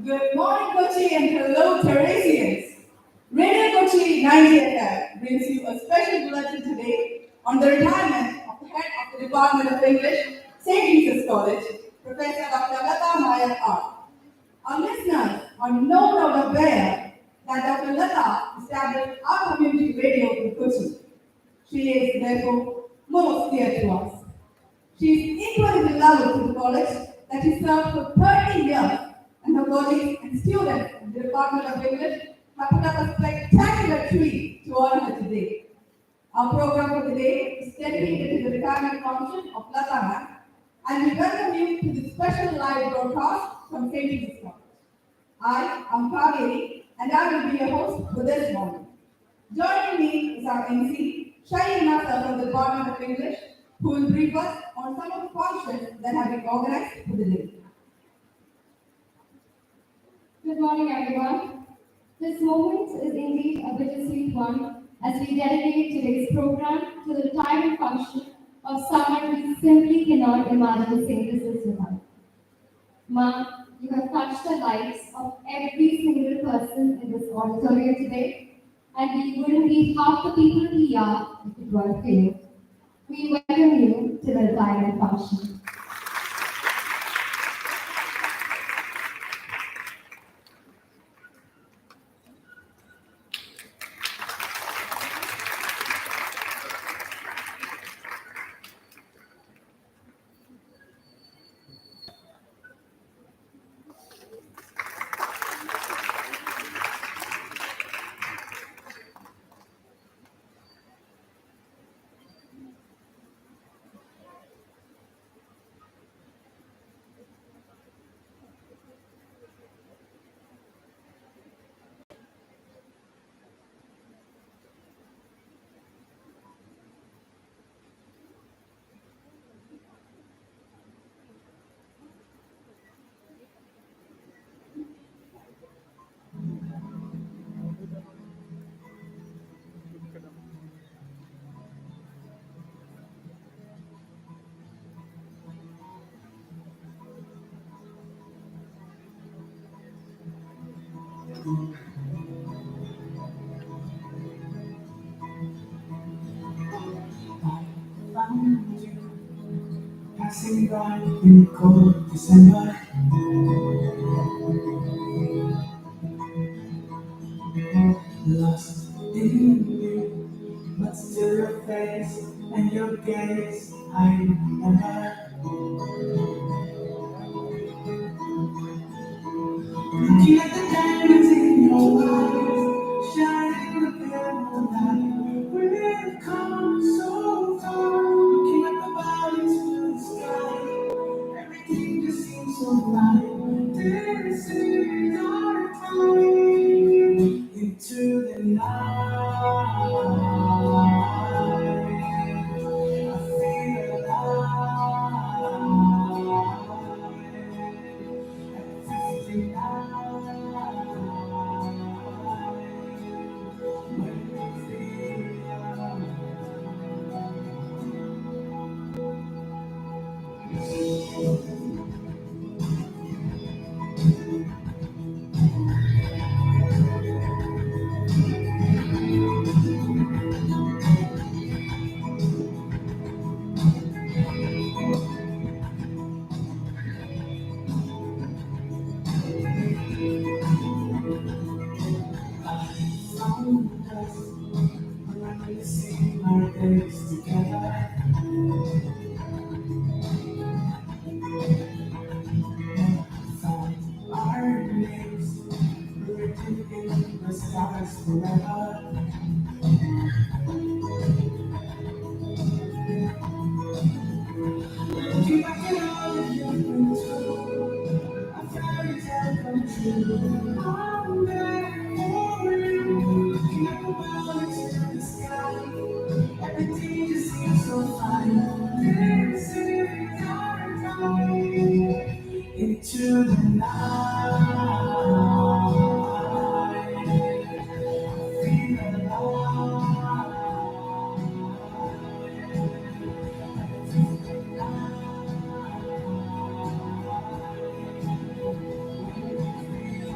Good morning, Kochi, and hello, Theresians. Radio Kochi 90FM brings you a special bulletin today on the retirement of the head of the Department of English, St. Jesus College, Professor Dr. Latha Nair R. Our listeners are no doubt aware that Dr. Latha established our community radio in Kochi. She is therefore most dear to us. She is equally beloved to the college that she served for 30 years, and her colleagues and students in the Department of English have put up a spectacular tree to honor her today. Our program for today is dedicated to the retirement function of Latha ma'am, and we welcome you to this special live broadcast from St. Jesus College. I am Kaveri, and I will be your host for this morning. Joining me is our MC, Nair from the Department of English, who will brief us on some of the functions that have been organized for the day. Good morning, everyone. This moment is indeed a bittersweet one as we dedicate today's program to the retirement function of someone we simply cannot imagine saying this is without. Ma'am, you have touched the lives of every single person in this auditorium today, and we wouldn't be half the people we are if it weren't for you. We welcome you to the retirement function. Found you passing by in cold December. Lost in you, but still your face and your gaze I remember. Looking at the diamonds in your eyes, shining in the pale moonlight. We've come so far. Looking at the valleys to the sky, everything just seems so bright. This is our time into the night. I feel alive. Our days together, find our names written in the stars forever. Looking back at all that you've been through, a fairy tale come true. I'm there for you. Looking at the valleys in the sky, everything just seems so fine. This is our time into the night. Feel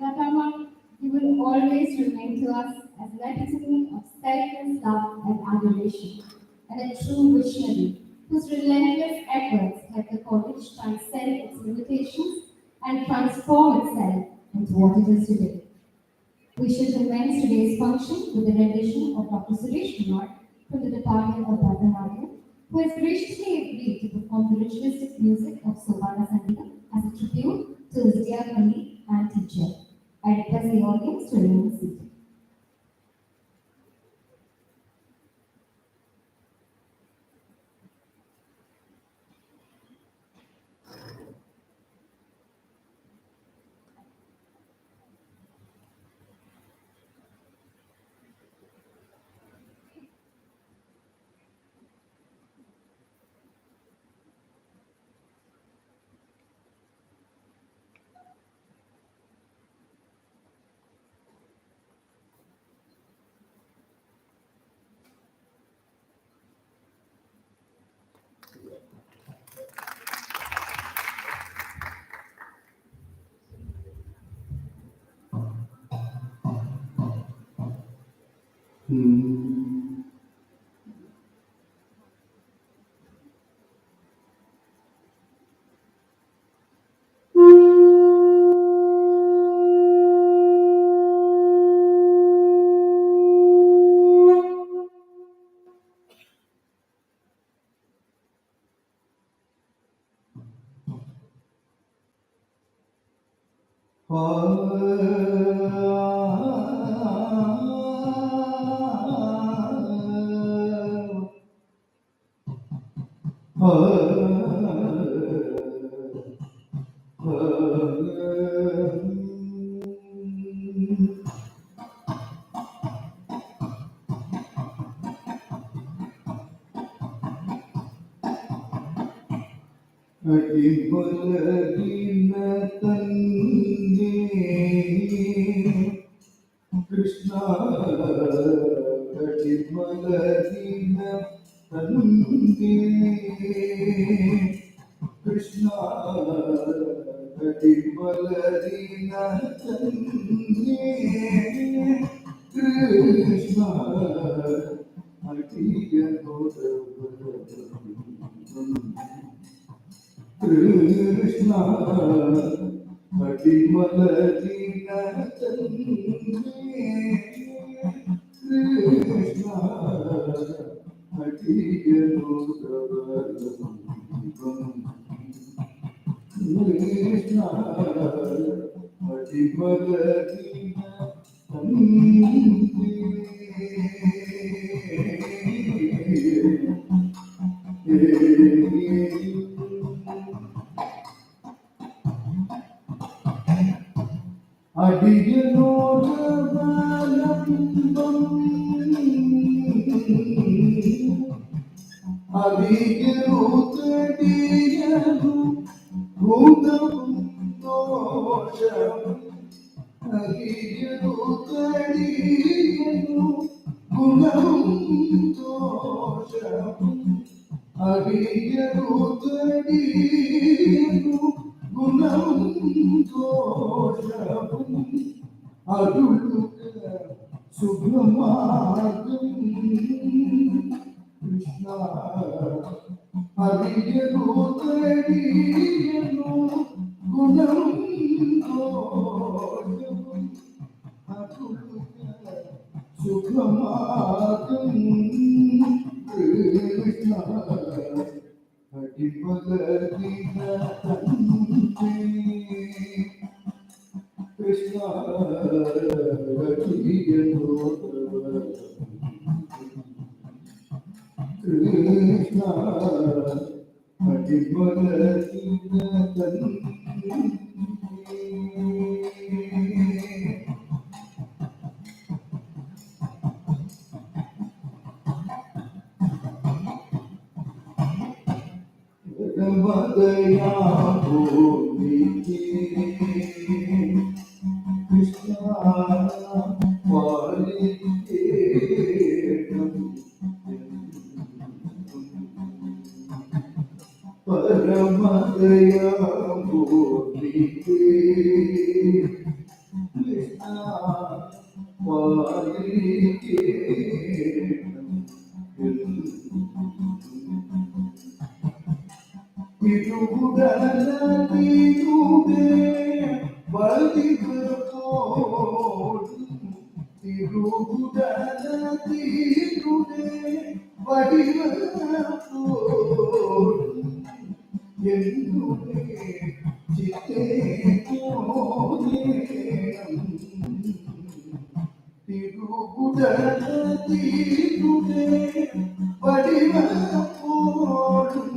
Latha, you will always remain to us as an epitome of selfless love and adoration, and a true visionary whose relentless efforts helped the college transcend its limitations and transform itself into what it is today. We should commence today's function with a rendition of Dr. Suresh Kumar from the Department of Bharatanatyam, who has graciously agreed to perform the ritualistic music of Sobhana Sangeeta as a tribute to his dear colleague and teacher. I request the audience to remain seated. അടിമലരിന തന്നേ കൃഷ്ണ അടിമലരിന തന്നേ കൃഷ്ണ അടിമലരിന തന്നേ കൃഷ്ണ കൃഷ്ണ അടിമലരിന തന്നേ കൃഷ്ണ കൃഷ്ണ അടിമലരിന അടിയനോടവലംബം അടിയനോടടിയനു ഭൂതം ദോഷം അടിയനോടടിയനു ഗുണം ദോഷം അടിയനോടടിയനു ഗുണം ദോഷം അരുളുക സുഖമാകും കൃഷ്ണ അടിയനോടടിയനു ഗുണം ദോഷം അരുളുക സുഖമാകും കൃഷ്ണ അടിമലരിന തന്നേ കൃഷ്ണ കൃഷ്ണ അടിമലരിന തന്നേ മദയാ ഭൂമിക്ക് കൃഷ്ണ പാലിക്കേണം പരമദയാ ഭൂമിക്ക് കൃഷ്ണ പാലിക്കേണം തിരുവുടലീരുടെ വടിവോടും തിരുവുടലീരുടെ വടിവോടും എന്നുടെ ചിത്തേ തോന്നേണം തിരുവുടലീരുടെ വടിവോടും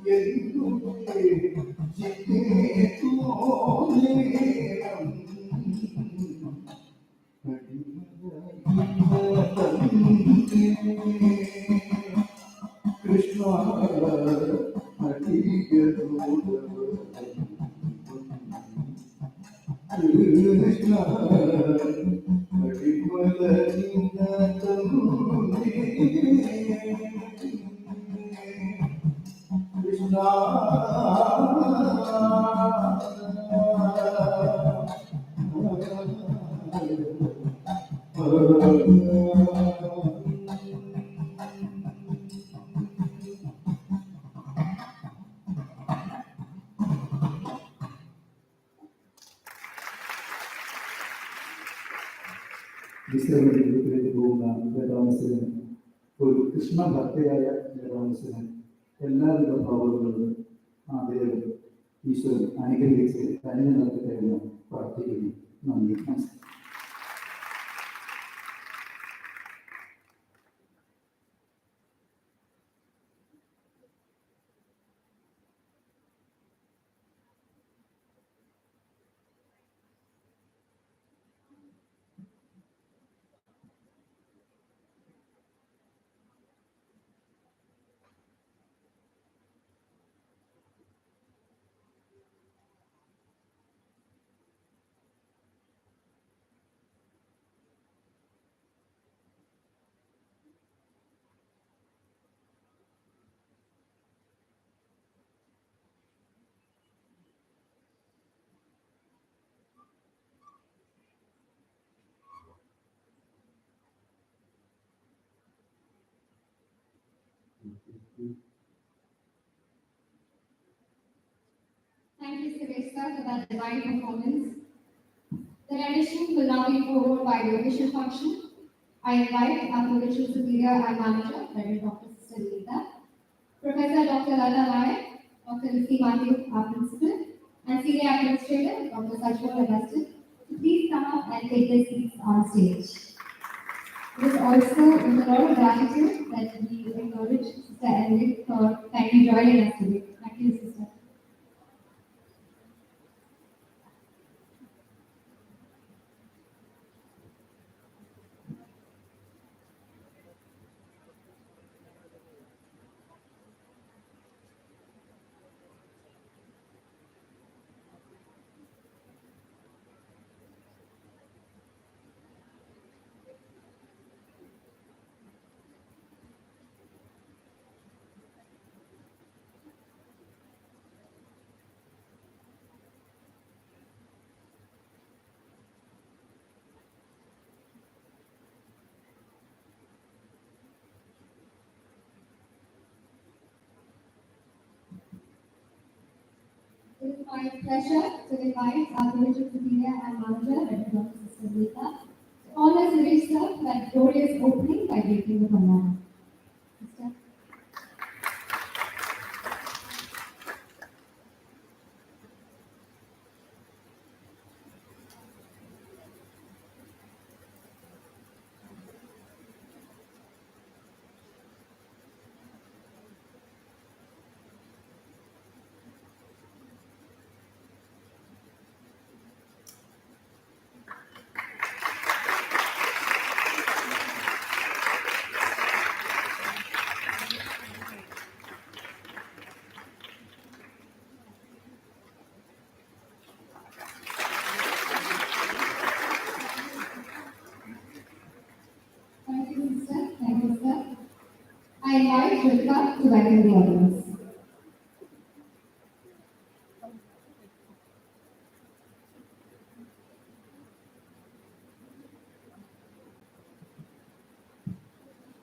എന്നുടെ ചിത്തേ തോന്നേണം കൃഷ്ണ കൃഷ്ണ അടിമലരിന തന്നേ കൃഷ്ണ ഡിസേബിൾ ഗ്രൂപ്പിലേക്ക് പോകുന്ന ജയറാമസിന് ഒരു കൃഷ്ണഭക്തയായ ജയറാമസിന് എല്ലാവിധ ഭാവങ്ങളും ആദ്യം ഈശ്വരൻ അനുഗ്രഹിച്ച് തന്നെ നടത്തട്ടെ എന്ന് പ്രാർത്ഥിക്കുന്നു. നന്ദി, നമസ്കാരം. Thank you, Sylvester, for that divine performance. The rendition will now be followed by the official function. I invite our provincial superior and manager, Reverend Dr. Sister Latha, Professor Dr. Latha Nair, Dr. Lucy Matthew, our principal, and senior administrator, Dr. Sajwal Augustin, to please come up and take their seats on stage. It is also with a lot of gratitude that we acknowledge Sister Enric for kindly joining us today. Thank you, Sister. It is my pleasure to invite our provincial superior and manager, Reverend Dr. Sister Latha, to honor Sylvester for that glorious opening by breaking the Pranam. Sister. Thank you, Sister. Thank you, Sister. I invite Latha to welcome the audience.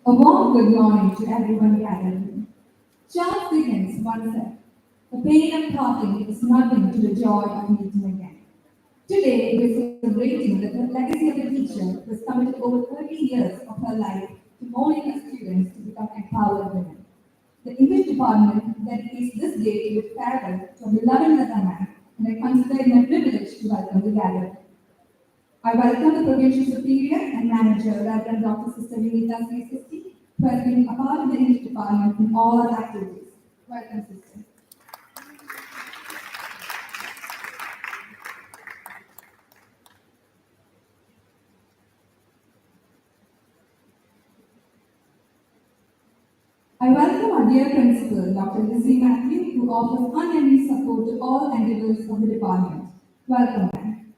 A warm good morning to everyone gathered here. Charles Dickens once said, "The pain of parting is nothing to the joy of meeting again." Today, we're celebrating the legacy of a teacher who has committed over 30 years of her life to molding her students to become empowered women. The English department dedicates this day to its farewell to a beloved Latha man, and I consider it my privilege to welcome the gathered. I welcome the Provincial Superior and Manager, Reverend Dr. Sister Vinita 360, who has been a part of the English department in all our activities. Welcome, Sister. I welcome our dear Principal, Dr. Lizzie Matthew, who offers unending support to all endeavors of the department. Welcome, ma'am.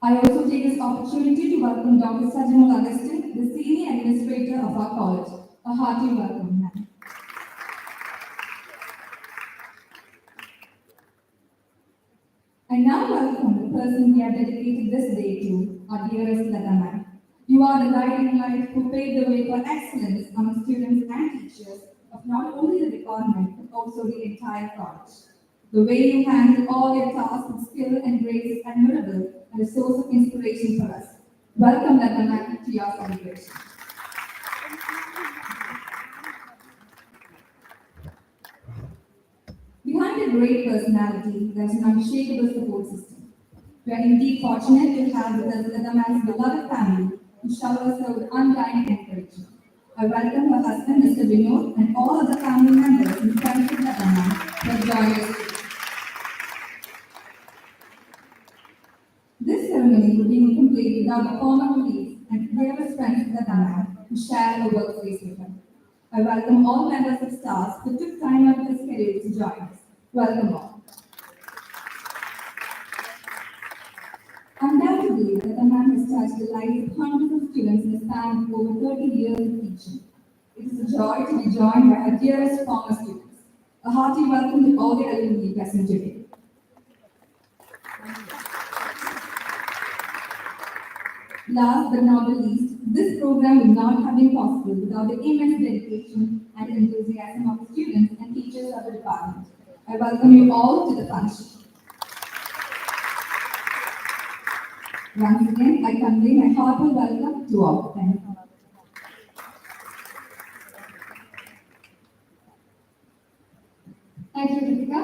I also take this opportunity to welcome Dr. Sajwal Augustin, the Senior Administrator of our college. A hearty welcome, ma'am. I now welcome the person we have dedicated this day to, our dearest Latha ma'am. You are the guiding light who paved the way for excellence among students and teachers of not only the department but also the entire college. The way you handle all your tasks with skill and grace is admirable and a source of inspiration for us. Welcome, Latha ma'am, to your celebration. Behind a great personality, there's an unshakable support system. We are indeed fortunate to have with us Latha ma'am's beloved family who showers her with undying encouragement. I welcome her husband, Mr. Vinod, and all other family members and friends of Latha ma'am who have joined us today. This ceremony would be incomplete without the former colleagues and dearest friends of Latha ma'am who share her workspace with her. I welcome all members of staff who took time out of their schedule to join us. Welcome all. Undoubtedly, Latha ma'am has touched the lives of hundreds of students in a span of over 30 years of teaching. It is a joy to be joined by our dearest former students. A hearty welcome to all the alumni present today. Last but not the least, this program would not have been possible without the immense dedication and enthusiasm of the students and teachers of the department. I welcome you all to the function. Once again, I convey my heartfelt welcome to all. Thank you. Thank you, Ritika.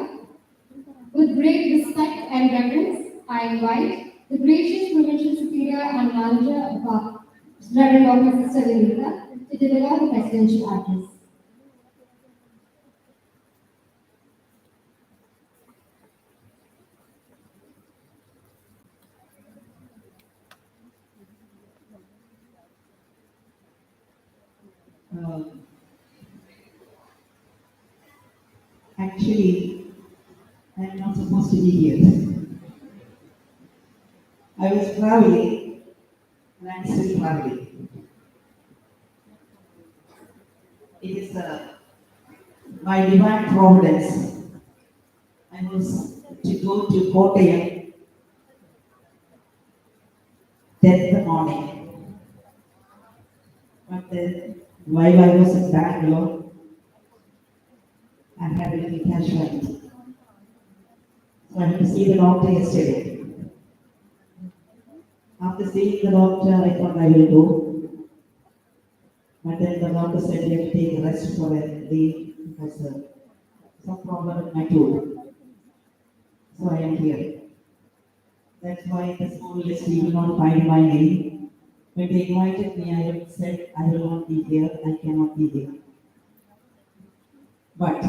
With great respect and reverence, I invite the gracious Provincial Superior and Manager of our Reverend Dr. Sister Latha to deliver the presidential address. Actually, I'm not supposed to be here. I was traveling and I'm still traveling. It is by divine providence. I was to go to Kottayam 10th morning. But then, while I was in Bangalore, I had a little casualty. So I had to see the doctor yesterday. After seeing the doctor, I thought I will go. But then the doctor said you have to take a rest for a day because some problem with my tooth. So I am here. That's why in the school list you will not find my name. When they invited me, I said I will not be here, I cannot be here. But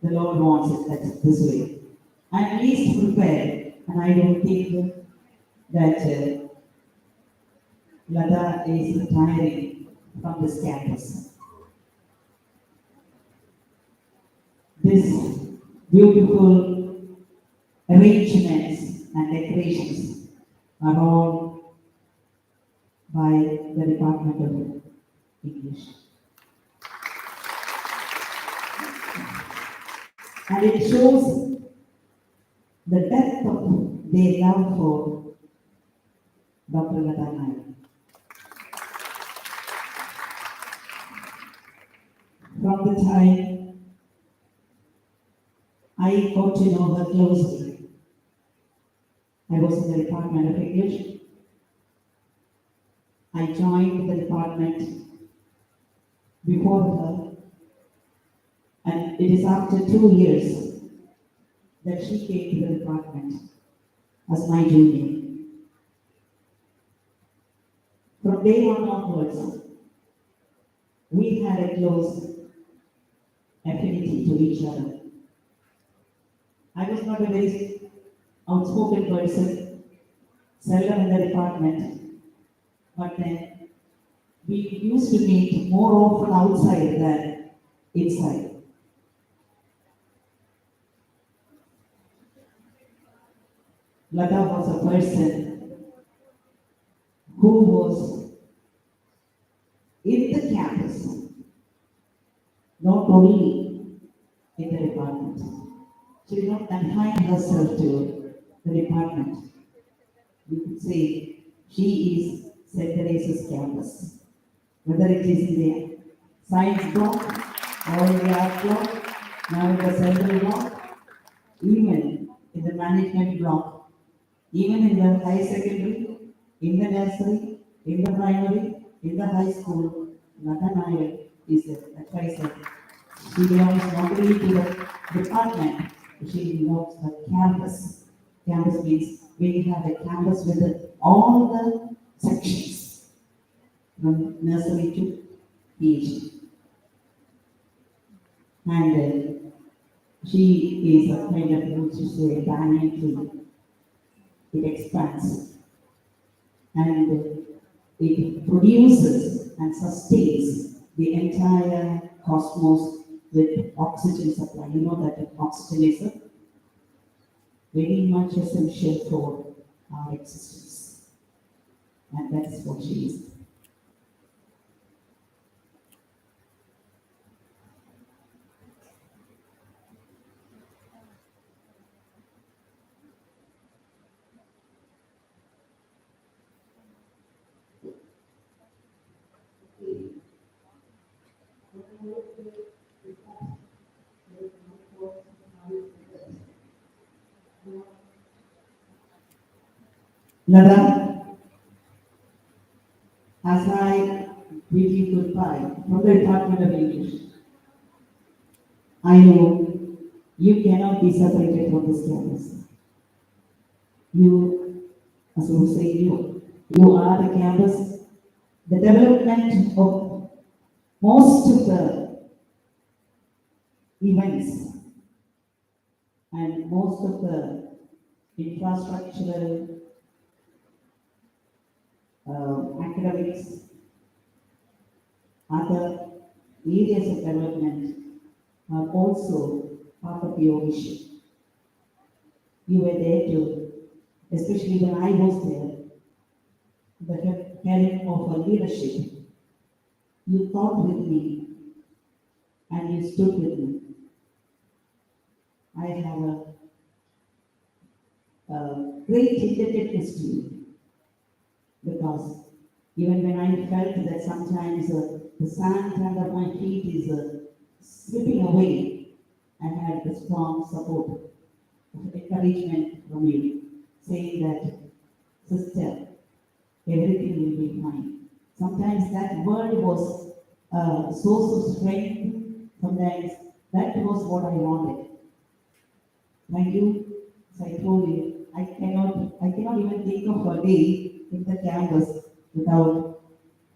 the Lord wants it this way. I am least prepared, and I don't think that Latha is retiring from this campus. This beautiful arrangements and decorations are all by the Department of English. And it shows the depth of their love for Dr. Latha Nair. From the time I got to know her closely, I was in the Department of English. I joined the department before her, and it is after 2 years that she came to the department as my junior. From day one onwards, we had a close affinity to each other. I was not a very outspoken person, seldom in the department, but then we used to meet more often outside than inside. Latha was a person who was in the campus, not only in the department. She did not confine herself to the department. We could say she is St. Teresa's campus. Whether it is in the science block or in the art block, now in the central block, even in the management block, even in the high secondary, in the nursery, in the primary, in the high school, Latha Nair is a, that's why I said, she belongs not only to the department, she belongs to the campus. Campus means we have a campus with all the sections from nursery to PhD. And she is a kind of, which is a banyan tree. It expands and it produces and sustains the entire cosmos with oxygen supply. You know that oxygen is very much essential for our existence. And that's what she is. Latha, as I bid you goodbye from the Department of English, I know you cannot be separated from this campus. You, as I was saying, you are the campus. The development of most of the events and most of the infrastructural academics, other areas of development are also part of your vision. You were there too, especially when I was there, the help of a leadership. You thought with me and you stood with me. I have a great indebtedness to you because even when I felt that sometimes the sand under my feet is slipping away, I had the strong support of encouragement from you, saying that, sister, everything will be fine. Sometimes that word was a source of strength. Sometimes that was what I wanted. Thank you. As I told you, I cannot even think of a day in the campus without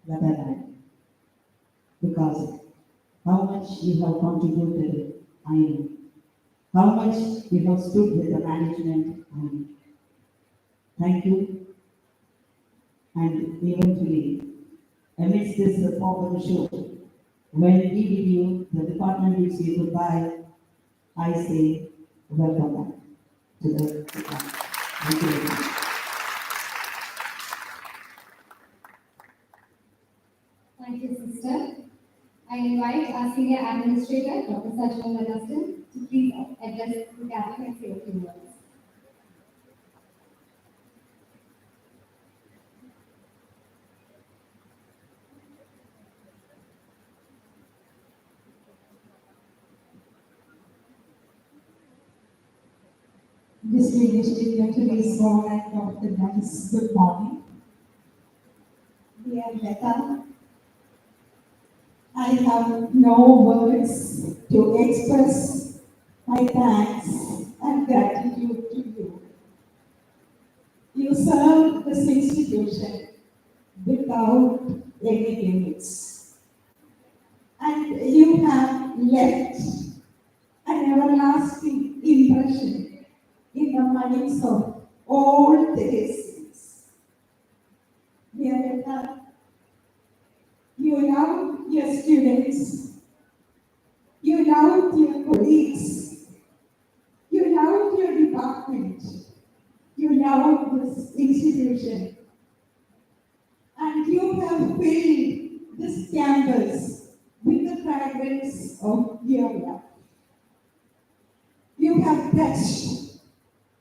Latha Nair. Because how much you have contributed, I know. How much you have stood with the management, I know. Thank you. And eventually, amidst this popular show, when we bid you, the department bids you goodbye, I say, welcome back to the department. Thank you very much. Thank you, sister. I invite our senior administrator, Dr. Sajjan Augustine, to please address the gathering and say a few words. Distinguished dignitaries, all and of the nice good morning. Dear Latha, I have no words to express my thanks and gratitude to you. You serve this institution without any limits, and you have left an everlasting impression in the minds of all the residents. Dear Latha, you love your students, you love your colleagues, you love your department, you love this institution, and you have filled this campus with the fragrance of your love. You have touched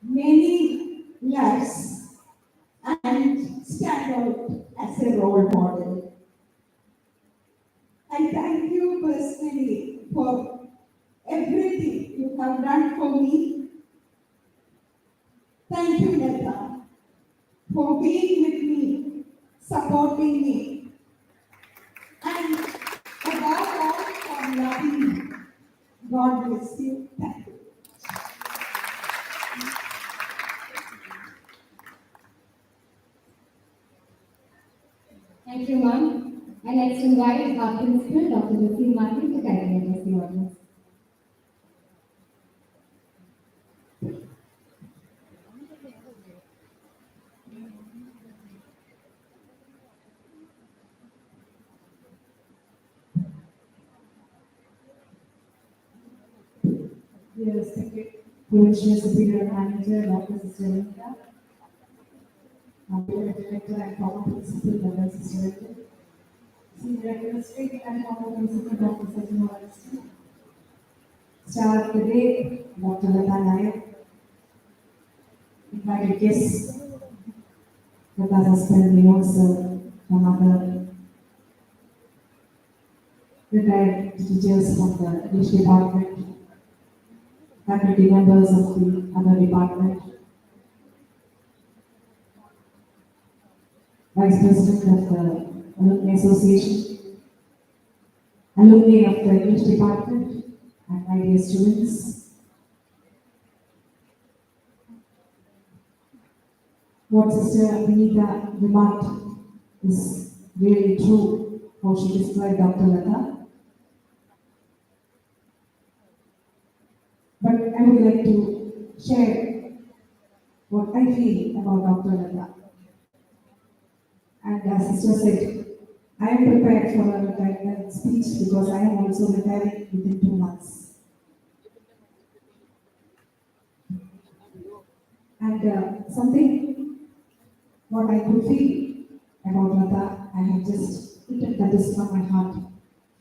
many laughs, and stand out as a role model. I thank you personally for everything you have done for me. Thank you, Latha, for being with me, supporting me, and above all, for loving me. God bless you. Thank you. Thank you, ma'am. I next invite our principal, Dr. Lucy Martin, to kindly address the audience. Dear respected Provincial Superior Manager, Dr. Sister Latha, Dear Director and former Principal, Dr. Sister Latha, Senior Administrative and former Principal, Dr. Sajjan Wallasty, Star of the Day, Dr. Latha Nair, invited guests, Latha's husband, Vinod sir, her mother, retired teachers from the English department, faculty members of the other department, Vice President of the Alumni Association, alumni of the English department, and my dear students. What Sister Vinita remarked is really true, how she described Dr. Latha. But I would like to share what I feel about Dr. Latha. And as Sister said, I am prepared for a retirement speech because I am also retiring within 2 months. And something what I could feel about Latha, I have just written that is from my heart,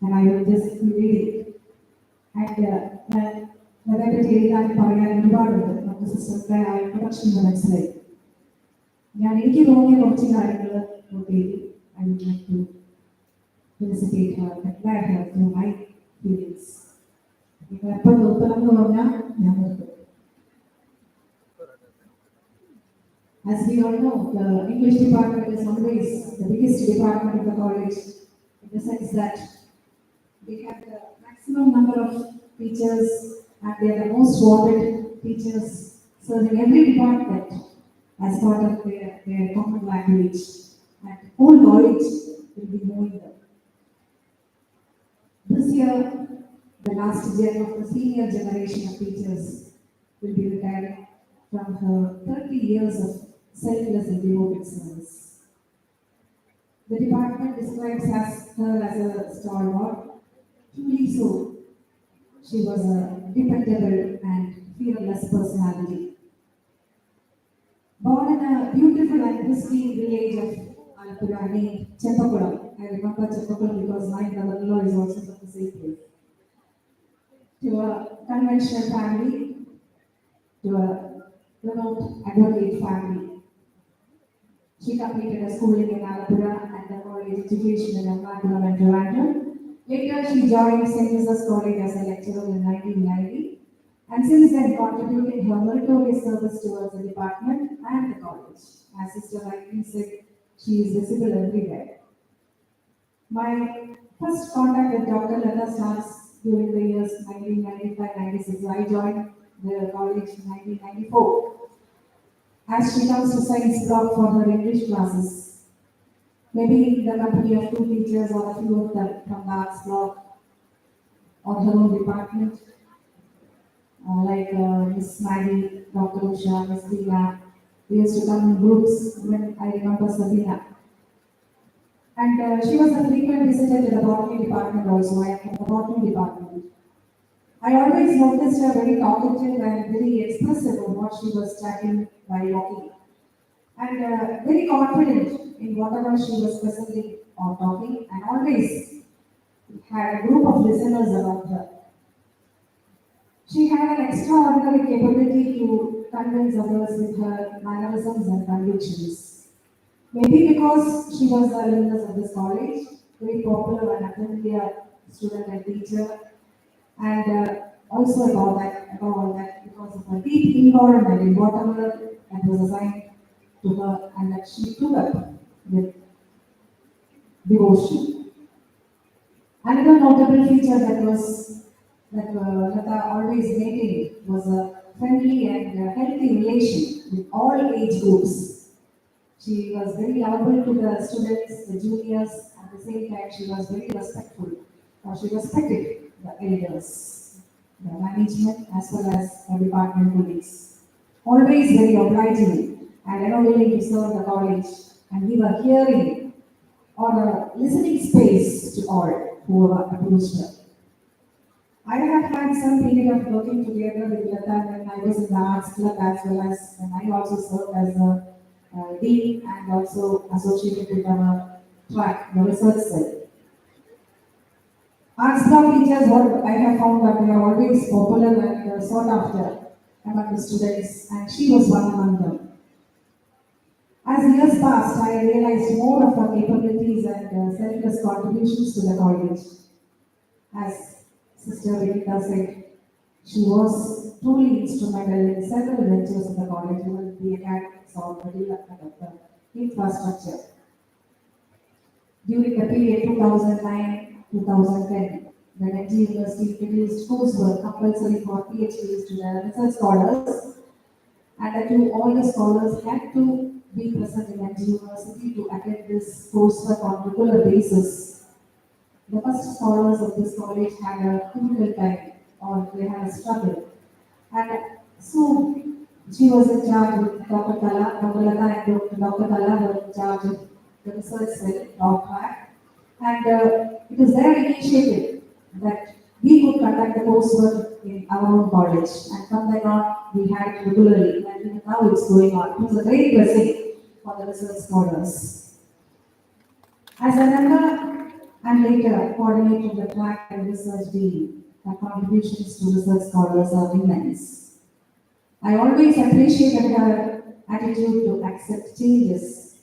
and I will just be reading. And Latha എഴുതാൻ പറയാൻ ഒരുപാടുണ്ട്. നമുക്ക് സിസ്റ്ററിന്റെ ആ introduction മനസ്സിലായി. എനിക്ക് തോന്നിയ കുറച്ച് കാര്യങ്ങൾ നോട്ട് ചെയ്തു. I would like to felicitate her, admire her through my feelings. നിങ്ങൾ എപ്പോൾ നിർത്തണം എന്ന് പറഞ്ഞാൽ ഞാൻ നിർത്തും. As we all know, the English department is always the biggest department of the college, in the sense that they have the maximum number of teachers and they are the most wanted teachers serving every department as part of their common language. And whole college will be knowing them. This year, the last gen of the senior generation of teachers will be retiring from her 30 years of selfless and devoted service. The department describes her as a stalwart. Truly so. She was a dependable and fearless personality. Born in a beautiful and pristine village of Alapura named Cheppakulam. I remember Cheppakulam because my brother-in-law is also from the same place. To a conventional family, to a renowned advocate family. She completed her schooling in Alapura and the college education in Ernakulam and Trivandrum. Later, she joined St. Joseph's College as a lecturer in 1990, and since then contributed her meritorious service towards the department and the college. As Sister rightly said, she is visible everywhere. My first contact with Dr. Latha starts during the years 1995-96. I joined the college in 1994. As she comes to science block for her English classes, maybe in the company of 2 teachers or a few of them from the arts block or her own department, like Miss Maggie, Dr. Usha, Miss Leela. We used to come in groups when I remember Sabina. And she was a frequent visitor to the botany department also. I am from the botany department. I always noticed her very talkative and very expressive of what she was chatting while walking. And very confident in whatever she was presenting or talking, and always had a group of listeners around her. She had had an extraordinary capability to convince others with her mannerisms and convictions. Maybe because she was the alumnus of this college, very popular and a familiar student and teacher, and also above all that, because of her deep involvement in whatever that was assigned to her and that she took up with devotion. Another notable feature that Latha always maintained was a friendly and healthy relation with all age groups. She was very lovable to the students, the juniors, at the same time she was very respectful. She respected the elders, the management as well as the department colleagues. Always very obliging and ever willing to serve the college and give a hearing or a listening space to all who were approached her. I have had some period of working together with Latha when I was in the arts club as well as when I also served as a dean and also associated with our track, the research cell. Arts club teachers, what I have found that they are always popular and sought after among the students, and she was one among them. As years passed, I realized more of her capabilities and selfless contributions to the college. As Sister Vinita said, she was truly instrumental in several ventures of the college, even the academics or the development of the infrastructure. During the period 2009-2010, the NG University introduced coursework compulsory for PhDs to the research scholars, and that all the scholars had to be present in NG University to attend this coursework on regular basis. The first scholars of this college had a difficult time or they had a struggle. And so she was in charge with Dr. Kala, Dr. Latha and Dr. Kala were in charge of the research cell, track. And it was their initiative that we could conduct the coursework in our own college. And from then on, we had it regularly, and even now it's going on. It was a great blessing for the research scholars. As a member and later coordinator of the track and research dean, her contributions to research scholars are immense. I always appreciated her attitude to accept changes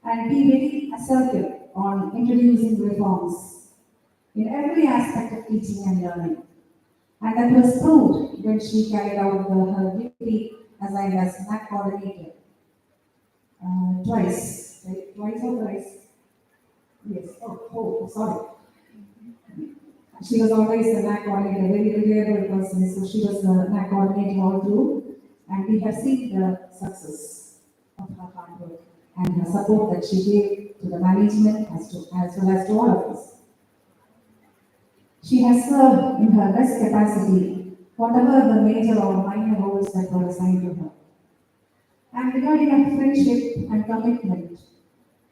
and be very assertive on introducing reforms in every aspect of teaching and learning. And that was proved when she carried out her duty assigned as MAC coordinator twice, right? Twice or thrice? Yes. Sorry. She was always the MAC coordinator, very reliable person, so she was the MAC coordinator all through, and we have seen the success of her hard work and the support that she gave to the management as well as to all of us. She has served in her best capacity, whatever the major or minor roles that were assigned to her. And regarding her friendship and commitment,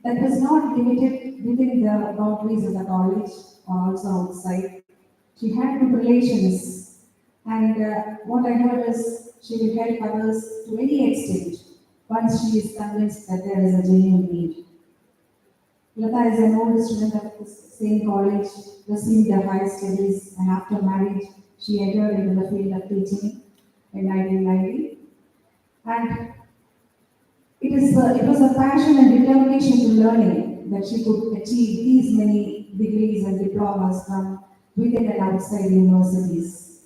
that was not limited within the boundaries of the college or also outside. She had good relations, and what I heard is she will help others to any extent once she is convinced that there is a genuine need. Latha is an old student of the same college, received her higher studies, and after marriage, she entered into the field of teaching in 1990. And it was a passion and determination to learning that she could achieve these many degrees and diplomas from within and outside universities.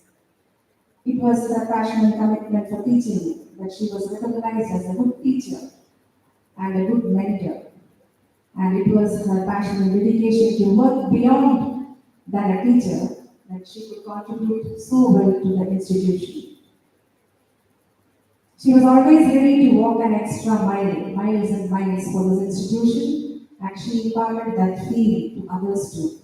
It was her passion and commitment for teaching that she was recognized as a good teacher and a good mentor. And it was her passion and dedication to work beyond than a teacher that she could contribute so well to the institution. She was always ready to walk an extra miles and miles for this institution, and she imparted that feeling to others too.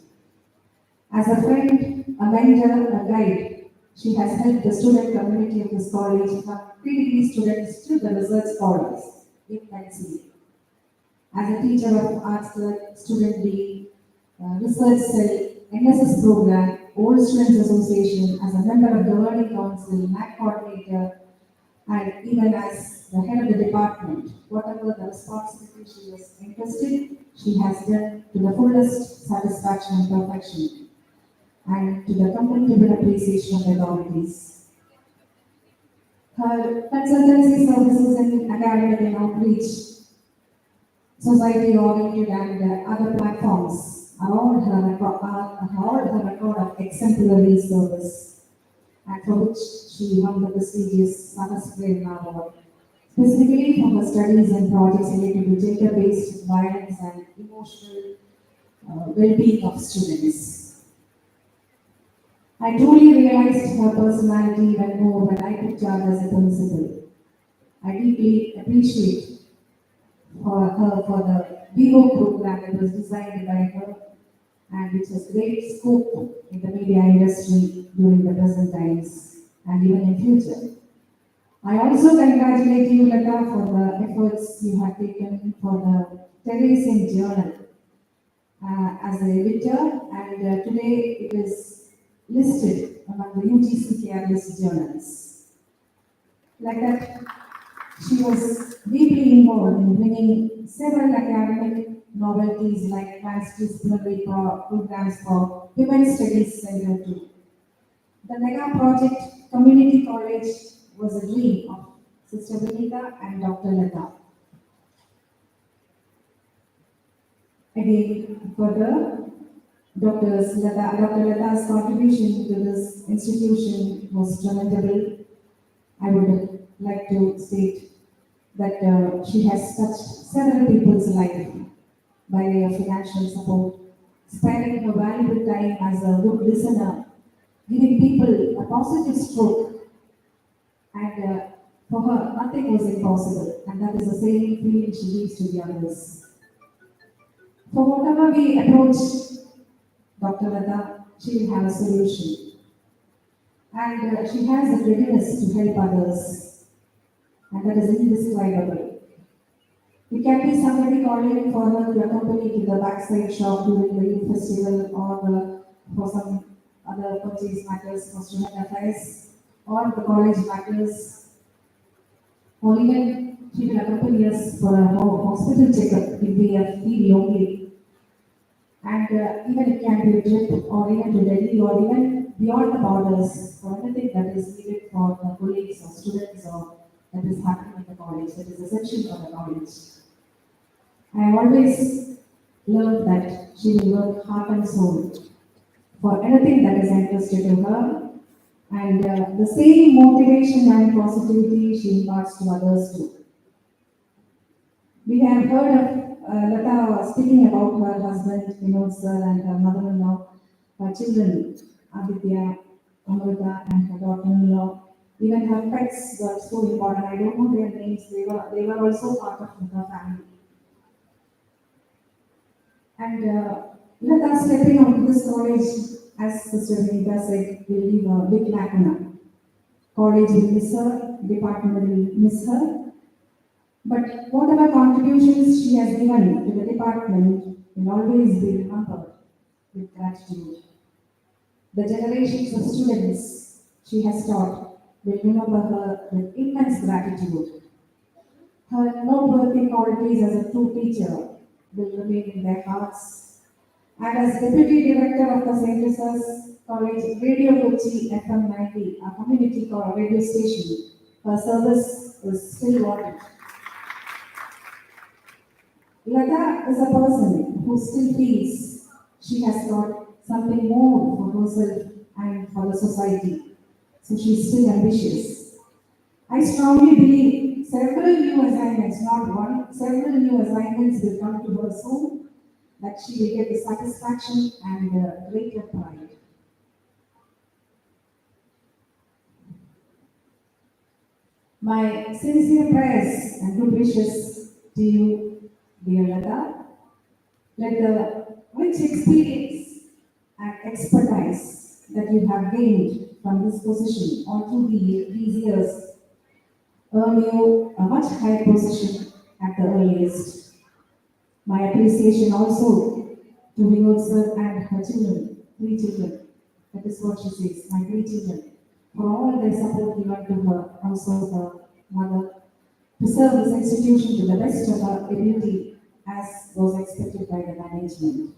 As a friend, a mentor, a guide, she has helped the student community of this college from pre-degree students to the research scholars immensely. As a teacher of arts club, student dean, research cell, NSS program, Old Students Association, as a member of the Learning Council, MAC coordinator, and even as the head of the department, whatever the responsibility she was entrusted, she has done to the fullest satisfaction and perfection, and to the commendable appreciation of the authorities. Her consultancy services in academic and outreach, society-oriented and other platforms are all her record of exemplary service, and for which she won the prestigious Saraswati Award, specifically for her studies and projects related to gender-based violence and emotional well-being of students. I truly realized her personality even more when I took charge as a principal. I deeply appreciate her for the Vivo program that was designed by her and which has great scope in the media industry during the present times and even in future. I also congratulate you, Latha, for the efforts you have taken for the Teresian Journal as an editor, and today it is listed among the UGC careless journals. Like that, she was deeply involved in bringing several academic novelties like transdisciplinary programs for Women's Studies Center too. The mega project Community College was a dream of Sister Vinita and Dr. Latha. Again, further, Dr. Latha's contribution to this institution was tremendous. I would like to state that she has touched several people's life by way of financial support, sparing her valuable time as a good listener, giving people a positive stroke, and for her, nothing was impossible, and that is the same feeling she gives to the others. For whatever we approach Dr. Latha, she will have a solution, and she has the readiness to help others, and that is indescribable. It can be somebody calling for her to accompany to the backside shop during the youth festival or for some other purchase matters for student affairs or the college matters, or even she will accompany us for a hospital checkup if we are TB only. And even it can be a trip or even to Delhi or even beyond the borders for anything that is needed for the colleagues or students or that is happening in the college, that is essential for the college. I have always learned that she will work heart and soul for anything that is entrusted to her, and the same motivation and positivity she imparts to others too. We have heard of Latha speaking about her husband, Vinod sir, and her mother-in-law, her children, Aditya, Amrita, and her daughter-in-law. Even her pets were so important. I don't know their names. They were also part of her family. And Latha stepping onto this college, as Sister Vinita said, will leave a big lacuna. College will miss her, department will miss her, but whatever contributions she has given to the department will always be remembered with gratitude. The generations of students she has taught will remember her with immense gratitude. Her noteworthy qualities as a true teacher will remain in their hearts. And as Deputy Director of the St. Teresa's College Radio Kochi FM 90, a community radio station, her service is still wanted. Latha is a person who still feels she has got something more for herself and for the society. So she's still ambitious. I strongly believe several new assignments, not one, several new assignments will come to her soon, that she will get the satisfaction and greater pride. My sincere prayers and good wishes to you, dear Latha. Let the rich experience and expertise that you have gained from this position all through these years earn you a much higher position at the earliest. My appreciation also to Vinod sir and her children, 3 children. That is what she says, my 3 children, for all their support given to her, also her mother, to serve this institution to the best of her ability as was expected by the management.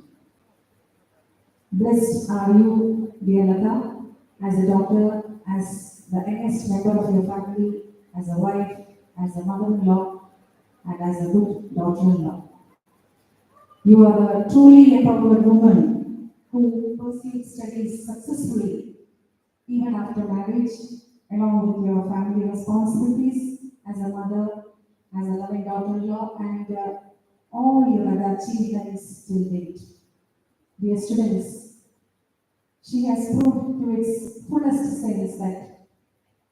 Blessed are you, dear Latha, as a daughter, as the youngest member of your family, as a wife, as a mother-in-law, and as a good daughter-in-law. You are a truly empowered woman who pursued studies successfully even after marriage, along with your family responsibilities as a mother, as a loving daughter-in-law, and all your other achievements till date. Dear students, she has proved to its fullest sense that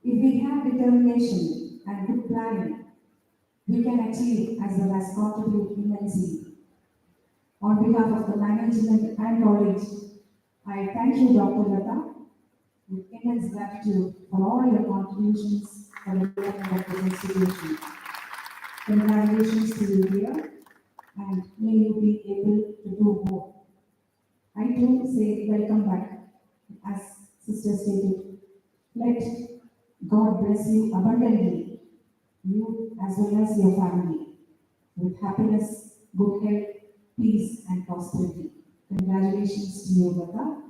if we have determination and good planning, we can achieve as well as contribute immensely. On behalf of the management and college, I thank you, Dr. Latha, with immense gratitude for all your contributions for the development of this institution. Congratulations to you, dear, and may you be able to do more. I too say welcome back. As Sister stated, let God bless you abundantly, you as well as your family, with happiness, good health, peace, and prosperity. Congratulations to you, Latha,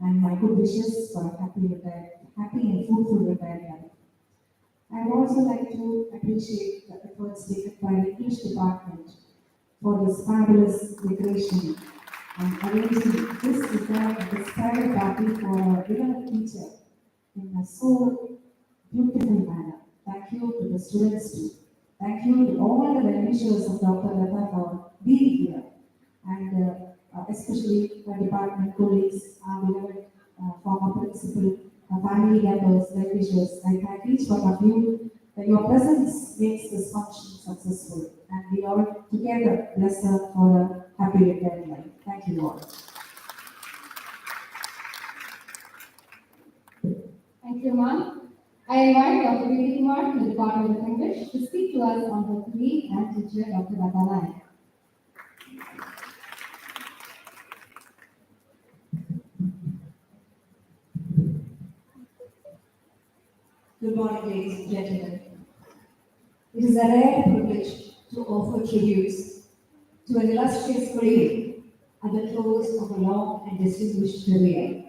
and my good wishes for a happy and fruitful retired life. I would also like to appreciate the efforts taken by the English department for this fabulous decoration and arranging this private party for our beloved teacher in a so beautiful manner. Thank you to the students too. Thank you to all the well-wishers of Dr. Latha for being here, and especially my department colleagues, our beloved former principal, family members, well-wishers. I thank each one of you that your presence makes this function successful, and we all together bless her for a happy retirement life. Thank you all. Thank you, ma'am. I invite Dr. Vidi Kumar from the Department of English to speak to us on her colleague and teacher, Dr. Latha Nair. Good morning, ladies and gentlemen. It is a rare privilege to offer tributes to an illustrious colleague at the close of a long and distinguished career.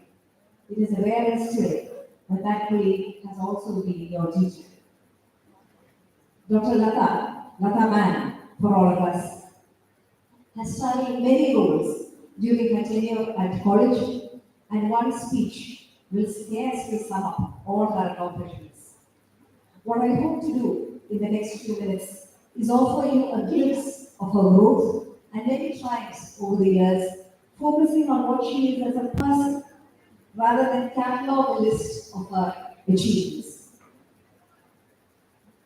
It is a rarest trait that that colleague has also been your teacher. Dr. Latha Man, for all of us, has studied many roles during her tenure at college, and one speech will scarcely sum up all her accomplishments. What I hope to do in the next few minutes is offer you a glimpse of her growth and many triumphs over the years, focusing on what she is as a person rather than catalog a list of her achievements.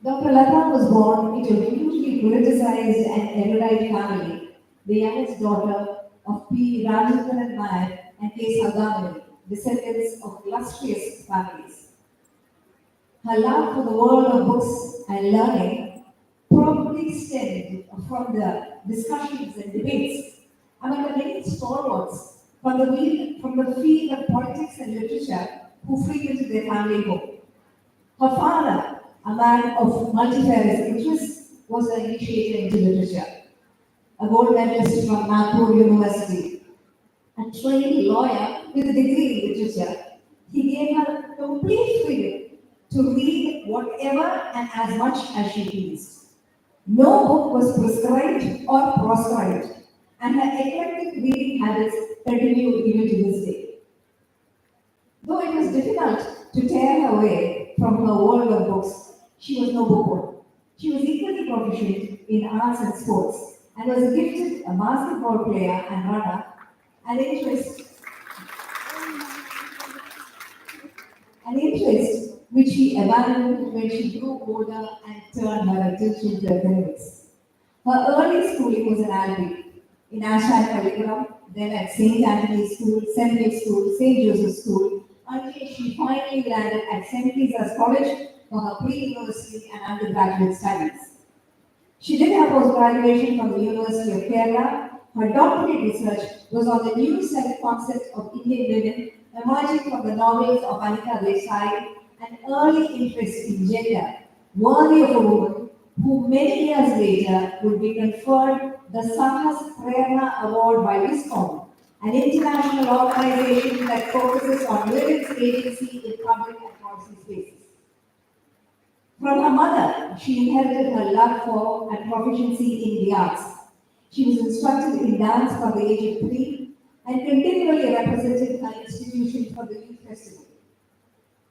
Dr. Latha was born into a hugely politicized and erudite family, the youngest daughter of P. Rajendran Nair and K. Sagamani, descendants of illustrious families. Her love for the world of books and learning probably stemmed from the discussions and debates among the many stalwarts from the field of politics and literature who frequented their family home. Her father, a man of multifarious interests, was an initiator into literature. A gold medalist from Nagpur University, a trained lawyer with a degree in literature, he gave her complete freedom to read whatever and as much as she pleased. No book was prescribed or proscribed, and her eclectic reading habits continue even to this day. Though it was difficult to tear her way from her world of books, she was no bookworm. She was equally proficient in arts and sports, and was gifted a basketball player and runner, an interest which she abandoned when she grew older and turned her attention to academics. Her early schooling was in Albi, in Ashad Curriculum, then at St. Anthony's School, St. Nick's School, St. Joseph's School, until she finally landed at St. Teresa's College for her pre-university and undergraduate studies. She did her post-graduation from the University of Kerala. Her doctorate research was on the new self-concept of Indian women emerging from the novels of Anita Desai, an early interest in gender, worthy of a woman who many years later would be conferred the Sahas Prerna Award by WISCOM, an international organization that focuses on women's agency in public and policy spaces. From her mother, she inherited her love for and proficiency in the arts. She was instructed in dance from the age of 3 and continually represented her institution for the youth festival.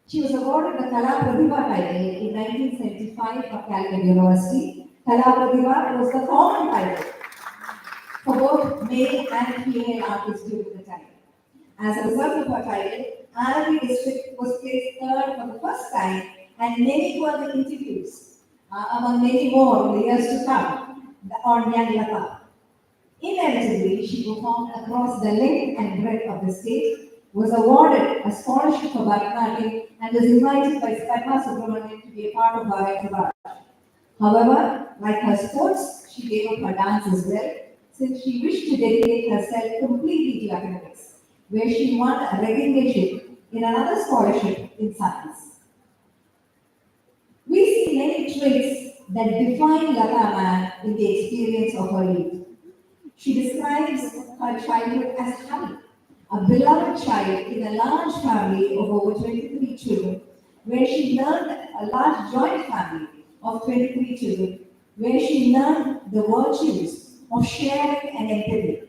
She was awarded the Kala Pratibha title in 1975 from Calicut University. Kala Pratibha was the common title for both male and female artists during the time. As a result of her title, Arabi district was placed third for the first time, and many further interviews, among many more in the years to come, on young Latha. Inevitably, she performed across the length and breadth of the state, was awarded a scholarship for Bharatanatyam, and was invited by Spadma Subramanian to be a part of her entourage. However, like her sports, she gave up her dance as well, since she wished to dedicate herself completely to academics, where she won a recognition in another scholarship in science. We see many traits that define Latha Man in the experience of her youth. She describes her childhood as happy, a beloved child in a large family of over 23 children, where she learned a large joint family of 23 children, where she learned the virtues of sharing and empathy.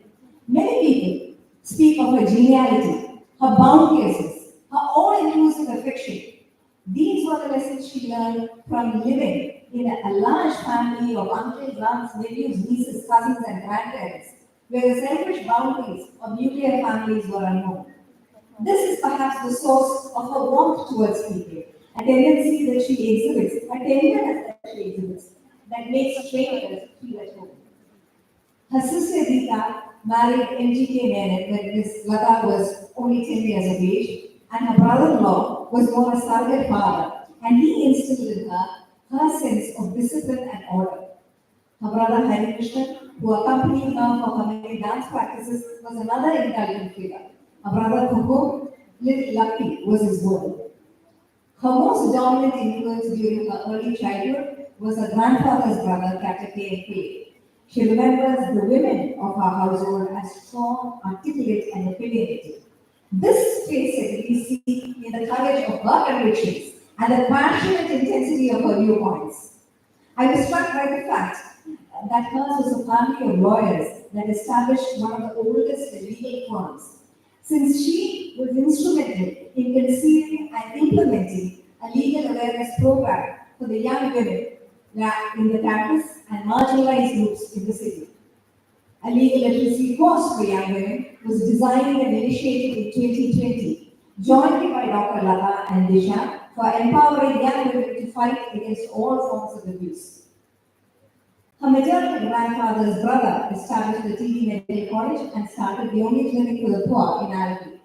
Many people speak of her geniality, her boundlessness, her all-inclusive affection. These were the lessons she learned from living in a large family of uncles, aunts, nephews, nieces, cousins, and grandparents, where the selfish boundaries of nuclear families were unknown. This is perhaps the source of her warmth towards people, a tendency that she exhibits, a tenderness that she exhibits, that makes strangers feel at home. Her sister Rita married MGK Nair when Miss Latha was only 10 years of age, and her brother-in-law was more a surrogate father, and he instilled in her sense of discipline and order. Her brother Hari Krishnan, who accompanied her for her many dance practices, was another intelligent figure. Her brother Kuku, Little Lucky, was his boy. Her most dominant influence during her early childhood was her grandfather's brother, Captain K. She remembers the women of her household as strong, articulate, and opinionated. This trait we see in the courage of her convictions and the passionate intensity of her viewpoints. I was struck by the fact that hers was a family of lawyers that established one of the oldest legal firms, since she was instrumental in conceiving and implementing a legal awareness program for the young women in the campus and marginalized groups in the city. A legal literacy course for young women was designed and initiated in 2020, jointly by Dr. Latha and Disha, for empowering young women to fight against all forms of abuse. Her maternal grandfather's brother established the TB Medical College and started the only clinic for the poor in Arabi.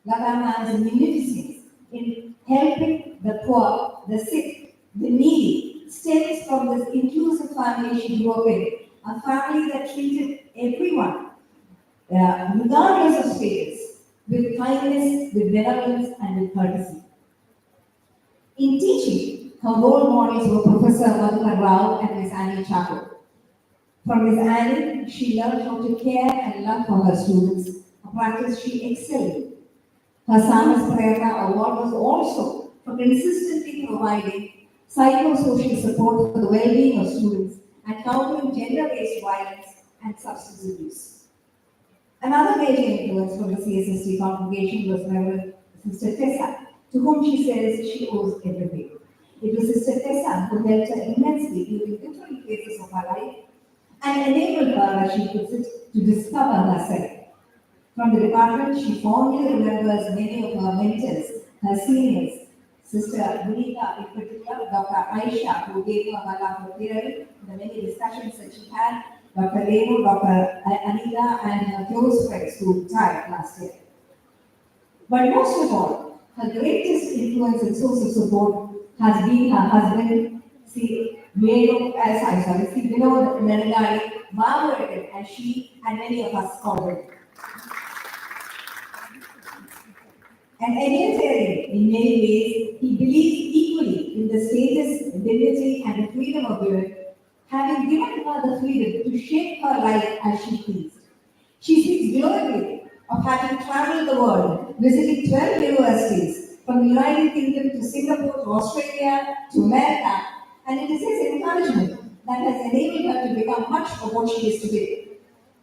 Latha Man's munificence in helping the poor, the sick, the needy stems from this inclusive family she grew up in, a family that treated everyone, regardless of status, with kindness, with benevolence, and with courtesy. In teaching, her role models were Professor Madhukar Rao and Ms. Annie Chaco. From Ms. Annie, she learned how to care and love for her students, a practice she excelled in. Her Samas Prerna Award was also for consistently providing psychosocial support for the well-being of students and countering gender-based violence and substance abuse. Another major influence from the CSST congregation was Reverend Sister Tessa, to whom she says she owes everything. It was Sister Tessa who helped her immensely during different phases of her life and enabled her, as she puts it, to discover herself. From the department, she fondly remembers many of her mentors, her seniors, Sister Bunita in particular, Dr. Aisha, who gave her love for theory, the many discussions that she had, Dr. Renu, Dr. Anita, and her close friends who died last year. But most of all, her greatest influence and source of support has been her husband, Vinod Nanagai, Margaret, and she and many of us called him. An egalitarian in many ways, he believes equally in the status, dignity, and the freedom of women, having given her the freedom to shape her life as she pleased. She speaks glowingly of having traveled the world, visiting 12 universities, from the United Kingdom to Singapore to Australia to America, and it is his encouragement that has enabled her to become much of what she is today.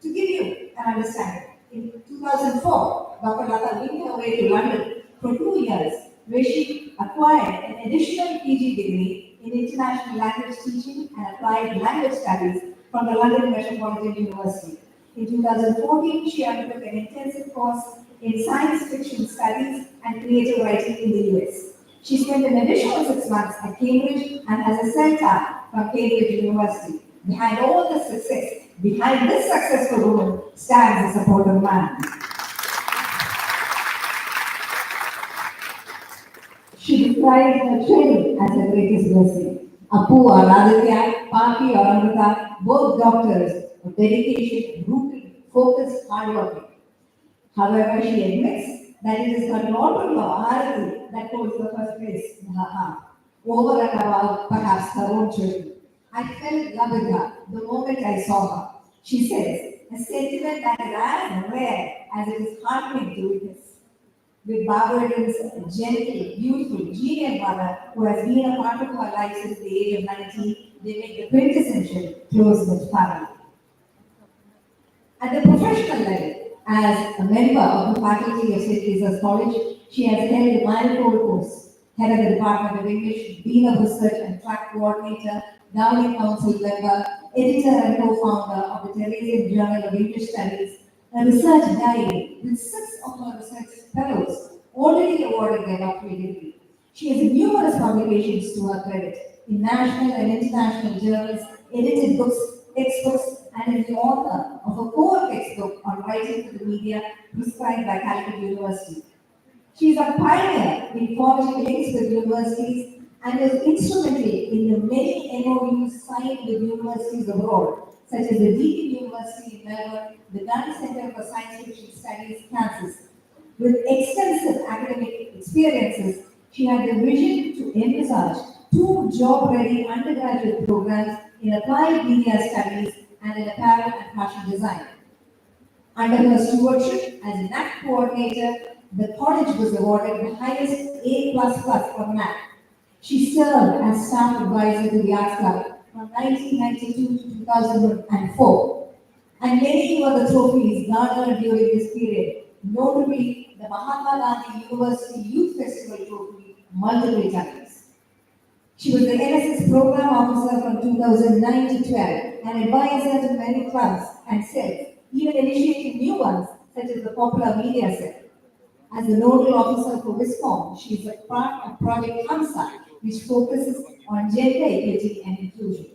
To give you an understanding, in 2004, Dr. Latha went her way to London for 2 years, where she acquired an additional PG degree in international language teaching and applied language studies from the London Metropolitan University. In 2014, she undertook an intensive course in science fiction studies and creative writing in the US. She spent an additional 6 months at Cambridge and has a center from Cambridge University. Behind all this success, behind this successful woman stands a supportive man. She described her training as the greatest blessing. Apu or Aditya, Paki or Amrita, both doctors of dedication, rooted, focused, hardworking. However, she admits that it is her daughter-in-law, Arati, that holds the first place in her heart, over and above perhaps her own children. I fell in love with her the moment I saw her. She says, a sentiment that is as rare as it is heartening to witness. With Barbara's gentle, beautiful, genial mother who has been a part of her life since the age of 90, they make the quintessential close-knit family. At the professional level, as a member of the faculty of St. Teresa's College, she has held manifold posts: head of the Department of English, Dean of Research and Track Coordinator, Governing Council member, editor and co-founder of the Teresian Journal of English Studies, a research guide with 6 of her research fellows already awarded their doctorate degree. She has numerous publications to her credit in national and international journals, edited books, textbooks, and is the author of a core textbook on writing for the media prescribed by Calicut University. She is a pioneer in forging links with universities and is instrumental in the many MOUs signed with universities abroad, such as the Deakin University in Melbourne, the Gunn Center for Science Fiction Studies, Kansas. With extensive academic experiences, she had the vision to envisage 2 job-ready undergraduate programs in applied media studies and in apparel and fashion design. Under her stewardship as NAC coordinator, the college was awarded the highest A++ for NAC. She served as staff advisor to the Arts Club from 1992 to 2004. And many were the trophies garnered during this period, notably the Mahatma Gandhi University Youth Festival Trophy multiple times. She was the NSS Program Officer from 2009 to 12 and advisor to many clubs and cells, even initiating new ones such as the Popular Media Cell. As the nodal officer for WISCOM, she is a part of Project HAMSA, which focuses on gender equity and inclusion.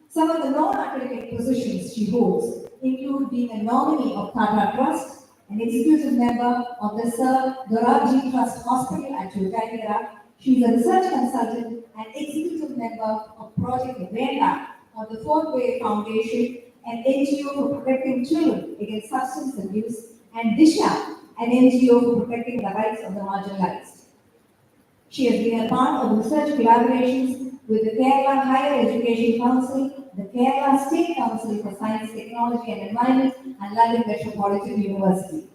Some of the non-academic positions she holds include being a nominee of Tata Trust, an executive member of the Sir Doraji Trust Hospital at Chottanira. She is a research consultant and executive member of Project Venda of the Fourth Way Foundation, an NGO for protecting children against substance abuse, and Disha, an NGO for protecting the rights of the marginalized. She has been a part of research collaborations with the Kerala Higher Education Council, the Kerala State Council for Science, Technology and Environment, and London Metropolitan University.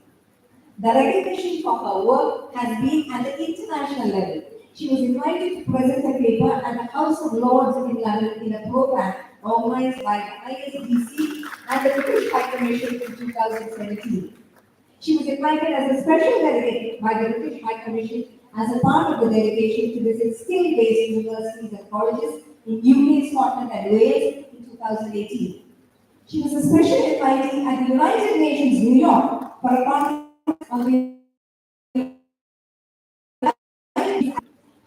The recognition for her work has been at the international level. She was invited to present a paper at the House of Lords in London in a program organized by the ISDC and the British High Commission in 2017. She was invited as a special delegate by the British High Commission as a part of the delegation to visit skill-based universities and colleges in UK, Scotland and Wales in 2018. She was a special invitee at the United Nations New York for a conference on the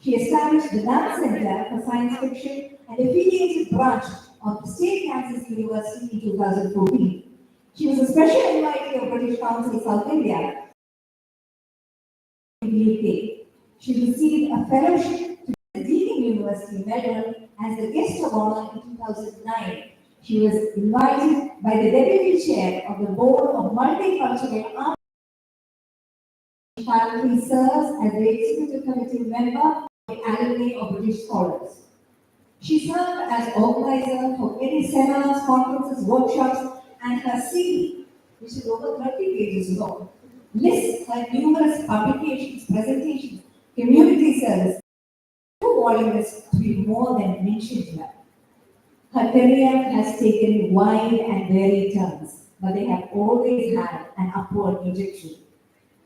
She established the Dance Center for Science Fiction, an affiliated branch of the State Kansas University in 2014. She was a special invitee of British Council South India in the UK. She received a fellowship to the Deakin University in Melbourne as the guest of honor in 2009. She was invited by the deputy chair of the Board of Multicultural Arts. She currently serves as the executive committee member of the Alumni of British Scholars. She served as organizer for many seminars, conferences, workshops, and her CV, which is over 30 pages long, lists her numerous publications, presentations, community service, qualities to be more than mentioned here. Her career has taken wide and varied turns, but they have always had an upward trajectory.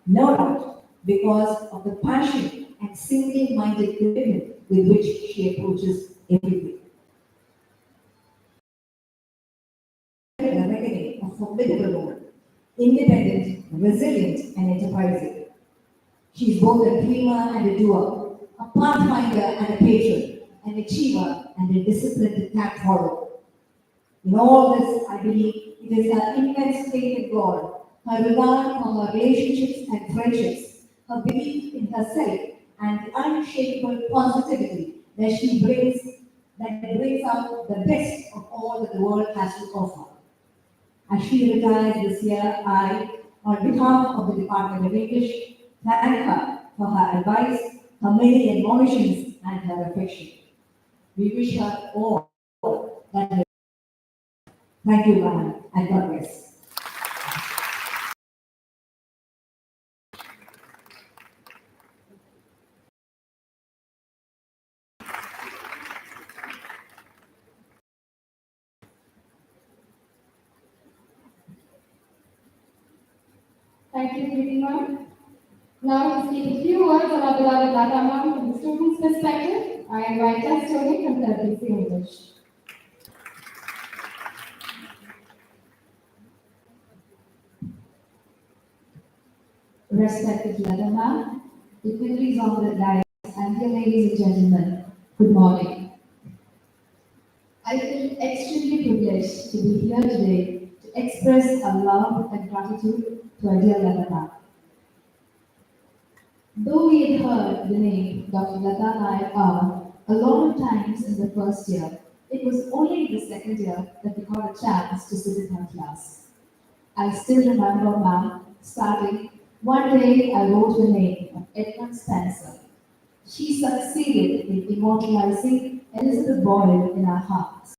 No doubt, because of the passion and single-minded commitment with which she approaches everything. Reckoning a formidable role, independent, resilient, and enterprising. She's both a dreamer and a doer, a pathfinder and a patron, an achiever and a disciplined cat follower. In all this, I believe it is her immense faith in God, her regard for her relationships and friendships, her belief in herself, and the unshakable positivity that brings out the best of all that the world has to offer. As she retires this year, I, on behalf of the Department of English, thank her for her advice, her many admonitions, and her affection. We wish her all that. Thank you, ma'am, and God bless. Thank you, Preeti ma'am. Now to speak a few words on our beloved Latha ma'am from the student's perspective, I invite us Tony from the English. Respected Latha ma'am, dignitaries on the dais, and dear ladies and gentlemen, good morning. I feel extremely privileged to be here today to express our love and gratitude to our dear Latha ma'am. Though we had heard the name Dr. Latha Nair a lot of times in the first year, it was only in the second year that we got a chance to sit in her class. I still remember ma'am starting, one day I wrote the name of Edmund Spencer. She succeeded in immortalizing Elizabeth Boyle in our hearts.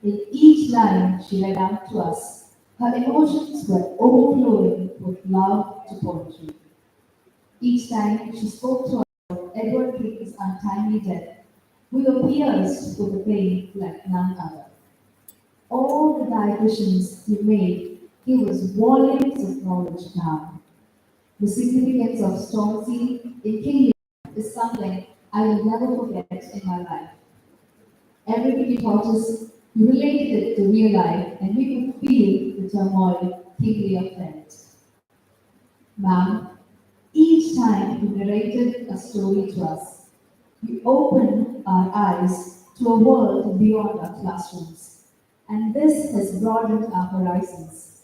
In each line she read out to us, her emotions were overflowing with love to poetry. Each time she spoke to us of Edward King's untimely death, we were pierced with the pain like none other. All the dietitians you made gave us volumes of knowledge now. The significance of Stormzy in King Lear is something I will never forget in my life. Everything you taught us, you related it to real life, and we could feel the turmoil King Lear felt. Ma'am, each time you narrated a story to us, you opened our eyes to a world beyond our classrooms, and this has broadened our horizons.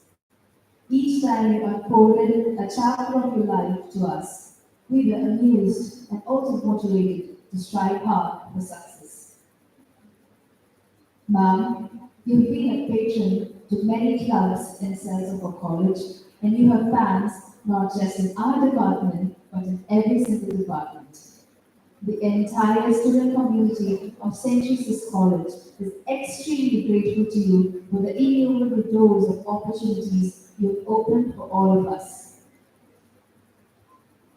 Each time you unfolded a chapter of your life to us, we were amused and also motivated to strive hard for success. Ma'am, you've been a patron to many clubs and cells of our college, and you have fans not just in our department, but in every single department. The entire student community of St. Jesus College is extremely grateful to you for the innumerable doors of opportunities you've opened for all of us.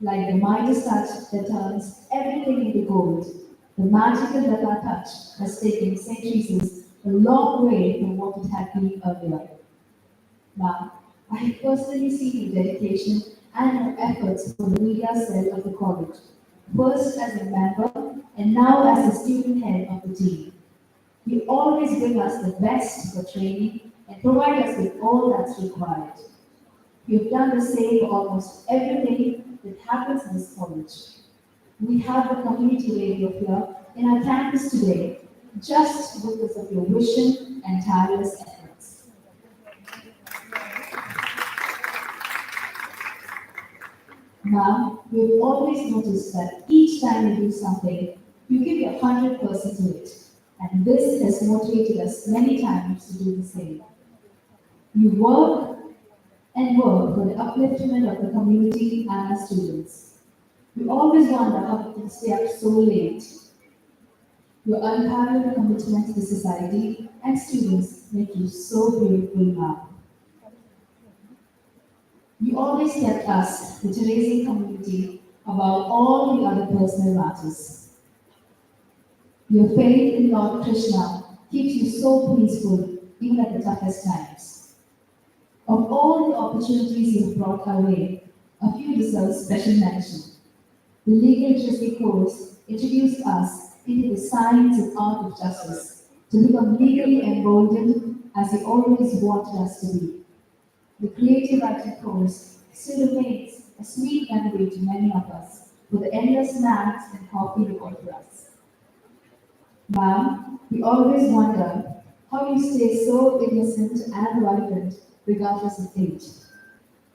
Like the Midas touch that turns everything into gold, the magical Latha touch has taken St. Jesus a long way from what it had been earlier. Now, I have personally seen your dedication and your efforts for the media cell of the college, first as a member and now as the student head of the team. You always bring us the best for training and provide us with all that's required. You've done the same for almost everything that happens in this college. We have the community radio here in our campus today, just because of your vision and tireless efforts. Now, we've always noticed that each time you do something, you give your 100% to it. And this has motivated us many times to do the same. You work and work for the upliftment of the community and our students. We always wonder how you can stay up so late. Your unparalleled commitment to the society and students make you so beautiful now. You always kept us, the Teresian community, above all the other personal matters. Your faith in Lord Krishna keeps you so peaceful even at the toughest times. Of all the opportunities you've brought our way, a few deserve special mention. The legal literacy course introduced us into the science and art of justice to become legally emboldened as He always wanted us to be. The creative writing course still remains a sweet memory to many of us for the endless snacks and coffee you offer us. Ma'am, we always wonder how you stay so innocent and vibrant regardless of age.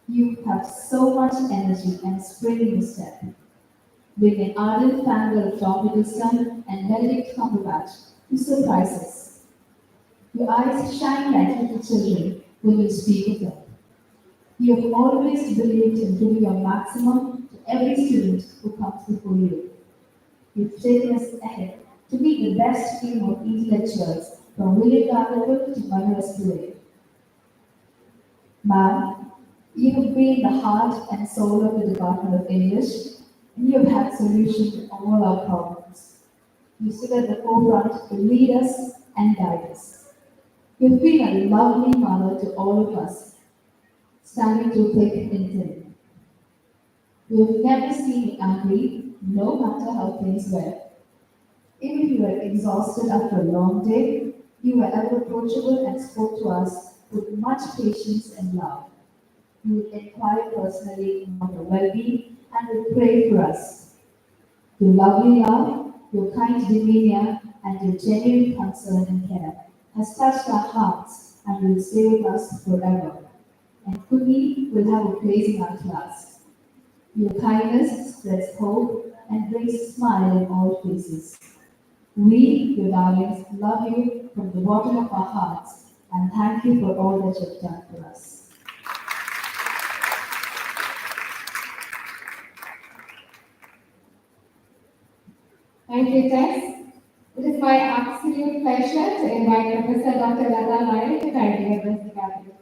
You have so much energy and spring in your step. Being an ardent fangirl of Tom Hiddleston and Benedict Cumberbatch, you surprise us. Your eyes shine like little children when you speak of them. You have always believed in giving your maximum to every student who comes before you. You've taken us ahead to be the best team of intellectuals from William Carnival to Manuel Stewart. Ma'am, you have been the heart and soul of the Department of English, and you have had solutions to all our problems. You stood at the forefront to lead us and guide us. You've been a lovely mother to all of us, standing through thick and thin. We've never seen you angry, no matter how things were. Even if you were exhausted after a long day, you were ever approachable and spoke to us with much patience and love. You would inquire personally about our well-being and would pray for us. Your lovely love, your kind demeanor, and your genuine concern and care has touched our hearts and will stay with us forever. And Kuni will have a place in our class. Your kindness spreads hope and brings a smile in all faces. We, your darlings, love you from the bottom of our hearts and thank you for all that you've done for us. Thank you, Tess. It is my absolute pleasure to invite Professor Dr. Latha Nair to kindly address the gathering.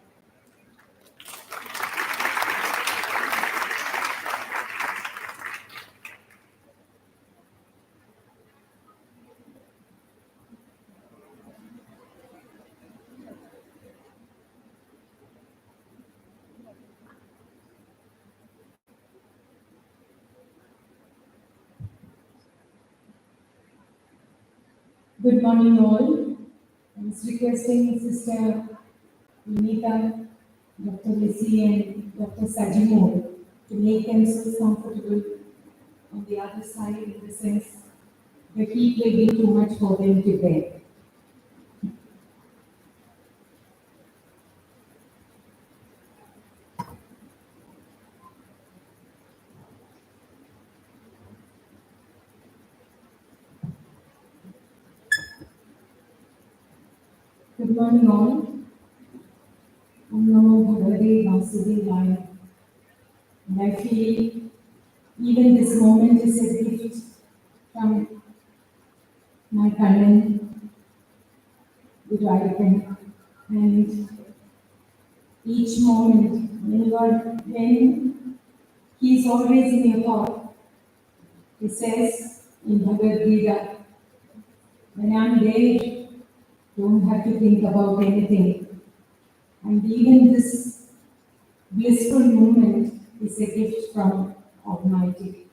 Good morning, all. I was requesting Sister Vinita, Dr. Lissy, and Dr. Sajimor to make themselves comfortable on the other side in the sense the heat will be too much for them to bear. Good morning, all. Om Namo Bhagavate Vasudevaya. And I feel even this moment is a gift from my Kannan, Vidyayakan. And each moment, when he is always in your thought, he says in Bhagavad Gita, when I'm there, don't have to think about anything. And even this blissful moment is a gift from Almighty.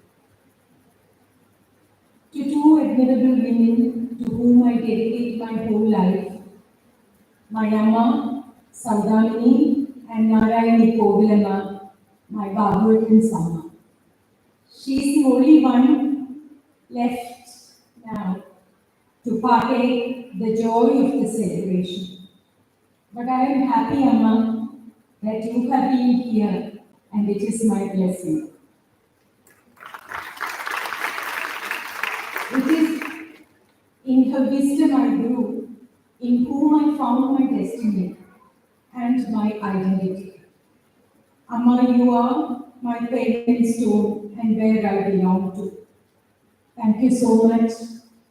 To two admirable women to whom I dedicate my whole life, my Amma, Saudamini, and Narayani Kovilama, my Bhagavatam Sama. She is the only one left now to partake the joy of the celebration. But I am happy, Amma, that you have been here, and it is my blessing. It is in her wisdom I grew, in whom I found my destiny and my identity. Amma, you are my parent stone and where I belong to. Thank you so much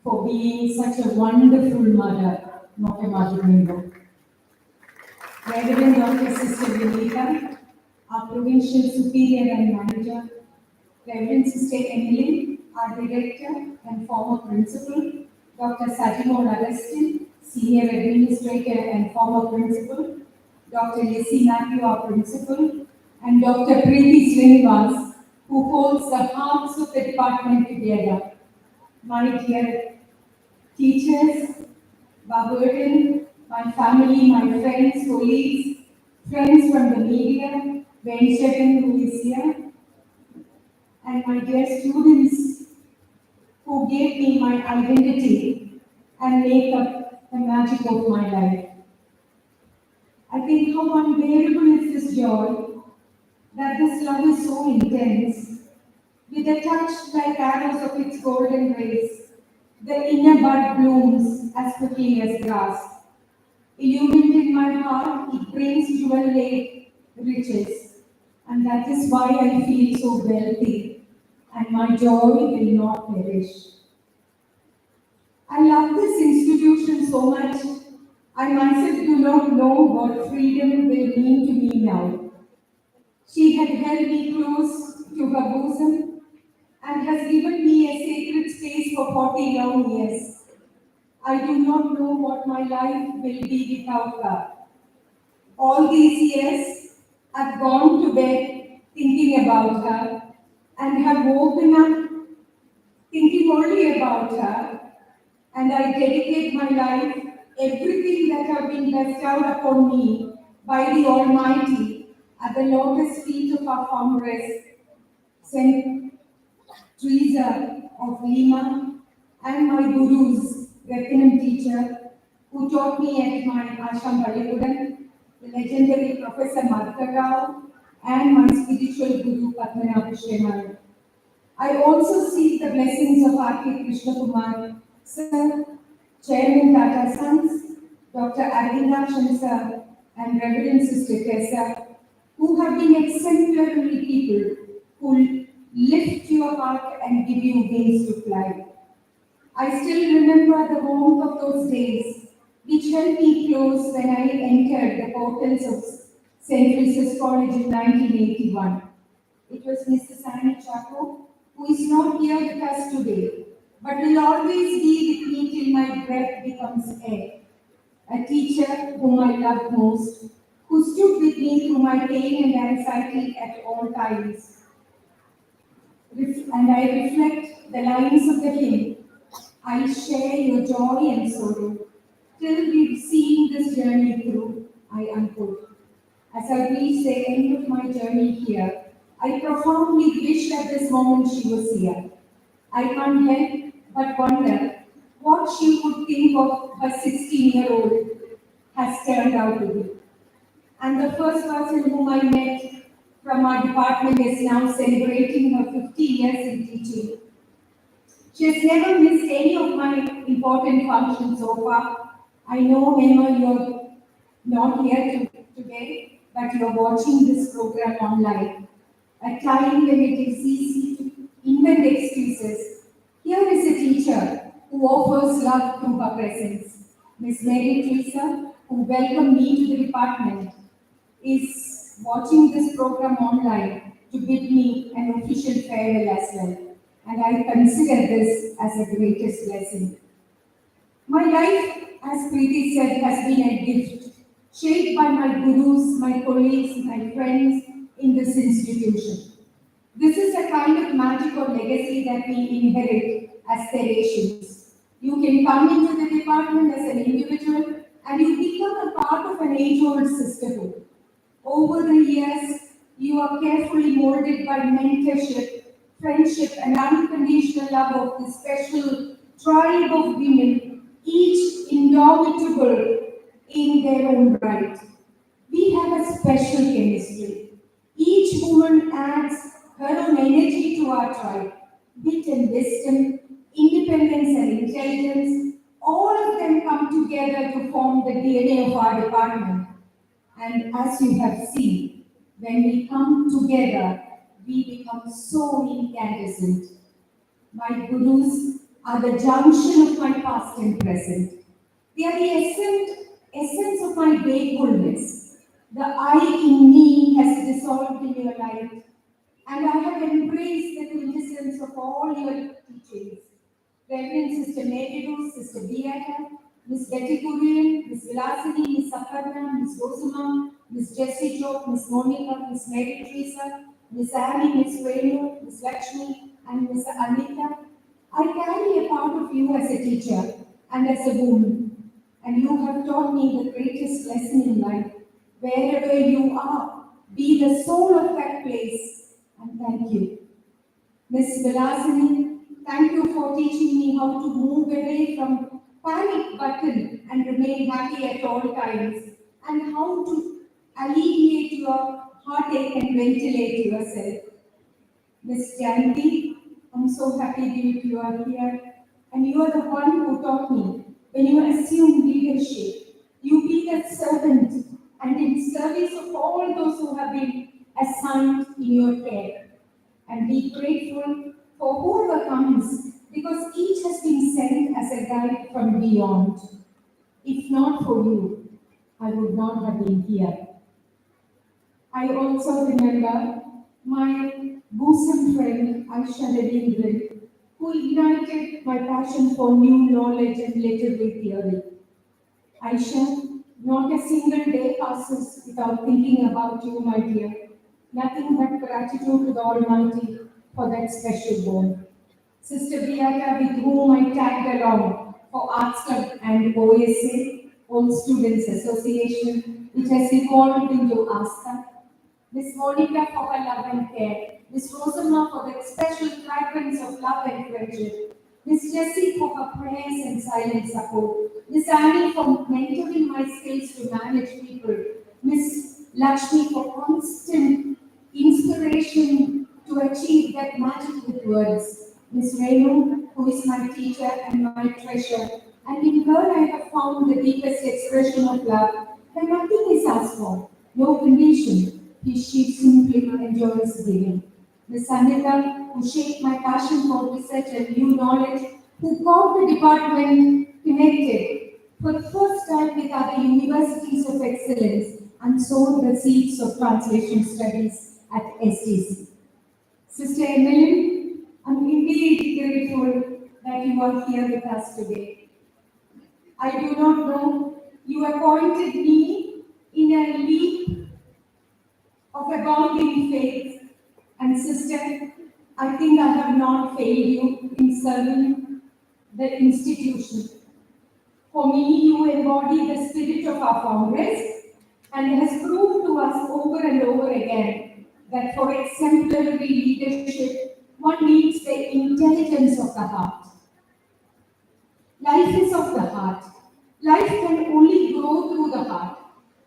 for being such a wonderful mother, not a mother-in-law. Reverend Dr. Sister Vinita, our provincial superior and manager, Reverend Sister Emily, our director and former principal, Dr. Sajimon Agustin, Senior Administrator and former Principal, Dr. Lissy Matthew, our Principal, and Dr. Preeti Srinivas, who holds the hearts of the department together. My dear teachers, Baburden, my family, my friends, colleagues, friends from the media, Vencharan, who is here, and my dear students who gave me my identity and make up the magic of my life. I think how unbearable is this joy, that this love is so intense, with a touch like arrows of its golden rays, the inner bud blooms as quickly as grass. Illumined in my heart, it brings jewel-laid riches, and that is why I feel so wealthy, and my joy will not perish. I love this institution so much, I myself do not know what freedom will mean to me now. She had held me close to her bosom and has given me a sacred space for 40 long years. I do not know what my life will be without her. All these years, I've gone to bed thinking about her and have woken up thinking only about her, and I dedicate my life, everything that have been bestowed upon me by the Almighty at the lotus feet of our foundress, Saint Teresa of Lima, and my gurus, Veteran teacher, who taught me at my ashram Balikudan, the legendary Professor Madhurao, and my spiritual guru Padmanabh Shremani. I also seek the blessings of R.K. Krishna Kumar, Sir, Chairman Tata Sons, Dr. Arvindakshan Sir, and Reverend Sister Tessa, who have been exemplary people who lift your heart and give you wings to fly. I still remember the warmth of those days, which held me close when I entered the portals of St. Teresa's College in 1981. It was Mrs. Annie Chaco, who is not here with us today, but will always be with me till my breath becomes air. A teacher whom I love most, who stood with me through my pain and anxiety at all times. And I reflect the lines of the hymn, I share your joy and sorrow, till we've seen this journey through, I unquote. As I reach the end of my journey here, I profoundly wish at this moment she was here. I can't help but wonder what she would think of her 16-year-old has turned out to be. And the first person whom I met from our department is now celebrating her 50 years in teaching. She has never missed any of my important functions so far. I know, Emma, you're not here today, but you're watching this program online. A time when it is easy to invent excuses. Here is a teacher who offers love through her presence. Miss Mary Teresa, who welcomed me to the department, is watching this program online to bid me an official farewell as well. And I consider this as the greatest blessing. My life, as Preeti said, has been a gift, shaped by my gurus, my colleagues, my friends in this institution. This is a kind of magic or legacy that we inherit as Theresians. You can come into the department as an individual and you become a part of an age-old sisterhood. Over the years, you are carefully molded by mentorship, friendship, and unconditional love of this special tribe of women, each indomitable in their own right. We have a special chemistry. Each woman adds her own energy to our tribe. Wit and wisdom, independence and intelligence, all of them come together to form the DNA of our department. And as you have seen, when we come together, we become so incandescent. My gurus are the junction of my past and present. They are the essence of my wakefulness. The I in me has dissolved in your light, and I have embraced the quintessence of all your teachings. Reverend Sister Nair, Sister Beata, Miss Betty Kurian, Miss Vilasini, Miss Aparna, Miss Rosama, Miss Jessie Job, Miss Monica, Miss Mary Teresa, Miss Annie, Miss Renu, Miss Lakshmi, and Miss Anita. I carry a part of you as a teacher and as a woman, and you have taught me the greatest lesson in life. Wherever you are, be the soul of that place, and thank you. Miss Vilasini, thank you for teaching me how to move away from panic button and remain happy at all times, and how to alleviate your heartache and ventilate yourself. Miss Janvi, I'm so happy that you are here, and you are the one who taught me when you assume leadership, you be the servant and in service of all those who have been assigned in your care. And be grateful for whoever comes, because each has been sent as a guide from beyond. If not for you, I would not have been here. I also remember my bosom friend Aisha Ravindran, who ignited my passion for new knowledge and literary theory. Aisha, not a single day passes without thinking about you, my dear. Nothing but gratitude to the Almighty for that special bond. Sister Beata, with whom I tagged along for Arts Club and OSA, Old Students Association, which has evolved into ASTA. Miss Monica for her love and care. Miss Rosamond for the special fragrance of love and friendship. Miss Jessie for her prayers and silent support. Miss Annie for mentoring my skills to manage people. Miss Lakshmi for constant inspiration to achieve that magic with words. Miss Renu, who is my teacher and my treasure. And in her I have found the deepest expression of love, that nothing is asked for, no condition. She simply enjoys giving. Miss Anita, who shaped my passion for research and new knowledge, who got the department connected for the first time with other universities of excellence and sowed the seeds of translation studies at STC. Sister Emily, I'm indeed grateful that you are here with us today. I do not know, you appointed me in a leap of abounding faith. And sister, I think I have not failed you in serving the institution. For me, you embody the spirit of our founders and has proved to us over and over again that for exemplary leadership, one needs the intelligence of the heart. Life is of the heart. Life can only grow through the heart.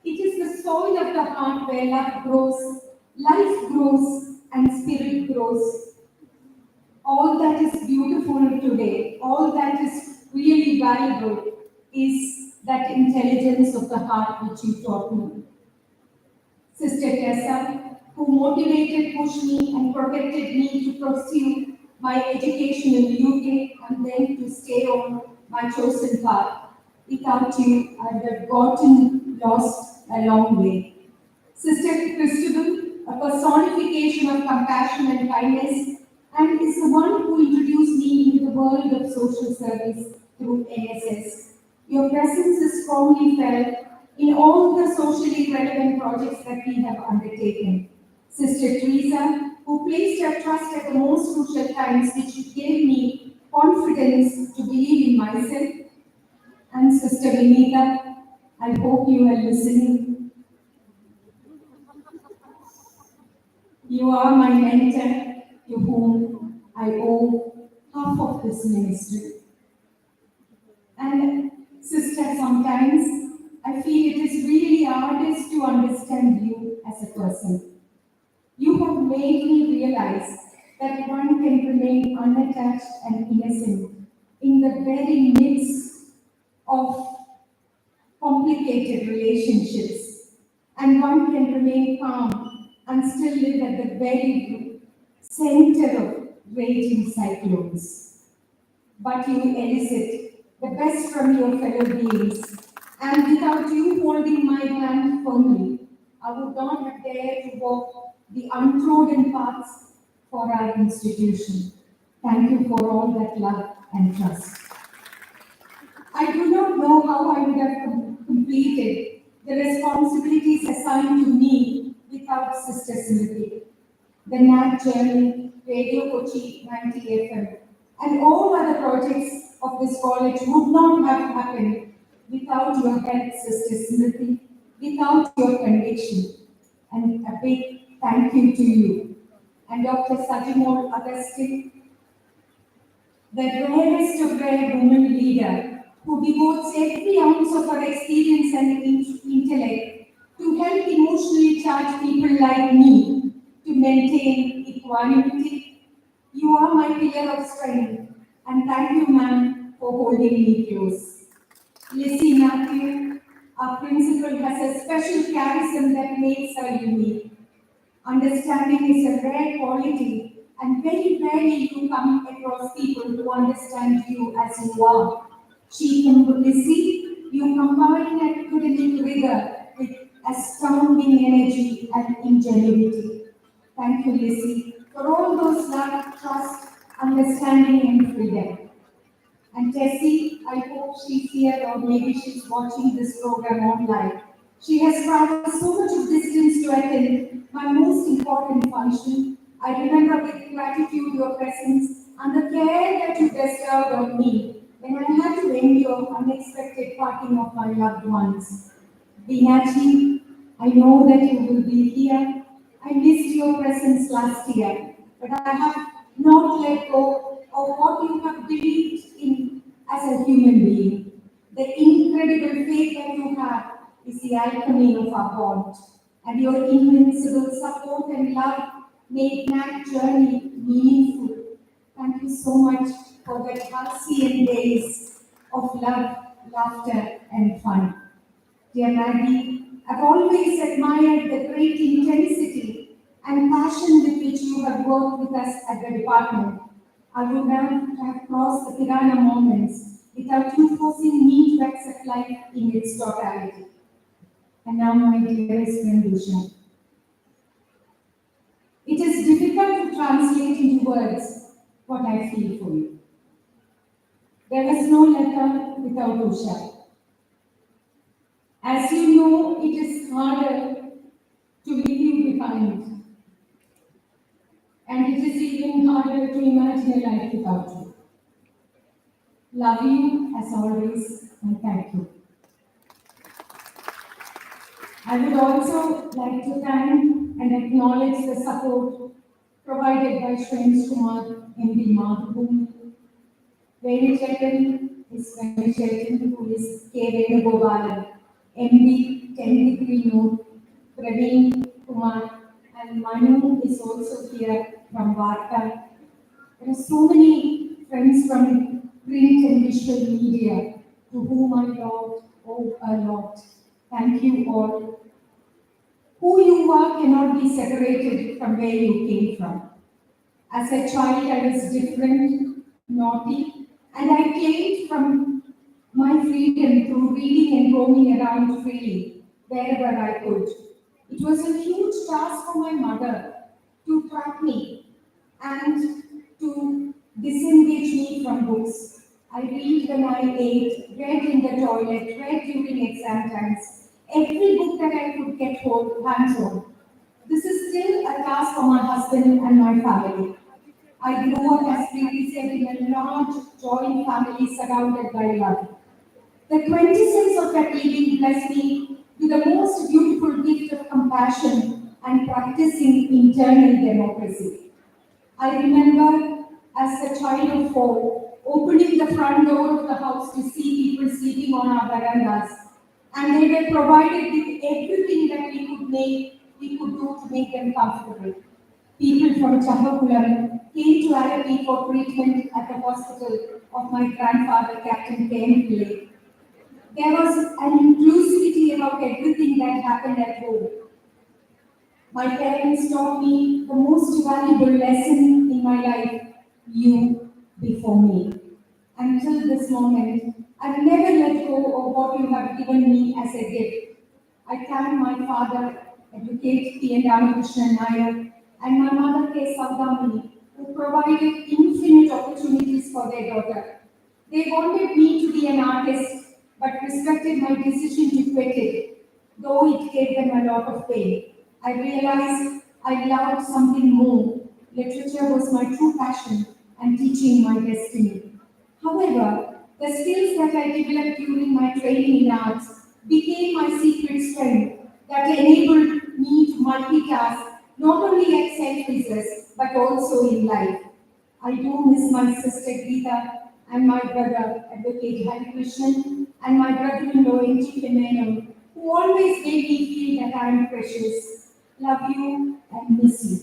It is the soil of the heart where love grows, life grows, and spirit grows. All that is beautiful today, all that is really valuable is that intelligence of the heart which you taught me. Sister Tessa, who motivated, pushed me, and protected me to pursue my education in the UK and then to stay on my chosen path. Without you, I would have gotten lost a long way. Sister Christabel, a personification of compassion and kindness, and is the one who introduced me into the world of social service through NSS. Your presence is strongly felt in all the socially relevant projects that we have undertaken. Sister Teresa, who placed her trust at the most crucial times, which gave me confidence to believe in myself. And Sister Vinita, I hope you are listening. You are my mentor, to whom I owe half of this ministry. And sister, sometimes I feel it is really hardest to understand you as a person. You have made me realize that one can remain unattached and innocent in the very midst of complicated relationships, and one can remain calm and still live at the very center of raging cyclones. But you elicit the best from your fellow beings, and without you holding my hand firmly, I would not have dared to walk the untrodden paths for our institution. Thank you for all that love and trust. I do not know how I would have completed the responsibilities assigned to me without Sister Smriti. The NAT journey, Radio Kochi 90 FM, and all other projects of this college would not have happened without your help, Sister Smriti, without your conviction. And a big thank you to you. And Dr. Sajimol Agustin, the rarest of rare woman leader who devotes every ounce of her experience and intellect to help emotionally charged people like me to maintain equanimity. You are my pillar of strength, and thank you, ma'am, for holding me close. Lizzie Matthew, our principal, has a special charism that makes her unique. Understanding is a rare quality, and very rarely you come across people who understand you as you are. She Lizzie, you combine academic rigor with astounding energy and ingenuity. Thank you, Lizzie, for all those love, trust, understanding, and freedom. And Tessie, I hope she's here or maybe she's watching this program online. She has traveled so much of distance to attend my most important function. I remember with gratitude your presence and the care that you bestowed on me when I had to endure unexpected parting of my loved ones. Binaji, I know that you will be here. I missed your presence last year, but I have not let go of what you have believed in as a human being. The incredible faith that you have is the alchemy of our bond, and your invincible support and love made that journey meaningful. Thank you so much for the halcyon days of love, laughter, and fun. Dear Maggie, I've always admired the great intensity and passion with which you have worked with us at the department. I would not have crossed the Kirana moments without you forcing me to accept life in its totality. And now, my dearest friend Usha. It is difficult to translate into words what I feel for you. There is no Latha without Usha. As you know, it is harder to leave you behind. And it is even harder to imagine a life without you. Love you as always, and thank you. I would also like to thank and acknowledge the support provided by Shrens Kumar, MD Madhubhumi, Venichetan, is Venichetan, who is K. Venugopalan, MD, 10 degree note, Praveen Kumar, and Manu is also here from Varta. There are so many friends from print and visual media to whom I owe a lot. Thank you all. Who you are cannot be separated from where you came from. As a child, I was different, naughty, and I claimed from my freedom through reading and roaming around freely, wherever I could. It was a huge task for my mother to trap me and to disengage me from books. I read when I ate, read in the toilet, read during exam times, every book that I could get hands on. This is still a task for my husband and my family. I grew up, as previously said, in a large joint family surrounded by love. The quintessence of that living blessed me with the most beautiful gift of compassion and practicing internal democracy. I remember as a child of 4, opening the front door of the house to see people sleeping on our verandas, and they were provided with everything that we could do to make them comfortable. People from Chahakulam came to Arabi for treatment at the hospital of my grandfather, Captain K.M. Pillai. There was an inclusivity about everything that happened at home. My parents taught me the most valuable lesson in my life, you before me. Until this moment, I've never let go of what you have given me as a gift. I thank my father, Advocate P. N. Ramakrishnan Nair, and my mother, K. Saudamani, who provided infinite opportunities for their daughter. They wanted me to be an artist, but respected my decision to quit it, though it gave them a lot of pain. I realized I loved something more. Literature was my true passion and teaching my destiny. However, the skills that I developed during my training in arts became my secret strength that enabled me to multitask not only at St. Teresa's but also in life. I do miss my sister Geeta and my brother Advocate Hari Krishnan and my brother-in-law N.G. Menon, who always made me feel that I am precious. Love you and miss you.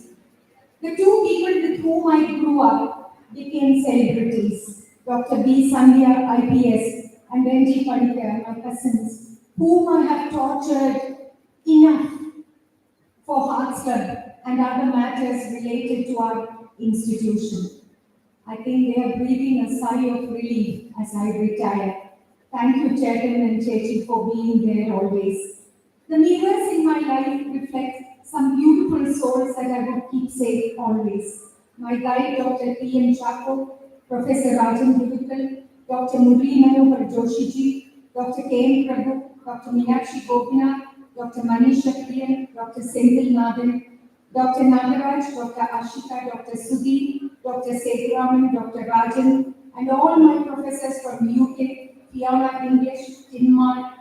The two people with whom I grew up became celebrities. Dr. B. Sandhya, IPS, and N.G. Padikar, my cousins, whom I have tortured enough for Hearts Club and other matters related to our institution. I think they are breathing a sigh of relief as I retire. Thank you, Chetan and Chechi, for being there always. The mirrors in my life reflect some beautiful souls that I would keep safe always. My guide, Dr. P. M. Chako, Professor Rajan Gurukal, Dr. Murli Manohar Joshiji, Dr. K. M. Prabhu, Dr. Meenakshi Gopinath, Dr. Manisha Priyan, Dr. Senthil Nathan, Dr. Nagaraj, Dr. Ashika, Dr. Sudhi, Dr. Sethuraman, Dr. Rajan, and all my professors from UK, Fiona English, Tinmar,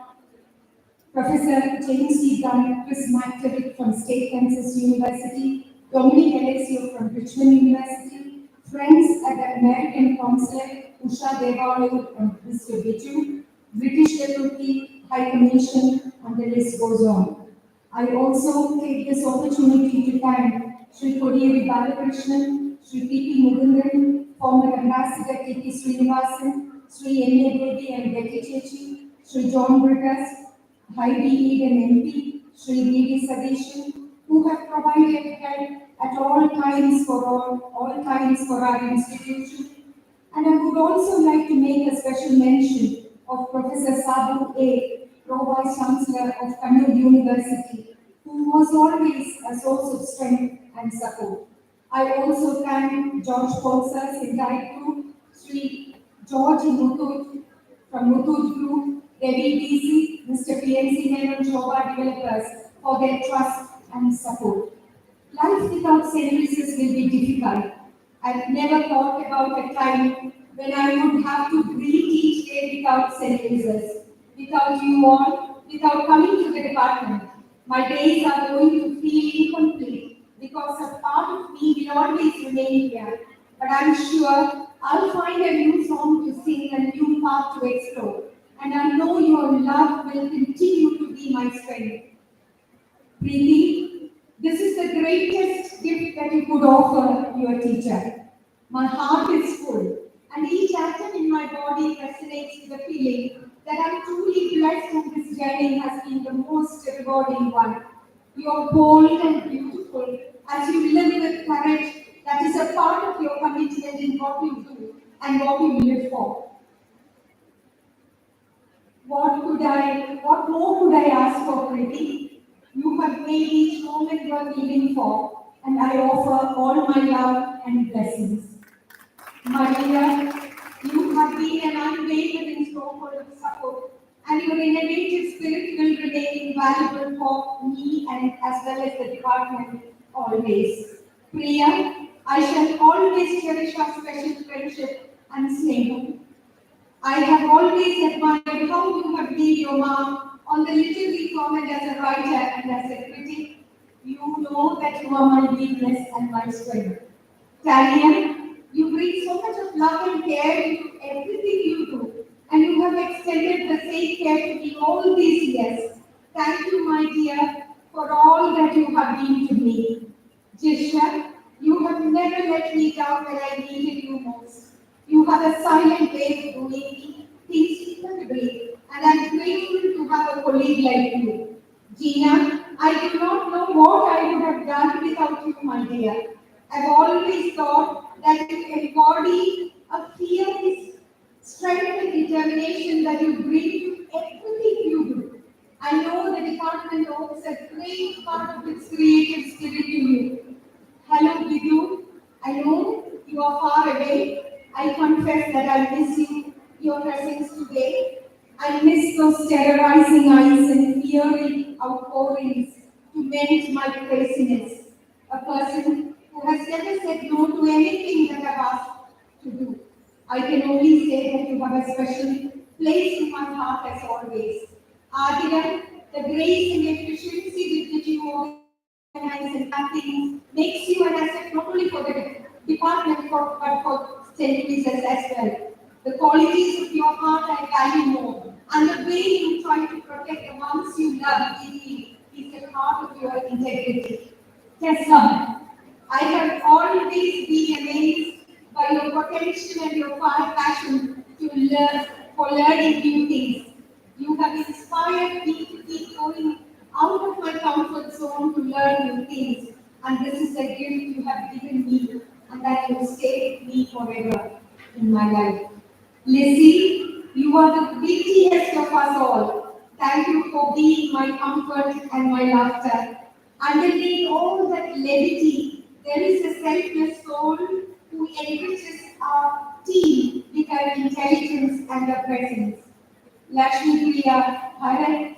Professor James C. Dunn, Chris McTavish from State Kansas University, Dominic Alessio from Richmond University, friends at the American Consulate, Usha Devalu and Mr. Biju, British Deputy High Commission, and the list goes on. I also take this opportunity to thank Sri Kodiyeri Balakrishnan, Sri P.P. Mugundan, former Ambassador T.P. Srinivasan, Sri N.A. Devi and Betty Chechi, Sri John Brigas, Heidi Eid and MP, Sri D.D. Sadishan, who have provided help at all times for all times for our institution. And I would also like to make a special mention of Professor Sabu A., Pro-Vice Chancellor of Kannur University, who was always a source of strength and support. I also thank George Polsas in Group, Sri George Muthoot from Muthoot Group, Debbie DC, Mr. PNC and Jova developers for their trust and support. Life without services will be difficult. I've never thought about a time when I would have to breathe each day without services, without you all, without coming to the department. My days are going to feel incomplete because a part of me will always remain here. But I'm sure I'll find a new song to sing, a new path to explore. And I know your love will continue to be my strength. Preeti, this is the greatest gift that you could offer your teacher. My heart is full, and each atom in my body resonates with the feeling that I'm truly blessed and this journey has been the most rewarding one. You're bold and beautiful as you live with courage that is a part of your commitment in what you do and what you live for. What more could I ask for, Preeti? You have made each moment you are living for, and I offer all my love and blessings. Maria, you have been an unwavering stronghold of support, and your innovative spirit will remain invaluable for me and as well as the department always. Priya, I shall always cherish our special friendship and sneha. I have always admired how you have made your mark on the literary format as a writer and as a critic. You know that you are my weakness and my strength. Talian, you bring so much of love and care into everything you do, and you have extended the same care to me all these years. Thank you, my dear, for all that you have been to me. Jisha, you have never let me down when I needed you most. You have a silent way of doing me things incredibly, and I'm grateful to have a colleague like you. Gina, I do not know what I would have done without you, my dear. I've always thought that you embody a fierce strength and determination that you bring to everything you do. I know the department owes a great part of its creative spirit to you. Hello, Bidu. I know you are far away. I confess that I miss you. your presence today. I miss those terrorizing eyes and fiery outpourings to mend my craziness. A person who has never said no to anything that I've asked to do. I can only say that you have a special place in my heart as always. Adila, the grace and efficiency with which you organize and plan things makes you an asset not only for the department but for St. Lucia's as well. The qualities of your heart I value more, and the way you try to protect the ones you love deeply is the heart of your integrity. Tessa, I have always been amazed by your potential and your passion to learn for learning new things. You have inspired me to keep going out of my comfort zone to learn new things. And this is a gift you have given me, and that will stay with me forever in my life. Lizzie, you are the wittiest of us all. Thank you for being my comfort and my laughter. Underneath all that levity, there is a selfless soul who enriches our team with her intelligence and her presence. Lakshmi Priya Bharat,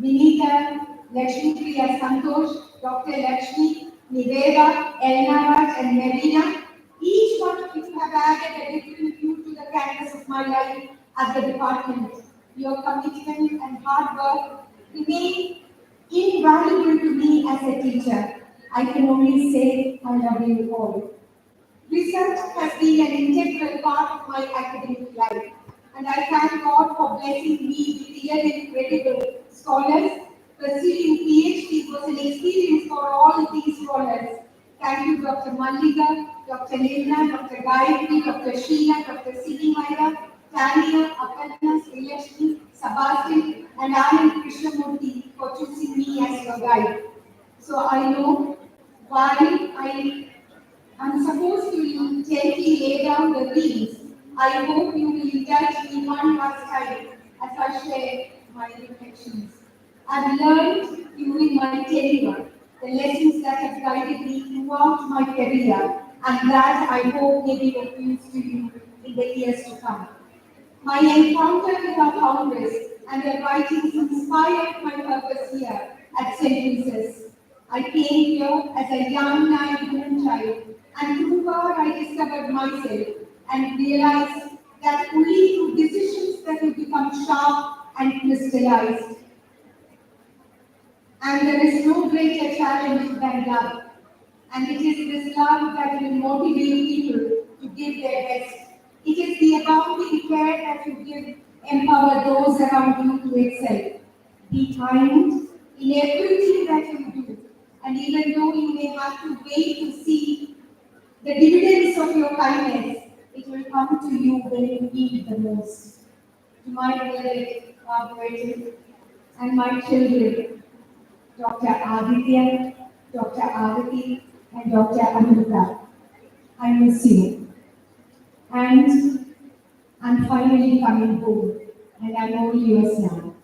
Vinita, Lakshmi Priya Santosh, Dr. Lakshmi, Niveda, Elnaraj, and Melina, each one of you have added a different view to the canvas of my life at the department. Your commitment and hard work remain invaluable to me as a teacher. I can only say I love you all. Research has been an integral part of my academic life, and I thank God for blessing me with really incredible scholars. Pursuing PhD was an experience for all these scholars. Thank you, Dr. Mallika, Dr. Lena, Dr. Gayatri, Dr. Sheila, Dr. Sidi Maira, Tanya, Aparna, Srilakshmi, Sebastian, and Anand Krishnamurthy for choosing me as your guide. So I know why I'm supposed to gently lay down the reins. I hope you will indulge me one last time as I share my reflections. I've learned during my tenure the lessons that have guided me throughout my career, and that I hope may be of use to you in the years to come. My encounter with our founders and their writings inspired my purpose here at St. Lucia's. I came here as a young, naive child, and through her I discovered myself and realized that only through decisions that will become sharp and crystallized. And there is no greater challenge than love. And it is this love that will motivate people to give their best. It is the abounding care that you give empower those around you to excel. Be kind in everything that you do. And even though you may have to wait to see the dividends of your kindness, it will come to you when you need the most. To my beloved collaborators and my children, Dr. Aditya, Dr. Aditi, and Dr. Amrita, I miss you. And I'm finally coming home, and I'm all yours now.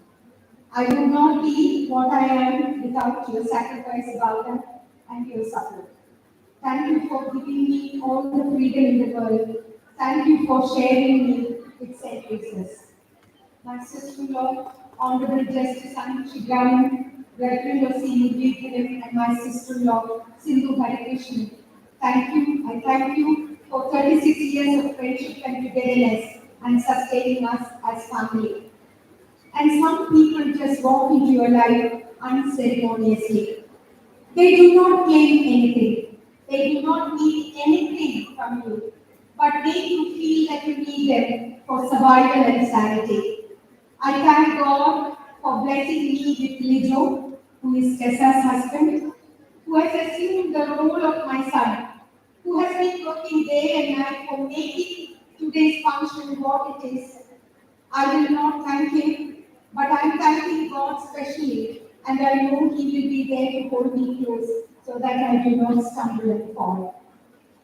I would not be what I am without your sacrifice, Bhavna, and your support. Thank you for giving me all the freedom in the world. Thank you for sharing me with St. Lucia's. My sister-in-law, Honorable Justice Anushi Gaman, Reverend O.C. Nidhi, and my sister-in-law, Sindhu Harikrishnan. Thank you. I thank you for 36 years of friendship and togetherness and sustaining us as family. And some people just walk into your life unceremoniously. They do not claim anything. They do not need anything from you, but make you feel that you need them for survival and sanity. I thank God for blessing me with Lijo, who is Tessa's husband, who has assumed the role of my son, who has been working day and night for making today's function what it is. I will not thank him, but I am thanking God specially, and I know He will be there to hold me close so that I do not stumble and fall.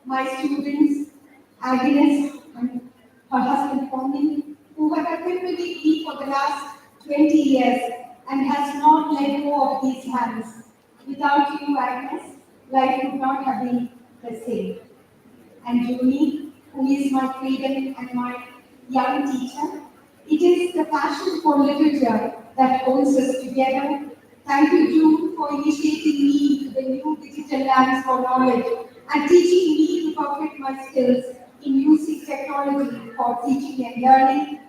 My students, Agnes and her husband Connie, who have accompanied me for the last 20 years and has not let go of these hands. Without you, Agnes, life would not have been the same. And Julie, who is my freedom and my young teacher. It is the passion for literature that holds us together. Thank you, June, for initiating me to the new digital lands for knowledge and teaching me to perfect my skills in using technology for teaching and learning.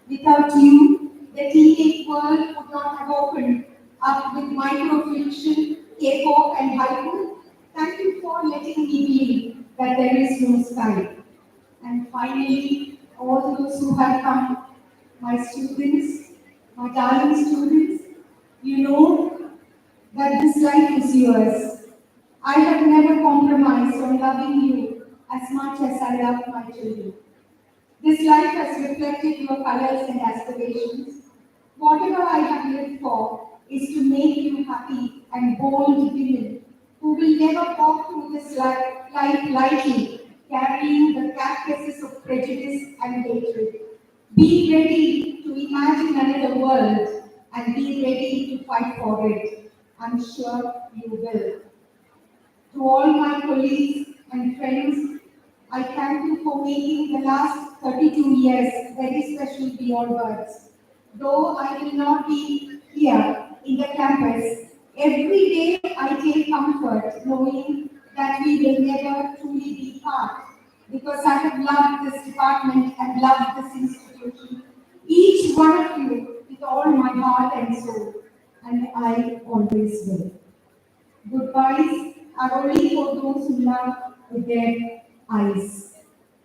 Without you, the teenage world would not have opened up with microfiction, K-pop, and haiku. Thank you for letting me believe that there is no sky. And finally, all those who have come, my students, my darling students, you know that this life is yours. I have never compromised on loving you as much as I love my children. This life has reflected your colors and aspirations. Whatever I have lived for is to make you happy and bold women who will never walk through this life lightly, carrying the carcasses of prejudice and hatred. Be ready to imagine another world and be ready to fight for it. I'm sure you will. To all my colleagues and friends, I thank you for making the last 32 years very special beyond words. Though I will not be here in the campus, every day I take comfort knowing that we will never truly be part because I have loved this department and loved this institution, each one of you with all my heart and soul, and I always will. Goodbyes are only for those who love with their eyes.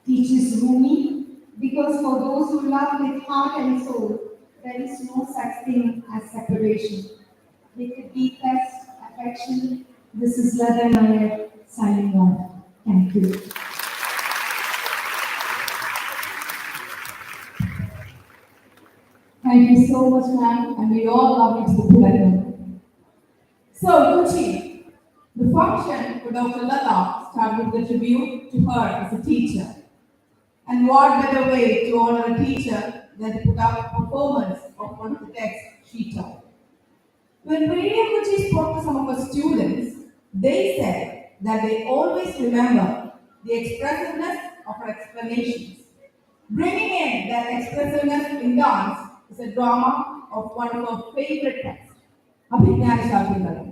Teaches Rumi, because for those who love with heart and soul, there is no such thing as separation. With the deepest affection, this is Latha Nair signing off. Thank you. Thank you so much, ma'am, and we all love you to the letter. So, Gucci, the function for Dr. Latha started with a tribute to her as a teacher. And what better way to honor a teacher than to put up a performance of one of the texts she taught? When Radio Gucci spoke to some of her students, they said that they always remember the expressiveness of her explanations. Bringing in that expressiveness in dance is a drama of one of her favorite texts, Abhignana Shakuntalam.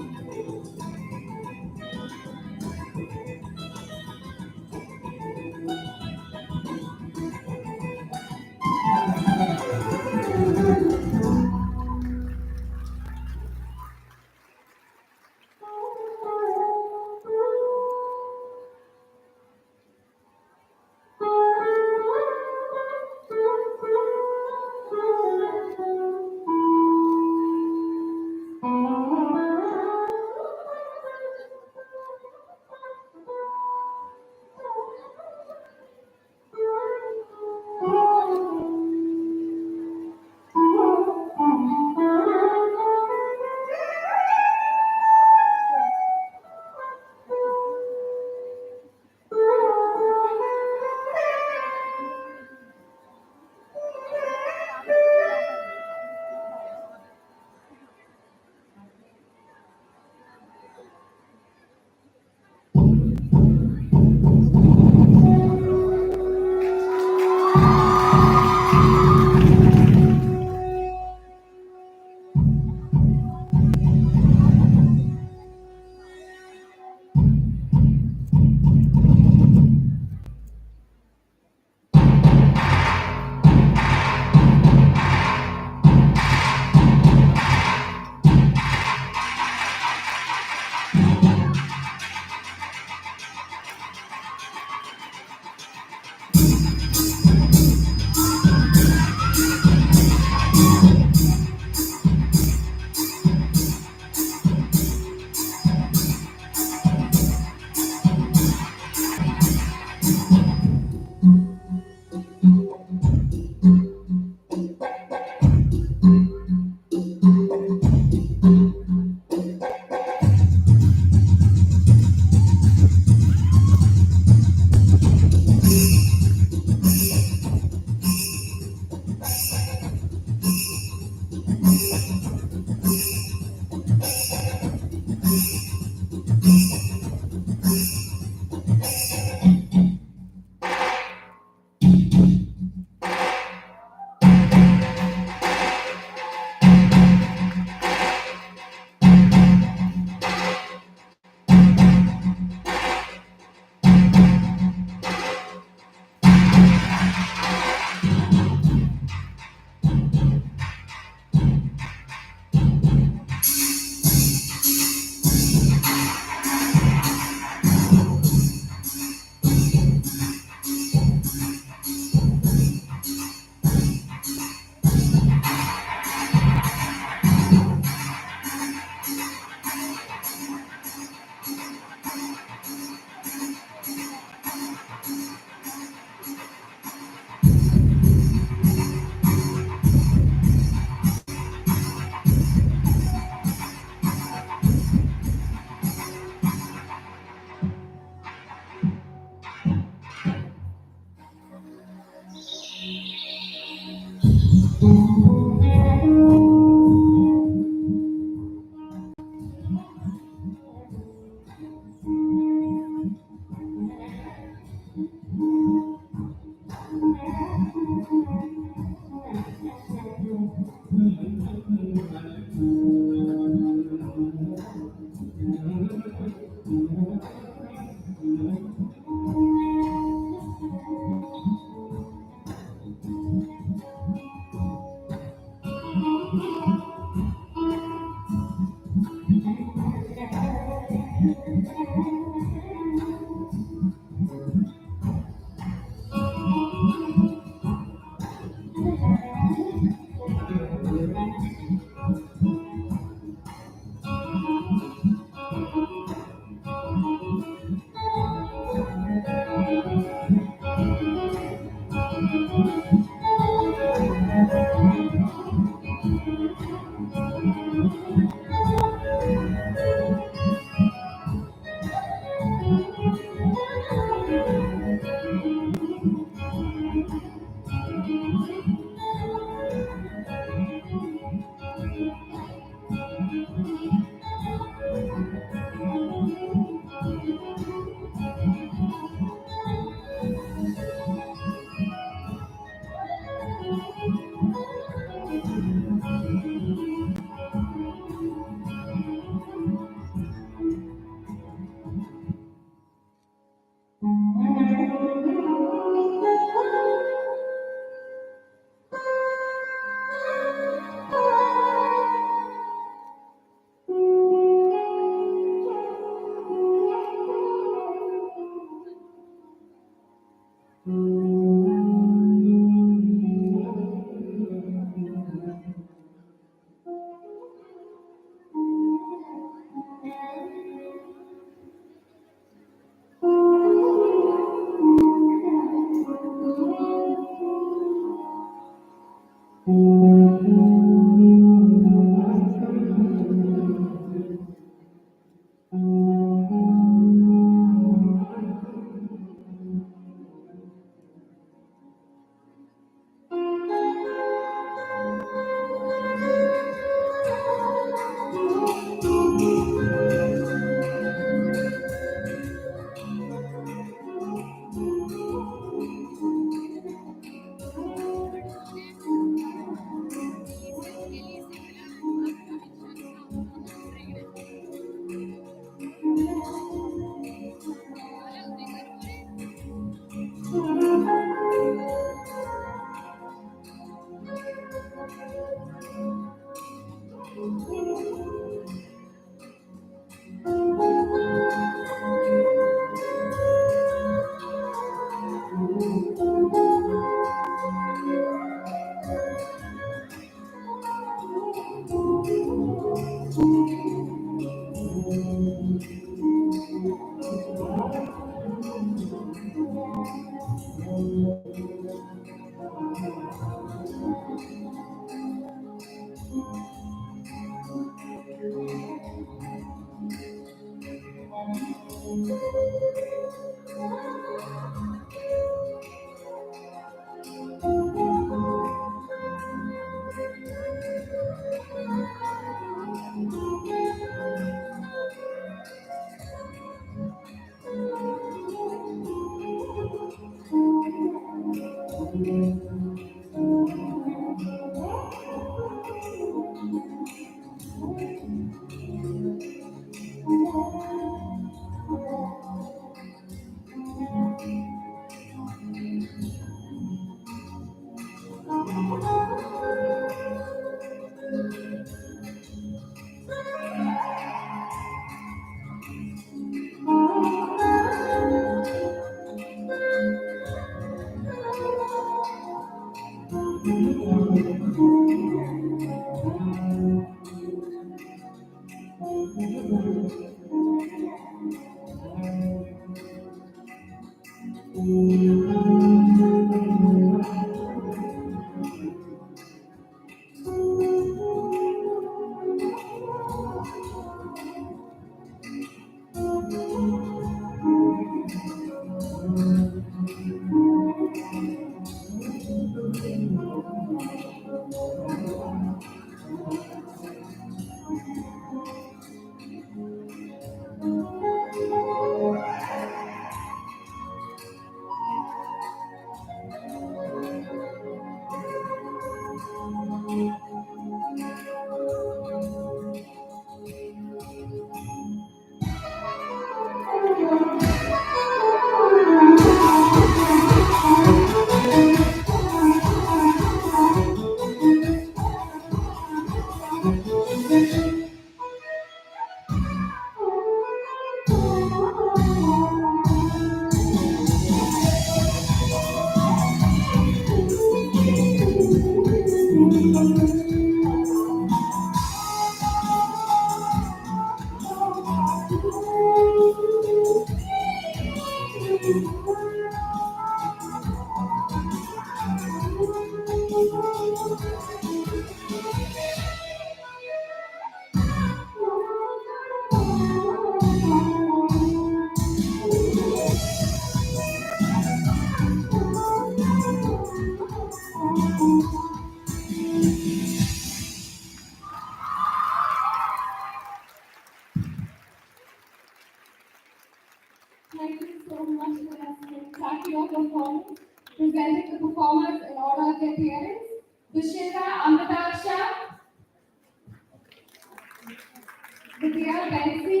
Bensi,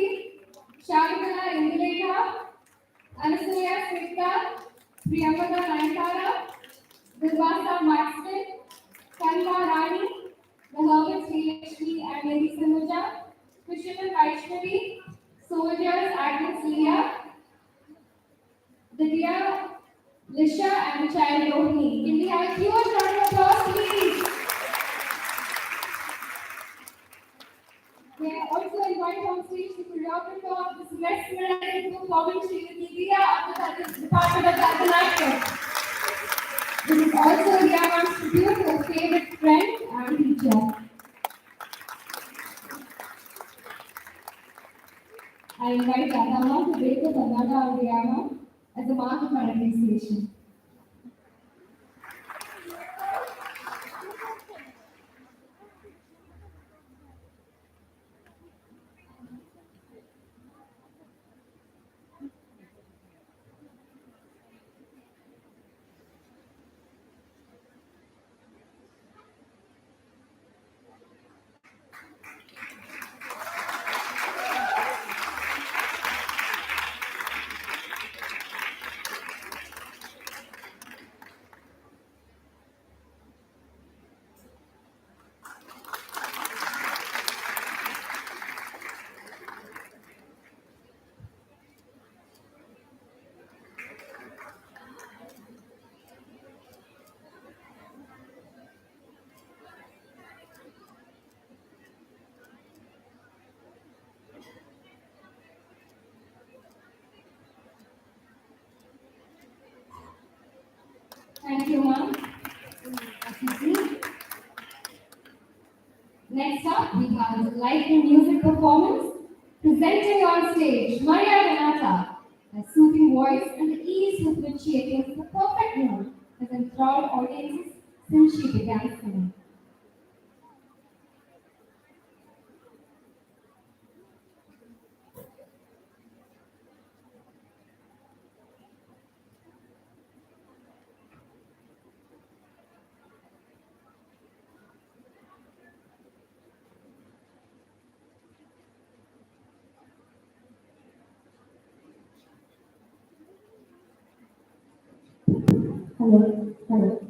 Shagala Indulekha, Anasuya Sikka, Priyamada Naikara, Dilwasa Maxwell, Kanma Rani, the Hermits Sri and Lady Sanuja, Fisherman Vaishnavi, Soldiers Agnes Leah, the dear Lisha and the child Rohini. Can we have a huge round of applause, please? May I also invite on stage the choreographer of this mesmerizing performance, Srimati Riya of the Department of Mathematics. This is also Riya's tribute to her favorite friend and teacher. I invite Latha to break the Kannada of Riya as a mark of our appreciation. Thank you, ma'am. Next up, we have a live music performance. Presenting on stage, Maria Renata. Her soothing voice and the ease with which she attains the perfect note has enthralled audiences since she began singing. Hello, hello.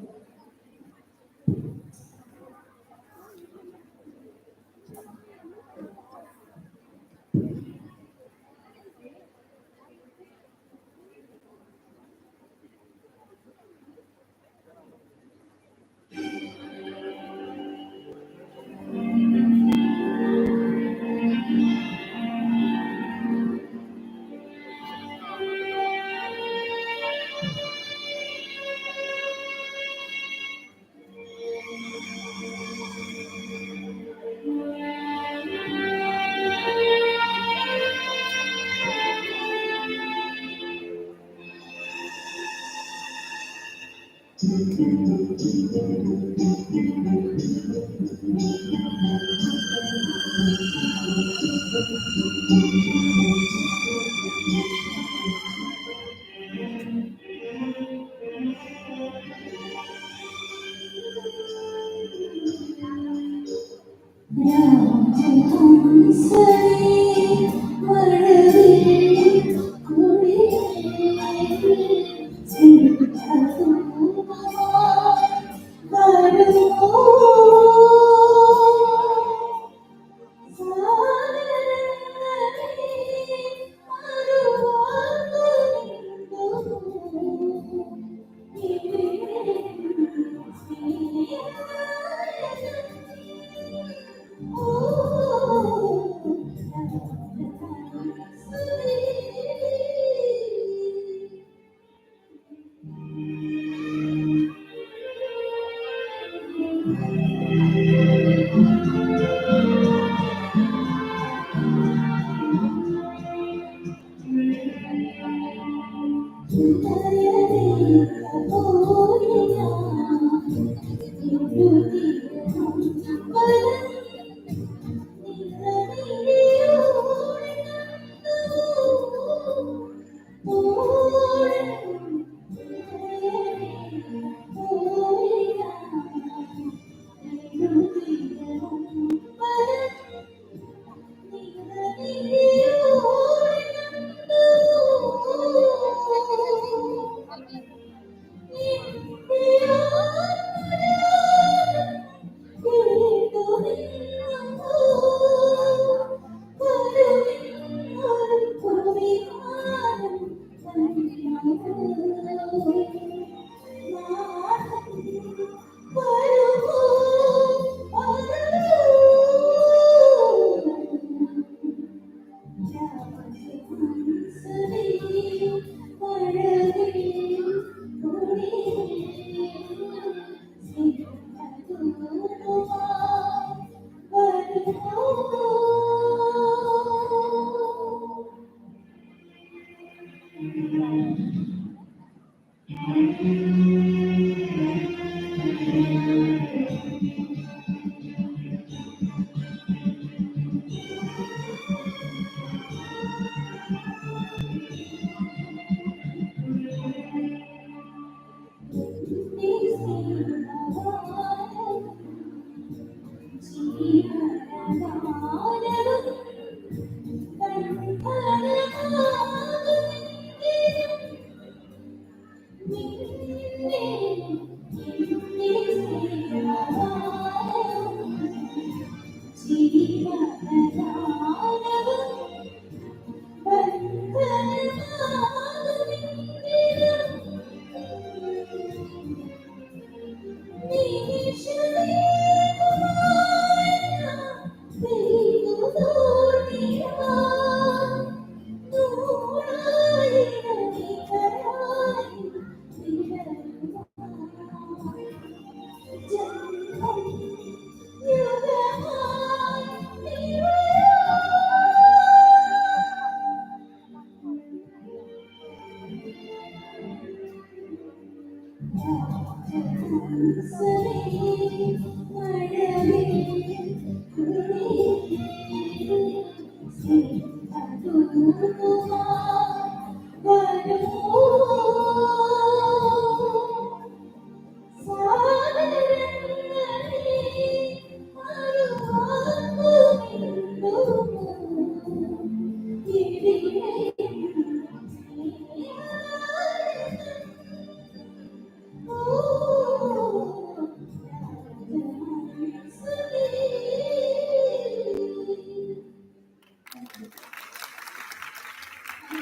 Thank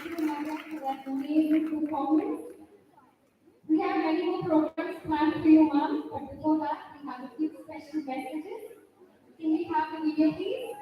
you, Nair, for that amazing performance. We have many more programs planned for you, ma'am, but before that, we have a few special messages. Can we have the video, please?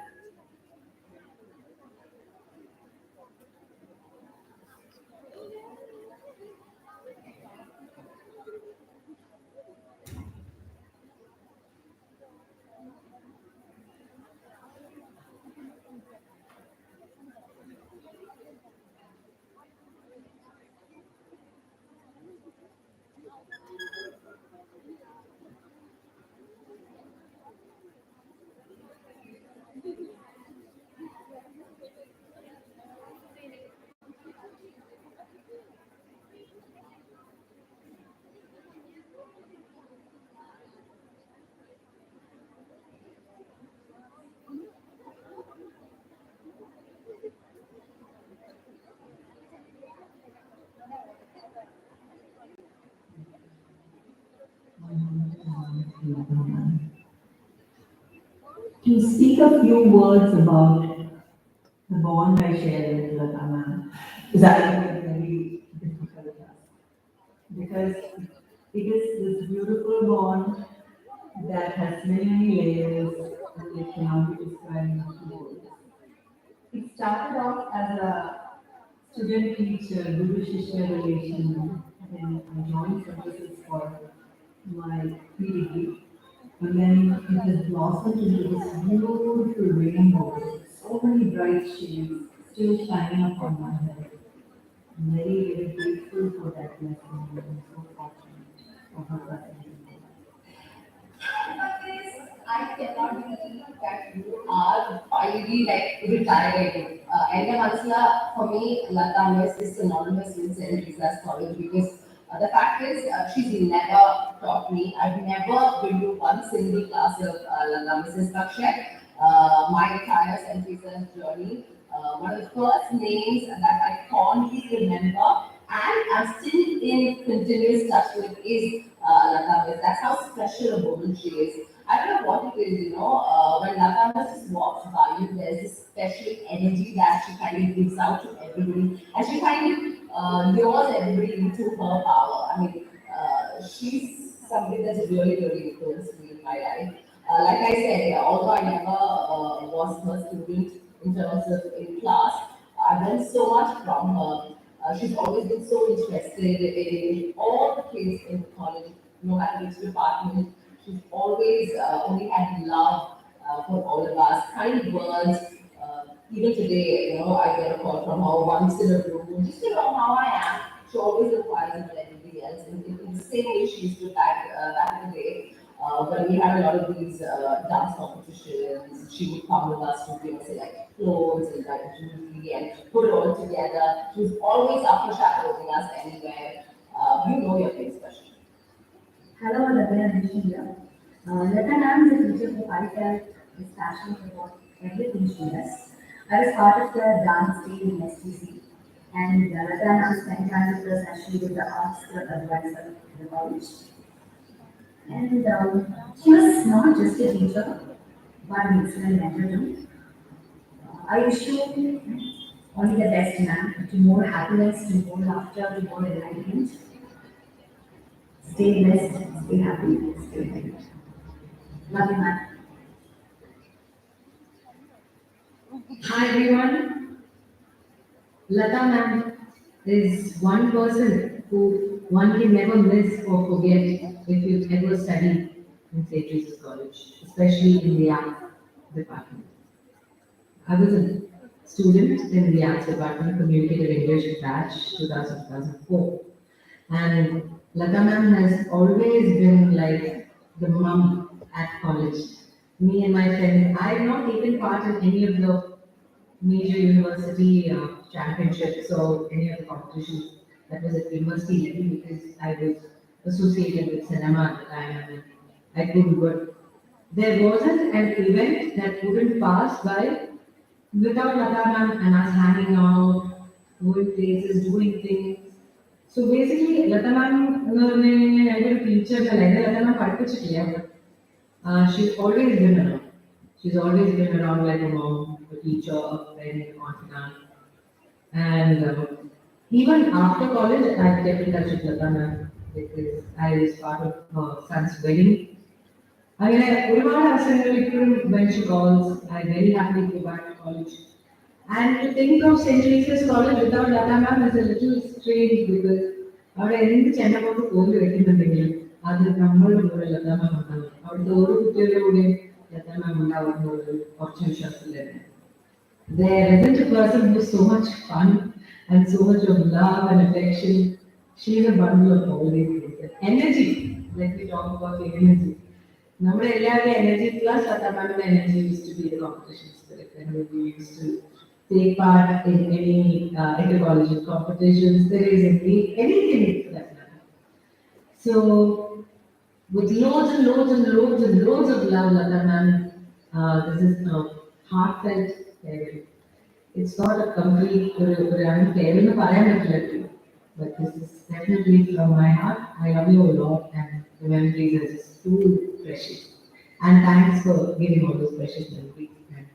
To speak a few words about the bond I share with Latha ma'am is actually a very difficult task because it is this beautiful bond that has many, many layers and it cannot be described in words. It started off as a student-teacher, guru-shishya relation when I joined services for my PhD. And then it has blossomed into this beautiful rainbow, so many bright shades still shining upon my head. I'm very, very grateful for that blessing and I'm so fortunate for her presence. I cannot believe that you are finally like retiring. And Mansla, for me, Latha Miss is synonymous with St. Teresa's College because the fact is, she's never taught me. I've never been to one single class of Latha Miss instruction. My entire St. Teresa's journey, one of the first names that I fondly remember and I'm still in continuous touch with is Latha Miss. That's how special a woman she is. I don't know what it is, when Latha Miss just walks by you, there's this special energy that she kind of gives out to everybody, and she kind of lures everybody into her power. I mean, she's something that's really, really influenced me in my life. Like I said, although I never was her student in terms of in class, I learned so much from her. She's always been so interested in all the kids in the college, no matter which department. She's always only had love for all of us, kind words. Even today, I get a call from her once in a blue moon, just to know how I am. She always inquires about everybody else. In the same way she used to back in the day. When we had a lot of these dance competitions, she would come with us to select clothes and like jewelry and put it all together. She was always up for chaperoning us anywhere. You know you're very special. Hello, Latha and Vishnu here. Latha ma'am is a teacher for 5 years is passionate about everything she does. I was part of the dance team in STC, and Latha now spent time with us as she was the arts club advisor to the college. And she was not just a teacher, but an excellent mentor too. I wish you only the best, ma'am. To more happiness, to more laughter, to more enlightenment. Stay blessed, stay happy, stay healthy. Love you, ma'am. Hi everyone. Latha ma'am is one person who one can never miss or forget if you've ever studied in St. Teresa's College, especially in the arts department. I was a student in the arts department, communicative English batch 2004. And Latha ma'am has always been like the mum at college. Me and my friend, I have not taken part in any of the major university championships or any of the competitions that was at university level because I was associated with cinema at the time and I couldn't. But there wasn't an event that wouldn't pass by without Latha ma'am and us hanging out, going places, doing things. So basically, Latha ma'am ഒരു ടീച്ചറിനല്ല Latha ma'am പഠിപ്പിച്ചിട്ടില്ല. She's always been around. She's always been around like a mom, a teacher, a friend, a confidant. And even after college, I kept in touch with Latha ma'am because I was part of her son's wedding. I mean, ഒരുപാട് അവസരങ്ങളിൽ ഇപ്പോഴും when she calls, I very happily go back to college. And to think of St. Teresa's College without Latha ma'am is a little strange because അവിടെ എന്ത് ചെന്നപ്പോട്ട് പോലും വെക്കുന്നുണ്ടെങ്കിലും അത് നമ്മളുടെ കൂടെ Latha ma'am ഉണ്ടാവും. അവിടുത്തെ ഓരോ കുട്ടികളുടെ കൂടെ Latha ma'am ഉണ്ടാവും എന്നുള്ളൊരു കുറച്ച് വിശ്വാസത്തിലായിരുന്നു. There isn't a person who's so much fun and so much of love and affection. She's a bundle of all these things. Energy, let me talk about the energy. നമ്മുടെ എല്ലാവരുടെയും energy plus Latha ma'am's energy used to be the competition spirit. And we used to take part in any intercollegiate competitions. There is anything for that matter. So, with loads and loads and loads and loads of love, Latha ma'am, this is a heartfelt farewell. It's not a complete farewell, but this is definitely from my heart. I love you a lot, and the memories are just too precious. And thanks for giving all those precious memories. And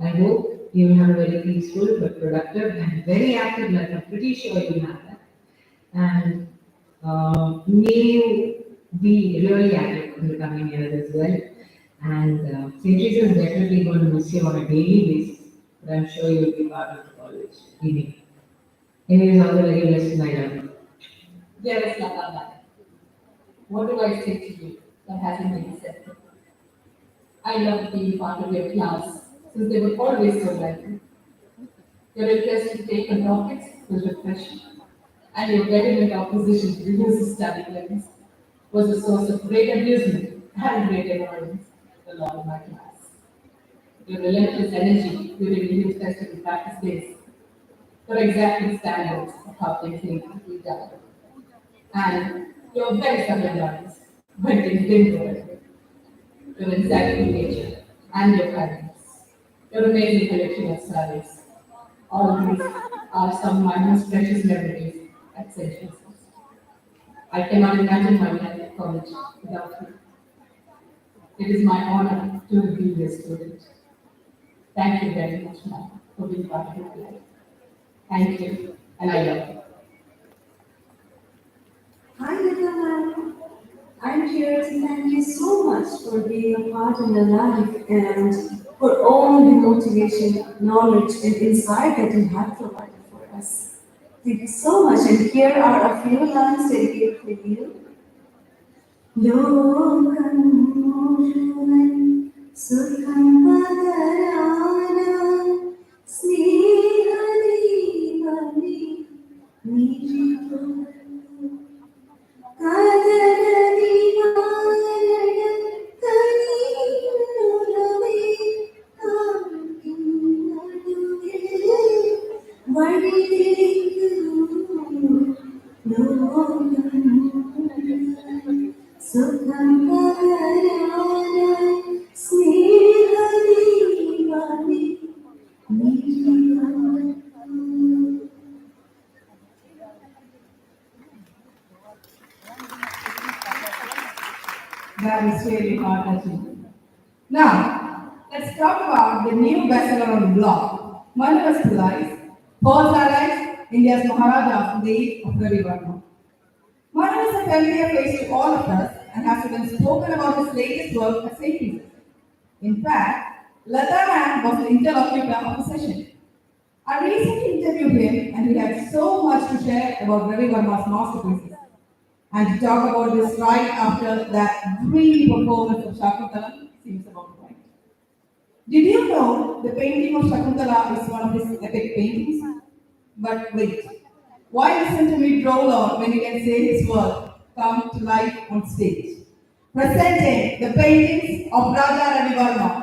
I hope you will have a very peaceful but productive and very active life. I'm pretty sure you will have that. And may you be really active in the coming years as well. And St. Teresa is definitely going to miss you on a daily basis, but I'm sure you will be part of the college. Anyways, all the very best, my love. Dearest Latha, what do I say to you that hasn't been said? I love being part of your class since they were always so welcome. Your interest to take on topics was refreshing, and your vehement opposition to the use of study lens was a source of great amusement and great annoyance for a lot of my class. Your relentless energy during the youth festival practice days were exacting standards of how things need to be done. And your very sudden lines when things didn't go well. Your insightful nature and your kindness, your amazing collection of studies. All these are some of my most precious memories at St. Teresa's. I cannot imagine my life at college without you. It is my honor to be your student. Thank you very much, ma'am, for being part of my life. Thank you, and I love you. Hi, Latha ma'am. I'm here to thank you so much for being a part in your life and for all the motivation, knowledge, and insight that you have provided for us. Thank you so much. And here are a few lines dedicated for you. ലോകം മുഴുവൻ സുഖം പകരാനായി സ്നേഹദീപമേ മിഴിതുറന്നു. കദനനിവാരണം കനിയുന്നവേ കാട്ടിൻ നടുവിൽ വഴിതെളിക്കുന്നു ലോകം സുഖം പകരാനായി സ്നേഹദീപമേ talk about the new bestseller on the blog, Manu Pillai's Paul Sarais, India's Maharaja from the age of Ravi Verma. Manu is a familiar face to all of us and has been spoken about his latest work as Sapiens. In fact, Latha Man was the interlocutor of the session. I recently interviewed him and he had so much to share about Ravi Verma's masterpieces. And to talk about this right after that dreamy performance of Shakuntala seems about right. Did you know the painting of Shakuntala is one of his epic paintings? But wait, why listen to me droll on when you can say his work come to life on stage? Presenting the paintings of Raja Ravi Verma.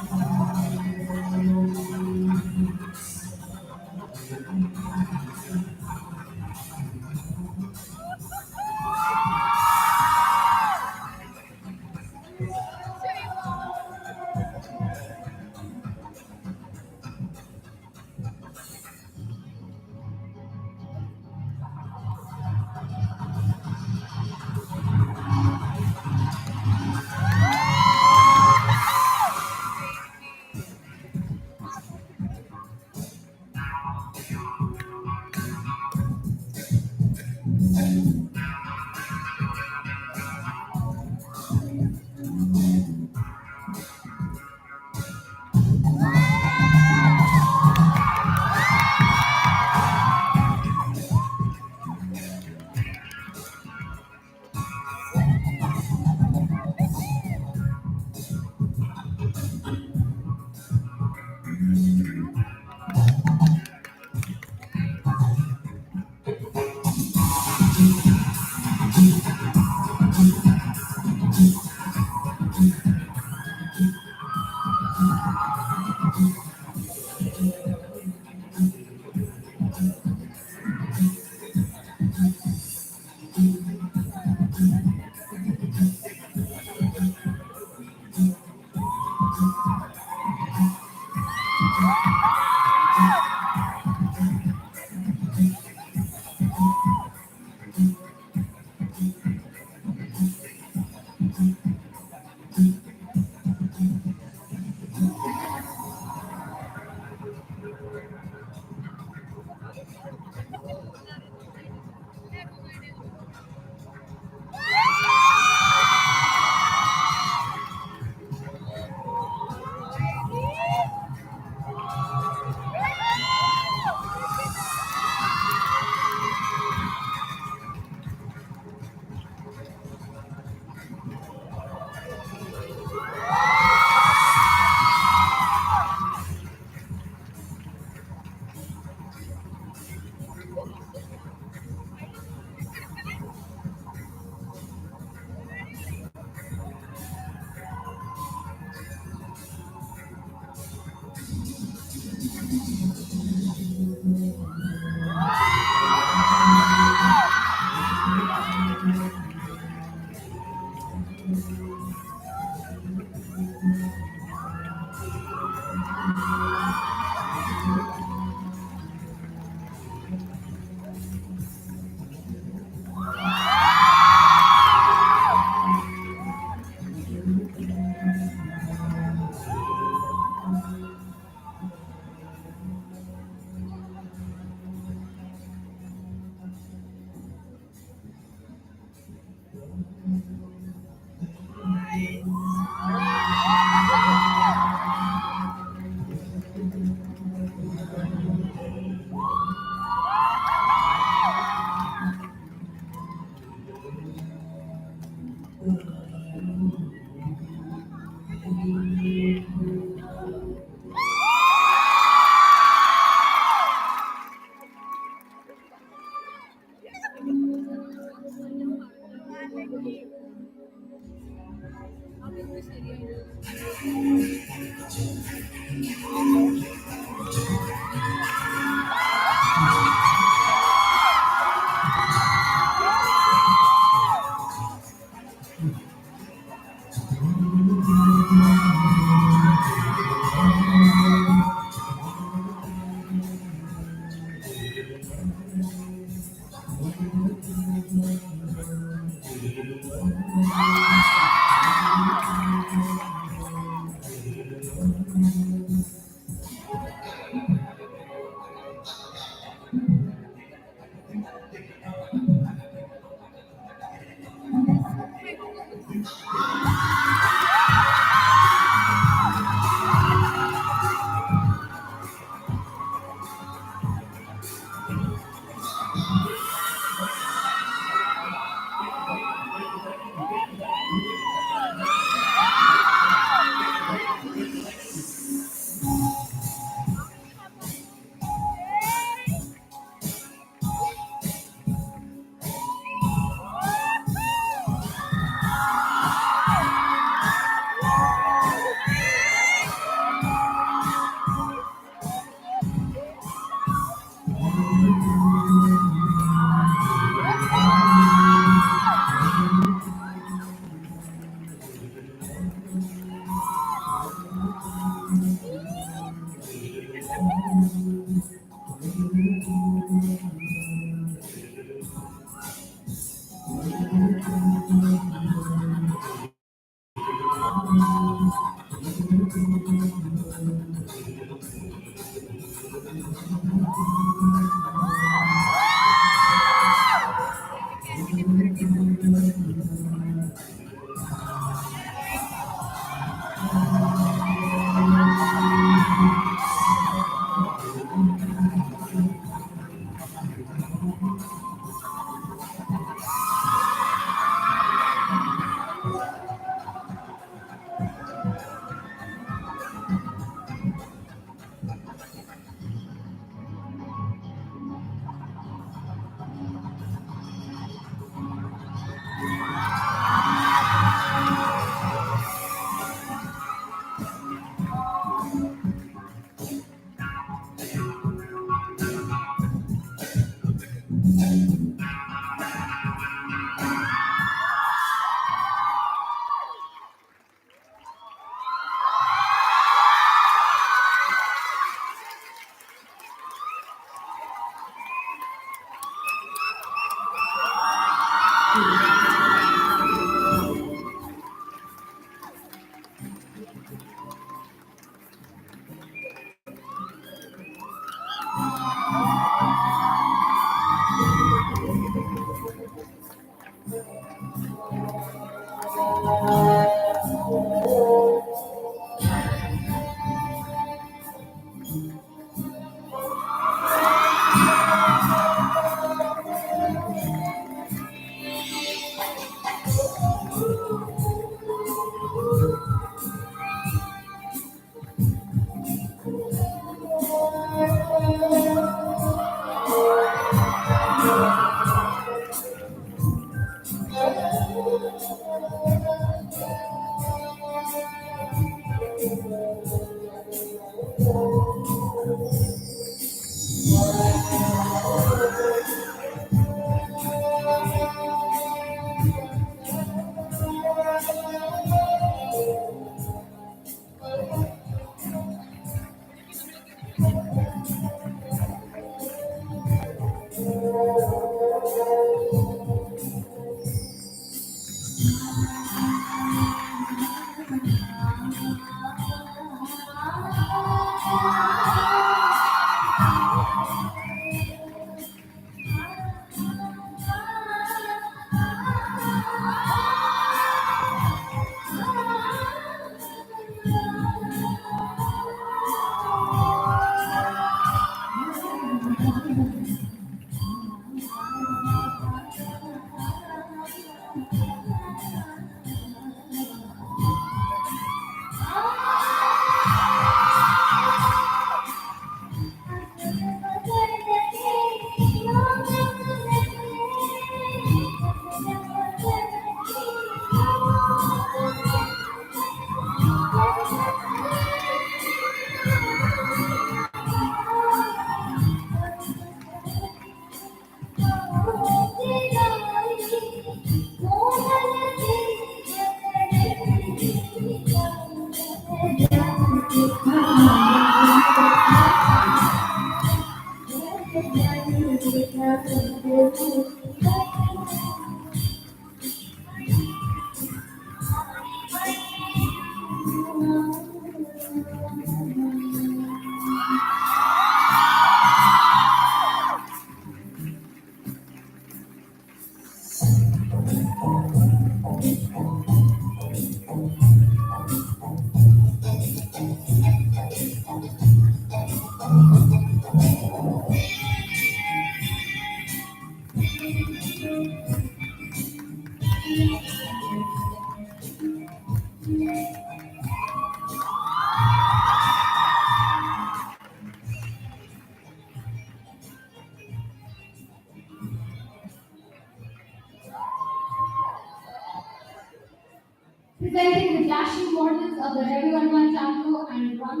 Presenting the dashing models of the Ravi Varma Chandru and Ram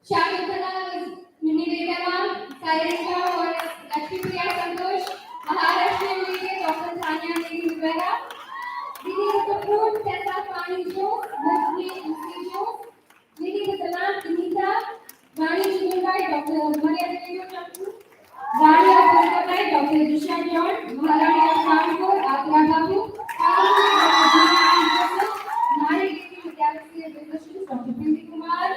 Shakutana is Mini Vedaman, Sairika or Lakshmi Priya Santosh, Maharashtra Lady, Dr. Tanya Lady Rivera, Lady with the fruit, Tessa Pani Jo, Lakshmi Lucy Jo, Lady with the lamp, Anita, Rani Chidungai, Dr. Maria Devi Chandru, Rani of Kolkata, Dr. Disha John, Maharani of Kanpur, Atra Babu, Nair Lady with Galaxy of Discussions, Dr. Priti Kumar,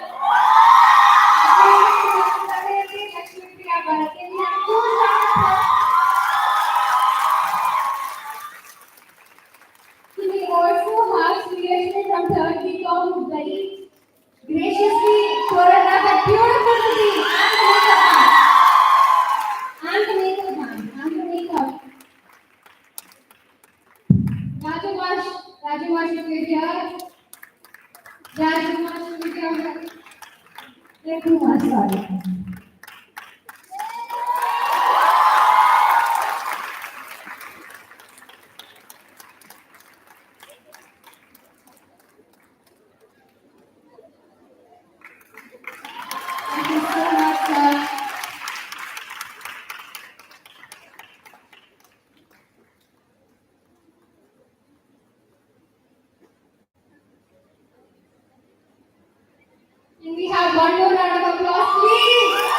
we also have creation from third week who very graciously choreographed a beautiful routine and the makeup. Rajumash is here. Rajumash is here. Thank you, Master. Thank you so much, sir. And we have one more round of applause, please.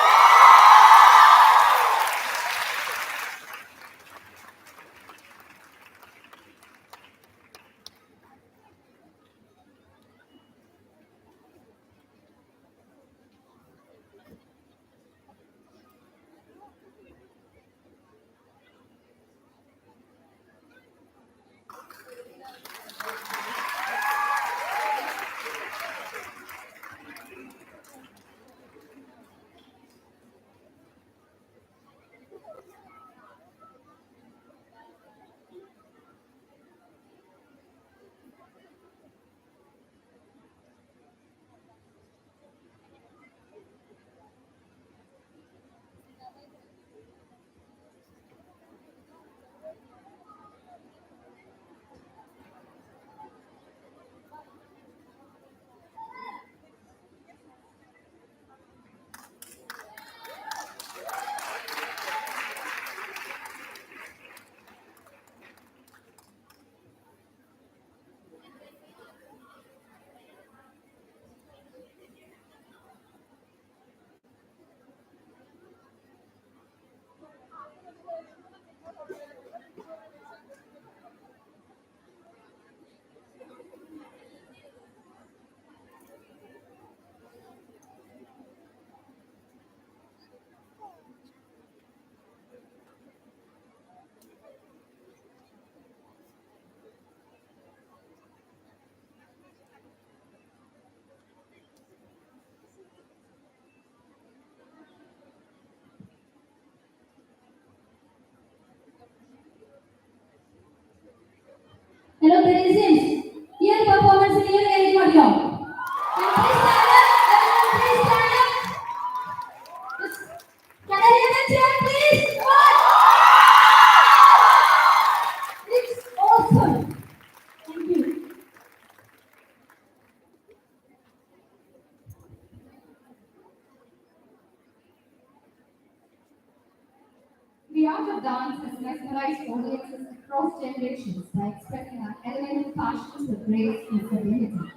art of dance has mesmerized audiences across generations by expressing our elemental passions with grace and sublimity.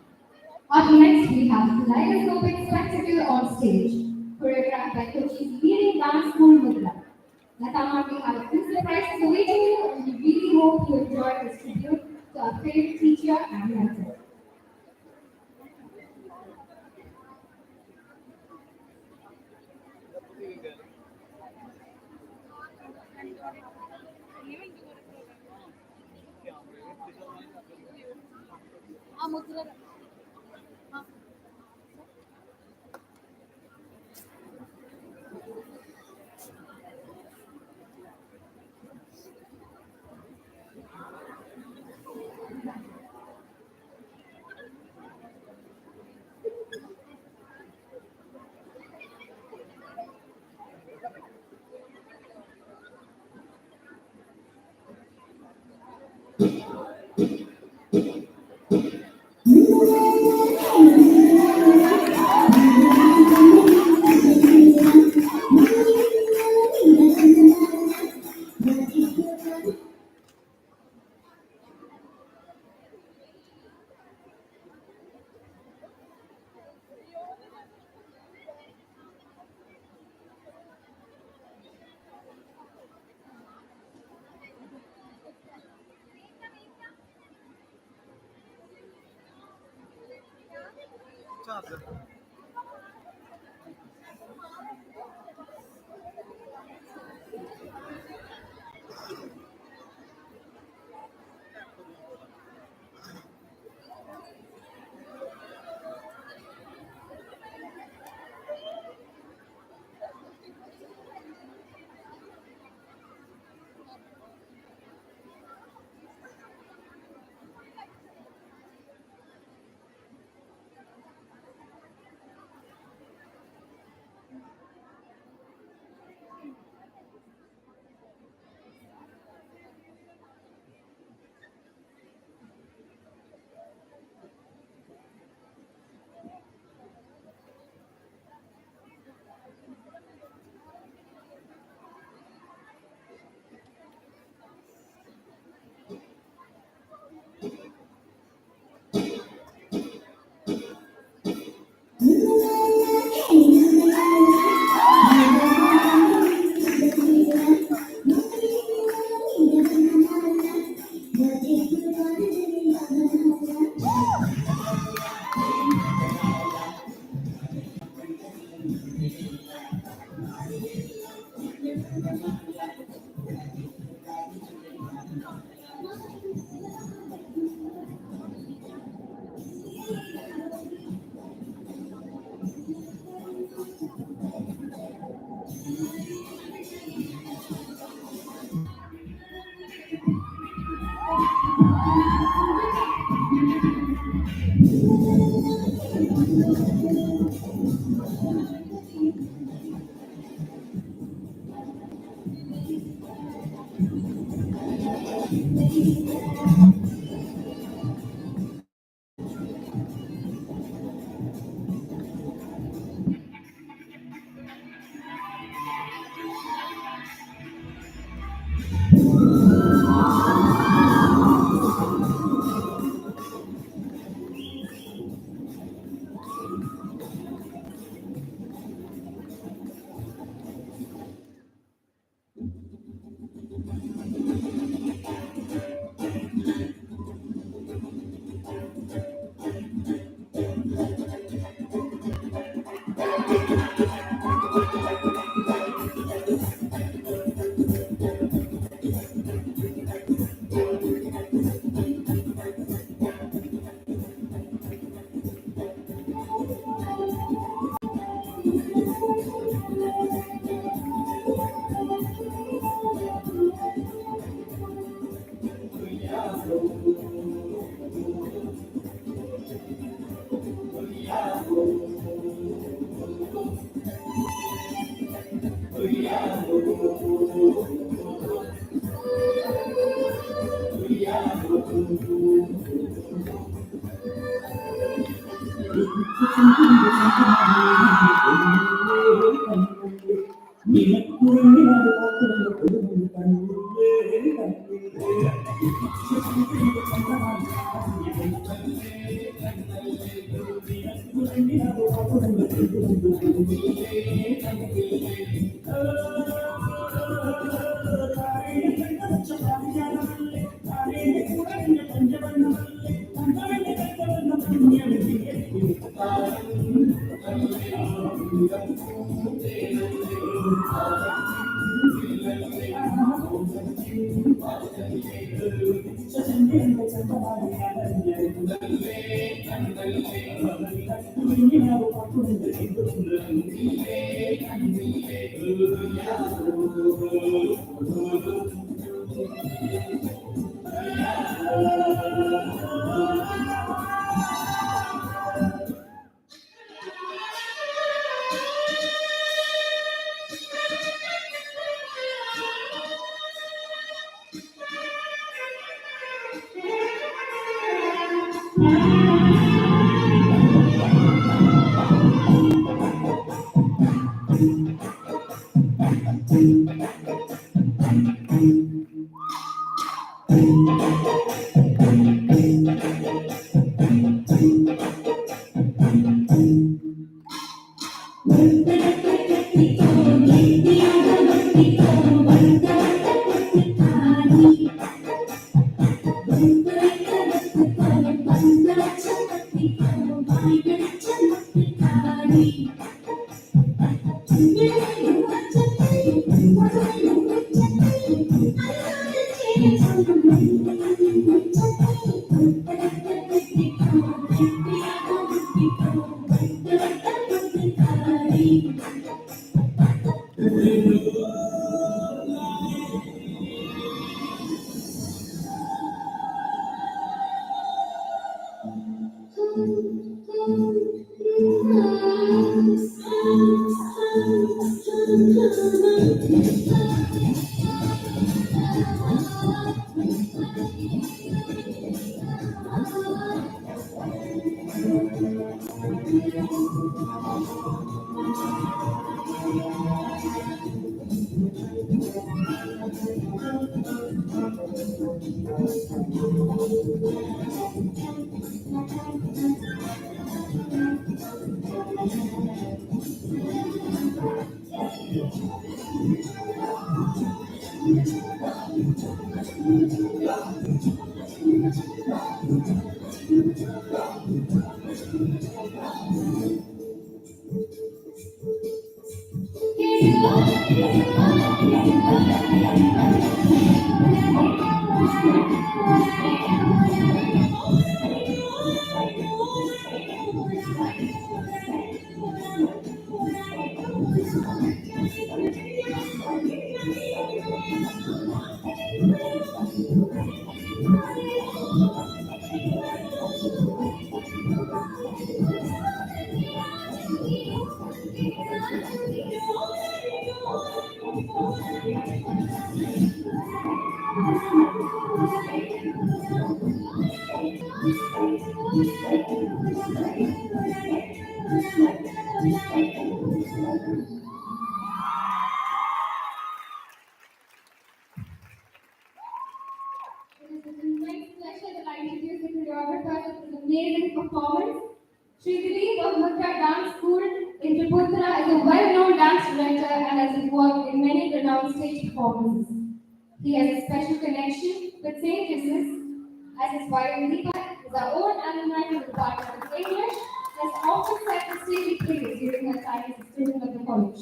Up next, we have a kaleidoscopic spectacle on stage, choreographed by Kochi's leading dance school, Mudra. Latha, we have a few surprises awaiting you, and we really hope you enjoy this tribute to our favorite teacher and mentor. It is with immense pleasure that I introduce the choreographer of this amazing performance. Sri Dilip of Mukta Dance School in Tripura is a well-known dance director and has worked in many renowned stage performances. He has a special connection with St. Joseph's as his wife Deepa is our own alumni from the Department of English and has often set the stage praise during her time as a student of the college.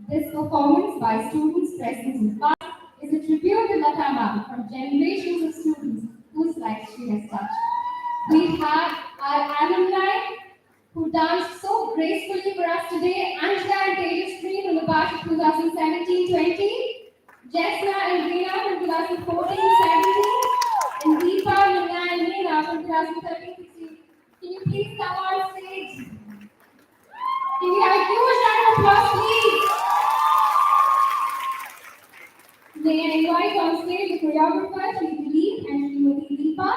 This performance by students present in the past is a tribute to Latha ma'am from generations of students whose lives she has touched. We have our alumni who danced so gracefully for us today, Angela and Tejas Green from the batch of 2017-20, Jessna and Reena from 2014-17, and Deepa, Nina and Meena from 2013-16. Can you please come on stage? Can we have a huge round of applause, please? May I invite on stage the choreographer, Sri Dilip and Srimati Deepa.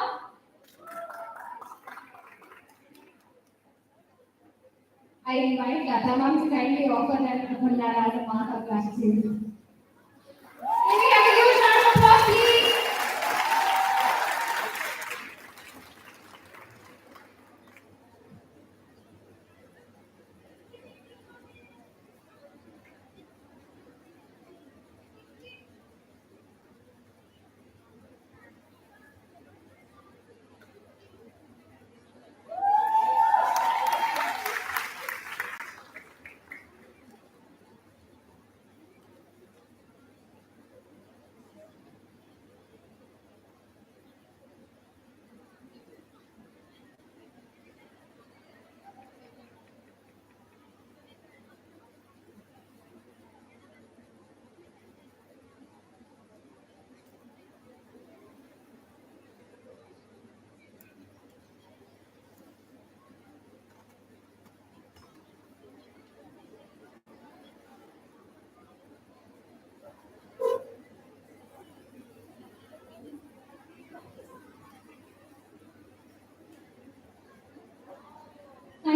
I invite Latha ma'am to kindly offer them Mandala as a mark of gratitude. Can we have a huge round of applause, please?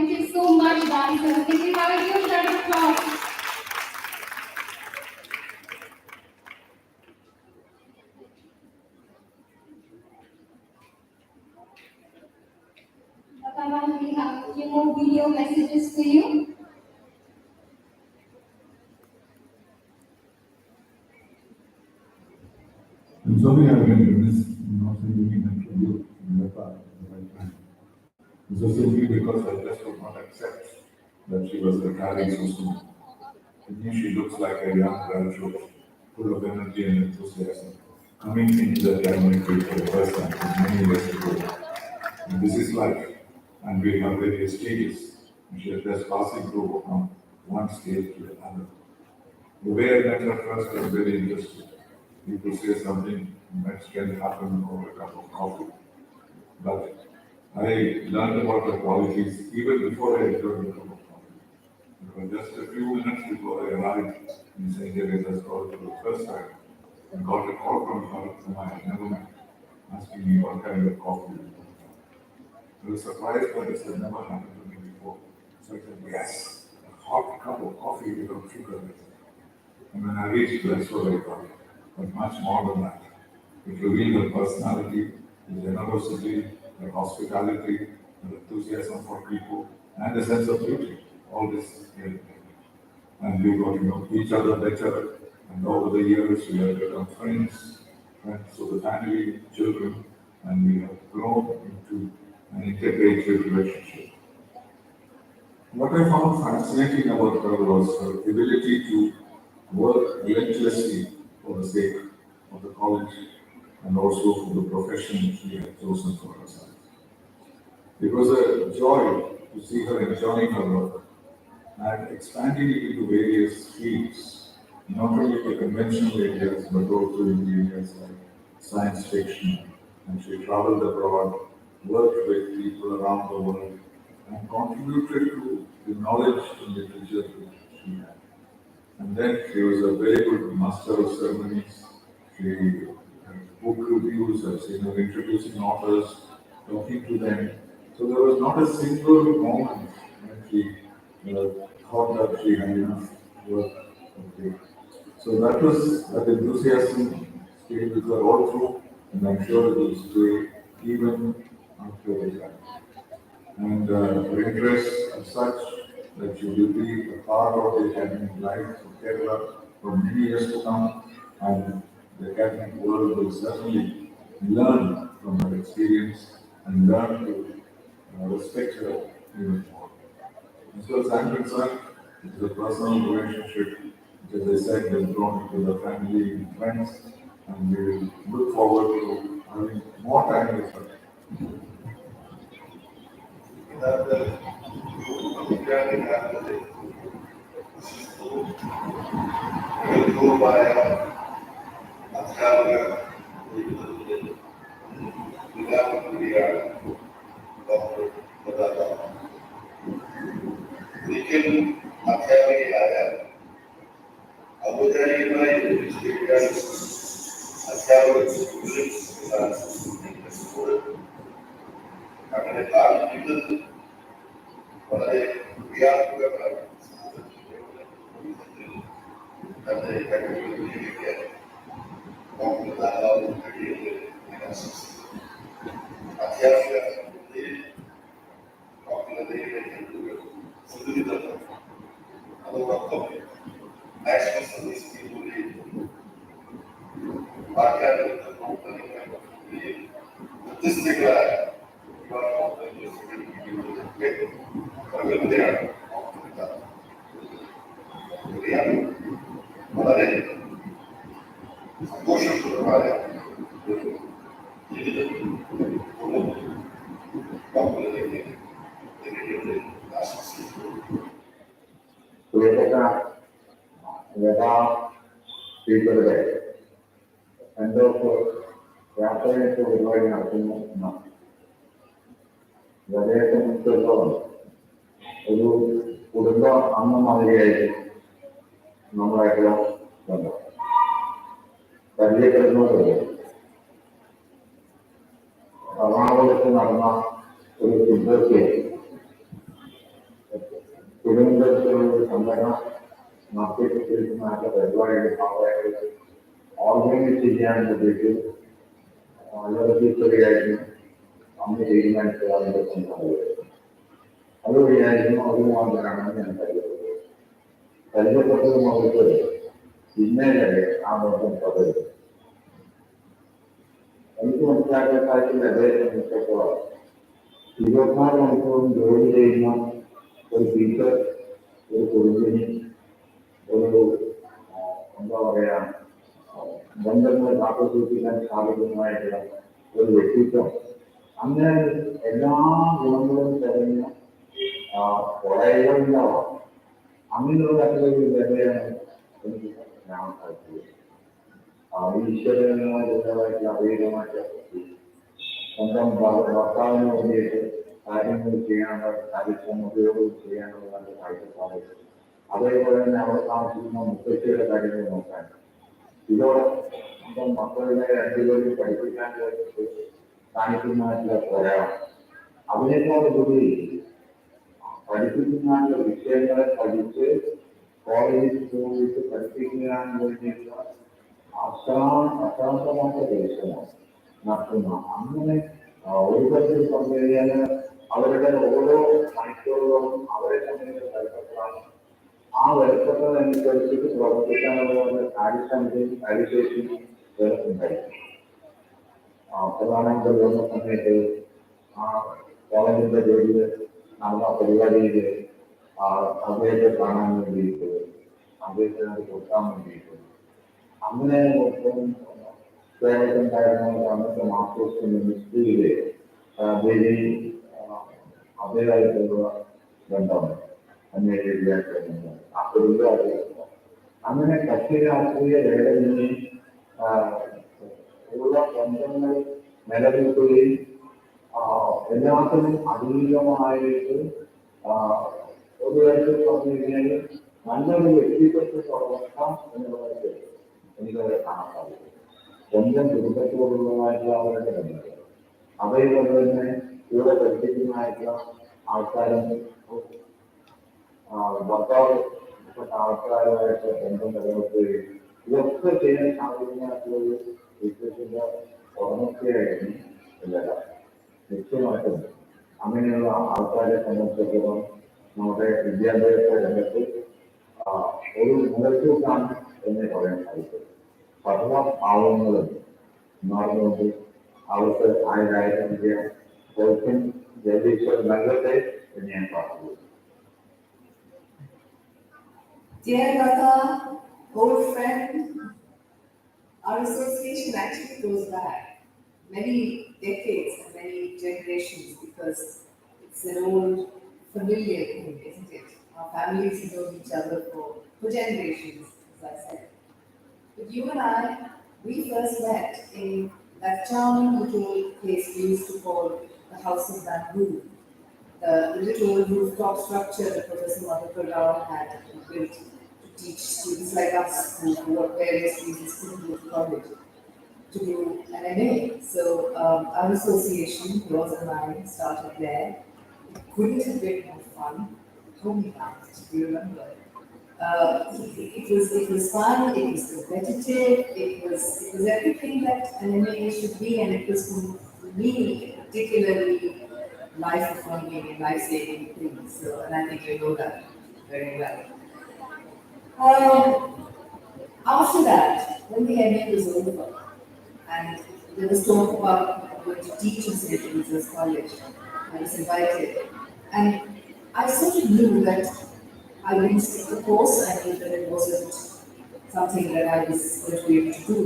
Thank you so much, dancers. Can we have a huge round of applause? Latha, we have a few more video messages for you. I'm sorry I've been remiss in not sending an interview in the past at the right time. This was simply because I just could not accept that she was retiring so soon. To me, she looks like a young graduate, full of energy and enthusiasm, coming into the academic field for the first time many years ago. And this is life, and we have various stages, and she is just passing through from one stage to another. The way I met her first was very interesting. People say something that can happen over a cup of coffee. But I learned about her qualities even before I enjoyed the cup of coffee. Because just a few minutes before I arrived in St. Teresa's College for the first time, I got a call from her whom I had never met, asking me what kind of coffee we wanted. I was surprised that this had never happened to me before. So I said, yes, a hot cup of coffee without sugar. And when I reached that's what I got. But much more than that. It revealed her personality, her generosity, her hospitality, her enthusiasm for people, and a sense of duty. All this here. And we got to know each other better. And over the years, we have become friends of the family, children, and we have grown into an integrated relationship. What I found fascinating about her was her ability to work relentlessly for the sake of the college and also for the profession she had chosen for herself. It was a joy to see her enjoying her work and expanding it into various fields, not only the conventional areas but also in the areas like science fiction. And she traveled abroad, worked with people around the world, and contributed to the knowledge and literature which she had. And then she was a very good master of ceremonies. She had book reviews, I've seen her introducing authors, talking to them. So there was not a single moment when she thought that she had enough work to do. So that enthusiasm stayed with her all through, and I'm sure it will stay even after retirement. And her interests are such that you will be a part of the academic life of Kerala for many years to come, and the academic world will certainly learn from her experience and learn to respect her even more. As far as I'm concerned, it is a personal relationship, which, as I said, has grown into the family and friends, and we will look forward to having more time with her. ഒരിക്കലും അധ്യാപികയായ ഔപചാരികമായി അധ്യാപക school അങ്ങനെ സ്ഥാപിക്കുന്നത് വളരെ ക്രിയാത്മകമാണ്. തന്റെ കഴിവുകൾ വിനിയോഗിക്കാൻ നമുക്ക് ധാരാളം കഴിയുന്നത് ഞാൻ ആശംസിക്കുന്നു. അധ്യാപക ഡോക്ടറുടെ കഴിവുകൾ സുദൃഢമാണ്. അതോടൊപ്പം നാഷണൽ സർവീസ് സ്കീമിലൂടെയും പാഠ്യാന്തരത്തിൽ പ്രവർത്തനങ്ങൾ വ്യത്യസ്തങ്ങളായ പ്രകൃതിയാണ് വളരെ സന്തോഷപ്രദമായ ഒരു ജീവിതം ഡോക്ടറിലേക്ക് ആശംസിക്കുന്നു. പ്രിയപ്പെട്ട സ്പീക്കറുടെ എൻ്റെ യാത്രയൊക്കെ പരിപാടി നടത്തുന്നു എന്നാണ് വളരെ സംബന്ധിച്ചിടത്തോളം ഒരു കുടുംബ അംഗം മാതിരിയായിട്ട് നമ്മളായിട്ടുള്ള ബന്ധം പരിചയപ്പെടുന്നത് എറണാകുളത്ത് നടന്ന ഒരു വിദ്യാർത്ഥിയെ തിരുവനന്തപുരത്തുള്ള സംഘടന നടത്തിക്കൊണ്ടിരിക്കുന്ന പരിപാടിയുടെ ഭാഗമായിട്ട് ഓർഗനൈസ് ചെയ്യാനുള്ള വീട്ടിൽ വളരെ ചെറിയായിരുന്നു അന്ന് തീരുമാനിച്ചത് അതിൻ്റെ സംഘടന. അതുവഴിയായിരുന്നു അതുമാത്രമാണ് ഞാൻ കരുതുന്നത്. കരുതപ്പെട്ടതും അവർക്ക് ഇന്നേ വരെ ആ ബന്ധം തുടരും. എനിക്ക് മനസ്സിലാക്കാൻ സാധിക്കുന്ന അദ്ദേഹത്തെ സംബന്ധിച്ചിടത്തോളം 24 മണിക്കൂറും ജോലി ചെയ്യുന്ന ഒരു ടീച്ചർ, ഒരു കുടുംബിനി, ഒരു എന്താ പറയുക, ബന്ധങ്ങൾ കാത്തുസൂക്ഷിക്കാൻ സാധിക്കുന്നതായിട്ടുള്ള ഒരു വ്യക്തിത്വം, അങ്ങനെ എല്ലാ ഗുണങ്ങളും തികഞ്ഞ കുറേകളുണ്ടാവാം. അങ്ങനെയുള്ള ഒരു നിലയാണ് എനിക്ക് കാണാൻ സാധിച്ചത്. ഈശ്വരനായിട്ടുള്ള അതീതമായിട്ട് സ്വന്തം ഭർത്താവിന് വേണ്ടിയിട്ട് കാര്യങ്ങൾ ചെയ്യാനുള്ള കാര്യക്ഷമതയോട് ചെയ്യാനുള്ള നല്ല കാഴ്ചപ്പാട്, അതേപോലെ തന്നെ അവിടെ താമസിക്കുന്ന മുത്തശ്ശിയുടെ കാര്യങ്ങൾ നോക്കാൻ, ഇതോടെ സ്വന്തം മക്കളുടെ രണ്ടുപേരും പഠിപ്പിക്കാൻ കാണിക്കുന്നതായിട്ടുള്ള പ്രയാണം, അതിനേക്കാളുപരി പഠിപ്പിക്കുന്നതായിട്ടുള്ള വിഷയങ്ങളെ പഠിച്ച് കോളേജിൽ പോയിട്ട് പഠിപ്പിക്കാൻ വേണ്ടിയിട്ടുള്ള അശ്രാന്തമായ പരിശ്രമം നടത്തുന്ന, അങ്ങനെ ഒരു തരത്തിൽ പറഞ്ഞു കഴിഞ്ഞാൽ അവരുടെ ഓരോ മണിക്കൂറുകളും അവരെ സംബന്ധിച്ച് വിലപ്പെട്ടതാണ്. ആ വിലപ്പെട്ടതനുസരിച്ചിട്ട് പ്രവർത്തിക്കാനുള്ള കാര്യക്ഷമതയും കാര്യശേഷിയും ഉണ്ടായിരിക്കും. പ്രധാനമന്ത്രി വരുന്ന സമയത്ത് ആ കോളേജിന്റെ പേരിൽ നടന്ന പരിപാടിയിൽ അദ്ദേഹത്തെ കാണാൻ വേണ്ടിയിട്ട്, അദ്ദേഹത്തിന് അത് കൊടുക്കാൻ വേണ്ടിയിട്ട്, അങ്ങനെ കേരളത്തിലുണ്ടായിരുന്ന അന്നത്തെ മാസ്റ്റേഴ്സ് മിനിസ്ട്രിയിലെ ദേവി അദ്ദേഹമായിട്ടുള്ള ബന്ധം, അന്വേഷിക്കാൻ ആ കുടുംബമായിട്ടുള്ള അങ്ങനെ കക്ഷി രാഷ്ട്രീയ വേദനയും ഉള്ള ബന്ധങ്ങൾ നിലനിൽക്കുകയും എല്ലാത്തിനും അതീതമായിട്ട് ഒരു തരത്തിൽ പറഞ്ഞു കഴിഞ്ഞാൽ നല്ലൊരു വ്യക്തിത്വത്തെ വളർത്താം എന്നുള്ളത് എനിക്കത് കാണാൻ സാധിക്കും. സ്വന്തം കുടുംബത്തോടുള്ളതായിട്ടുള്ള അവരുടെ ബന്ധങ്ങൾ, അതേപോലെ തന്നെ ഇവിടെ പഠിപ്പിക്കുന്നതായിട്ടുള്ള ആൾക്കാരും ഭർത്താവ് ആൾക്കാരുമായിട്ട് ബന്ധം നിലനിർത്തുകയും ഇതൊക്കെ ചെയ്യാൻ സാധിക്കുന്നതായിട്ടുള്ളൊരു വ്യക്തിത്വത്തിന്റെ ഉടമസ്ഥയായിരുന്നു എല്ലാവരും നിശ്ചയമായിട്ടും. അങ്ങനെയുള്ള ആൾക്കാരെ സംബന്ധിച്ചിടത്തോളം നമ്മുടെ വിദ്യാഭ്യാസ രംഗത്ത് ഒരു മുതൽക്കൂട്ടാണ് എന്നേ പറയാൻ സാധിക്കും. സർവ ഭാവങ്ങളും മാറുന്നുണ്ട്. അവർക്ക് ആയിരം ദൗത്യം ജഗദീശ്വർ നൽകട്ടെ എന്ന് ഞാൻ പറഞ്ഞു. Dear Latha, old friend, our association actually goes back many decades and many generations because it's an old familiar thing, isn't it? Our families have known each other for generations, as I said. But you and I, we first met in that charming little place we used to call the House of Bamboo, the little rooftop structure that Professor Madhukar Rao had built to teach students like us who for various reasons couldn't go to college to do an MA. So our association, yours and mine, started there. It couldn't have been more fun. How many times do you remember? It was fun, it was competitive, it was everything that an MA should be, and it was for me particularly life-affirming and life-saving things. So, and I think you know that very well. After that, when the MA was over, and there was talk about going to teach in St. Teresa's College, I was invited, and I sort of knew that I didn't stick the course. I knew that it wasn't something that I was going to be able to do.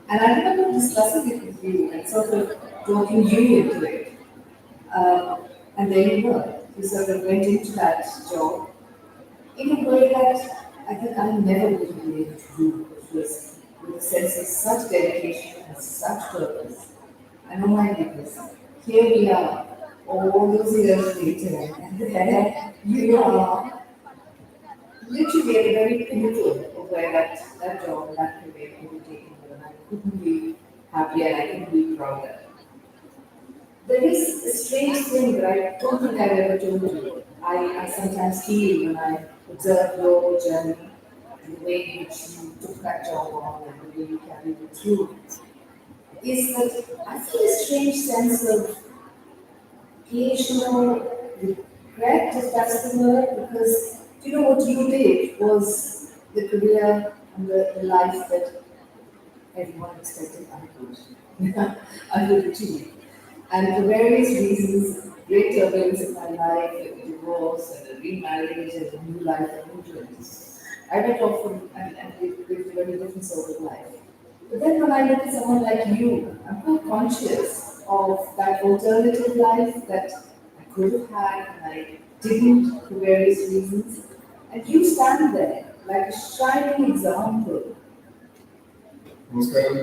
And I remember discussing it with you and sort of talking you into it. And there you were. You sort of went into that job in a way that I think I never would have been able to do. It was with a sense of such dedication and such purpose. And oh my goodness, here we are, all those years later, and there you are. Literally at the very pinnacle of where that job, that career could be taken her, and I couldn't be happier, and I couldn't be prouder. There is a strange thing that I don't think I've ever told you. I sometimes feel when I observe your journey and the way in which you took that job on and the way you carried it through, is that I feel a strange sense of occasional regret, if that's the word, because you know what you did was the career and the life that everyone expected I would, I would achieve. And for various reasons, great turbulence in my life, a divorce and a remarriage and a new life and new journeys. I went off and lived a very different sort of life. But then when I look at someone like you, I'm quite conscious of that alternative life that I could have had and I didn't for various reasons. And you stand there like a shining example. നമസ്കാരം.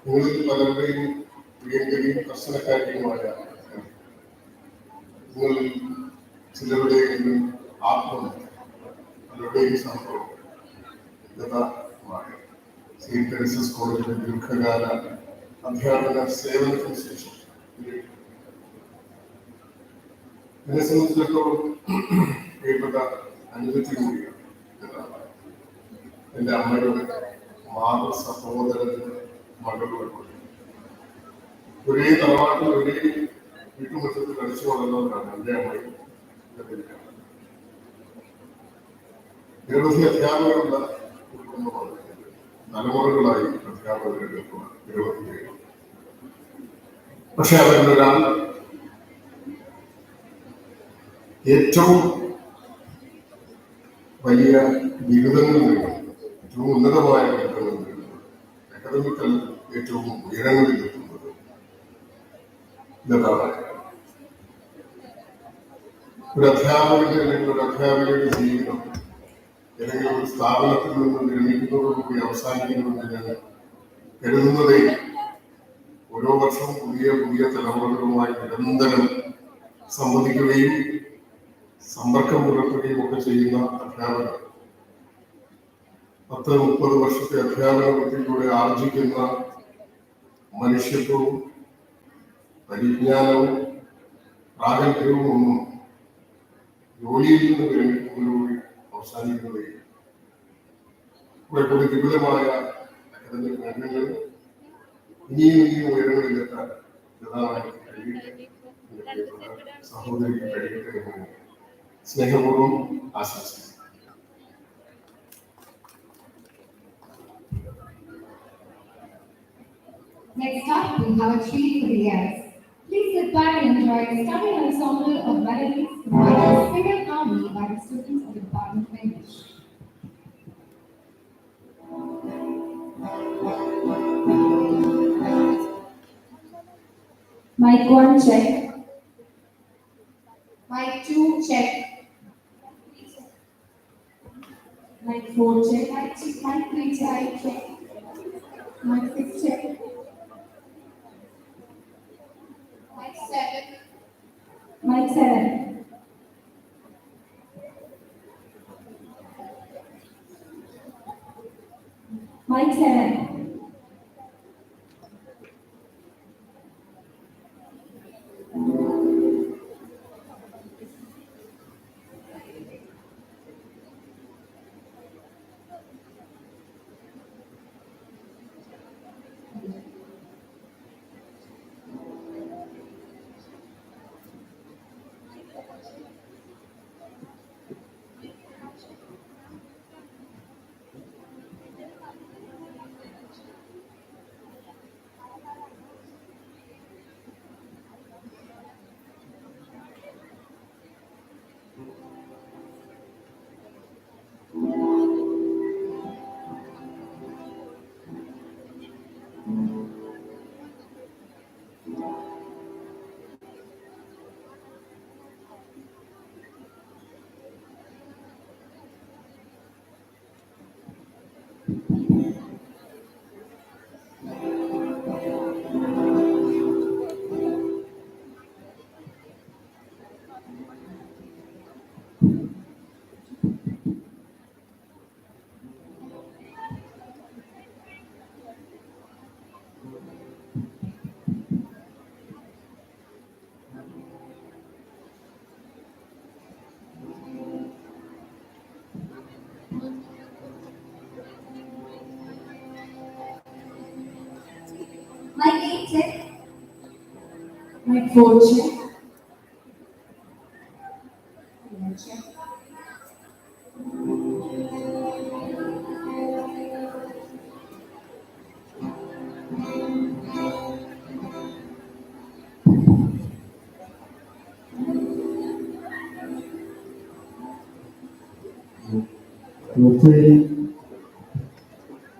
നിങ്ങളിൽ പലരുടെയും പ്രിയങ്കരെയും കർശനക്കാരിയുമായ നിങ്ങളിൽ ചിലരുടെയും ആത്മം പലരുടെയും സംഭവം ഗതമായ Saint Teresa's കോളേജിലെ ദീർഘകാല അധ്യാപന സേവനത്തിന് ശേഷം എന്നെ സംബന്ധിച്ചിടത്തോളം പ്രിയപ്പെട്ട അനുഭവത്തിൽ കൂടിയാണ് എന്നതാണ്. എൻ്റെ അമ്മയുടെ മാതൃ സഹോദരന്റെ മകളുടെ ഒരേ തറവാട്ടിൽ ഒരേ വീട്ടുമുറ്റത്ത് കളിച്ചു വളർന്നവരാണ് എൻ്റെ അമ്മയും നിരവധി അധ്യാപകരുള്ള ഒരു കുടുംബമാണ്. തലമുറകളായി അധ്യാപകരെടുക്കുന്ന നിരവധി പേര്. പക്ഷെ അവരിലൊരാൾ ഏറ്റവും വലിയ ബിരുദങ്ങൾ നേടുന്നു, ഏറ്റവും ഉന്നതമായ ബിരുദങ്ങൾ നേടുന്നത്, അക്കാദമിക്കൽ ഏറ്റവും ഉയരങ്ങളിൽ എത്തുന്നത് ലതാവായ ഒരു അധ്യാപകന്റെ അല്ലെങ്കിൽ ഒരു അധ്യാപികയുടെ ജീവിതം ഏതെങ്കിലും ഒരു സ്ഥാപനത്തിൽ നിന്ന് വിരമിക്കുന്നതോടുകൂടി അവസാനിക്കുന്നുവെന്ന് ഞാൻ കരുതുന്നതേ. ഓരോ വർഷവും പുതിയ പുതിയ തലമുറകളുമായി നിരന്തരം സംവദിക്കുകയും സമ്പർക്കം പുലർത്തുകയും ഒക്കെ ചെയ്യുന്ന അധ്യാപകർ 10-30 വർഷത്തെ അധ്യാപന വൃത്തിയിലൂടെ ആർജിക്കുന്ന മനുഷ്യത്വവും പരിജ്ഞാനവും പ്രാഗൽഭ്യവും ഒന്നും ജോലിയിൽ നിന്ന് വിരമിക്കുന്നതിലൂടെ അവസാനിക്കുന്നതേ. കുറെ കൂടി വിപുലമായ അക്കാദമിക് മേഖലകൾ ഇനിയും ഉയരങ്ങളിലെത്താൻ പ്രധാനമായി കഴിയട്ടെ, സഹോദരി കഴിയട്ടെ എന്ന് സ്നേഹപൂർവ്വം ആശംസിക്കുന്നു. Next up, we have a treat for the ears. Please sit back and enjoy a stunning ensemble of melodies provided single-army by the students of the Department of English. Mic 1 check. Mic 2 check. Mic 4 check. Mic 3 check. Mic 6 check. Mic 7. Mic 7. Mic 7. My fortune.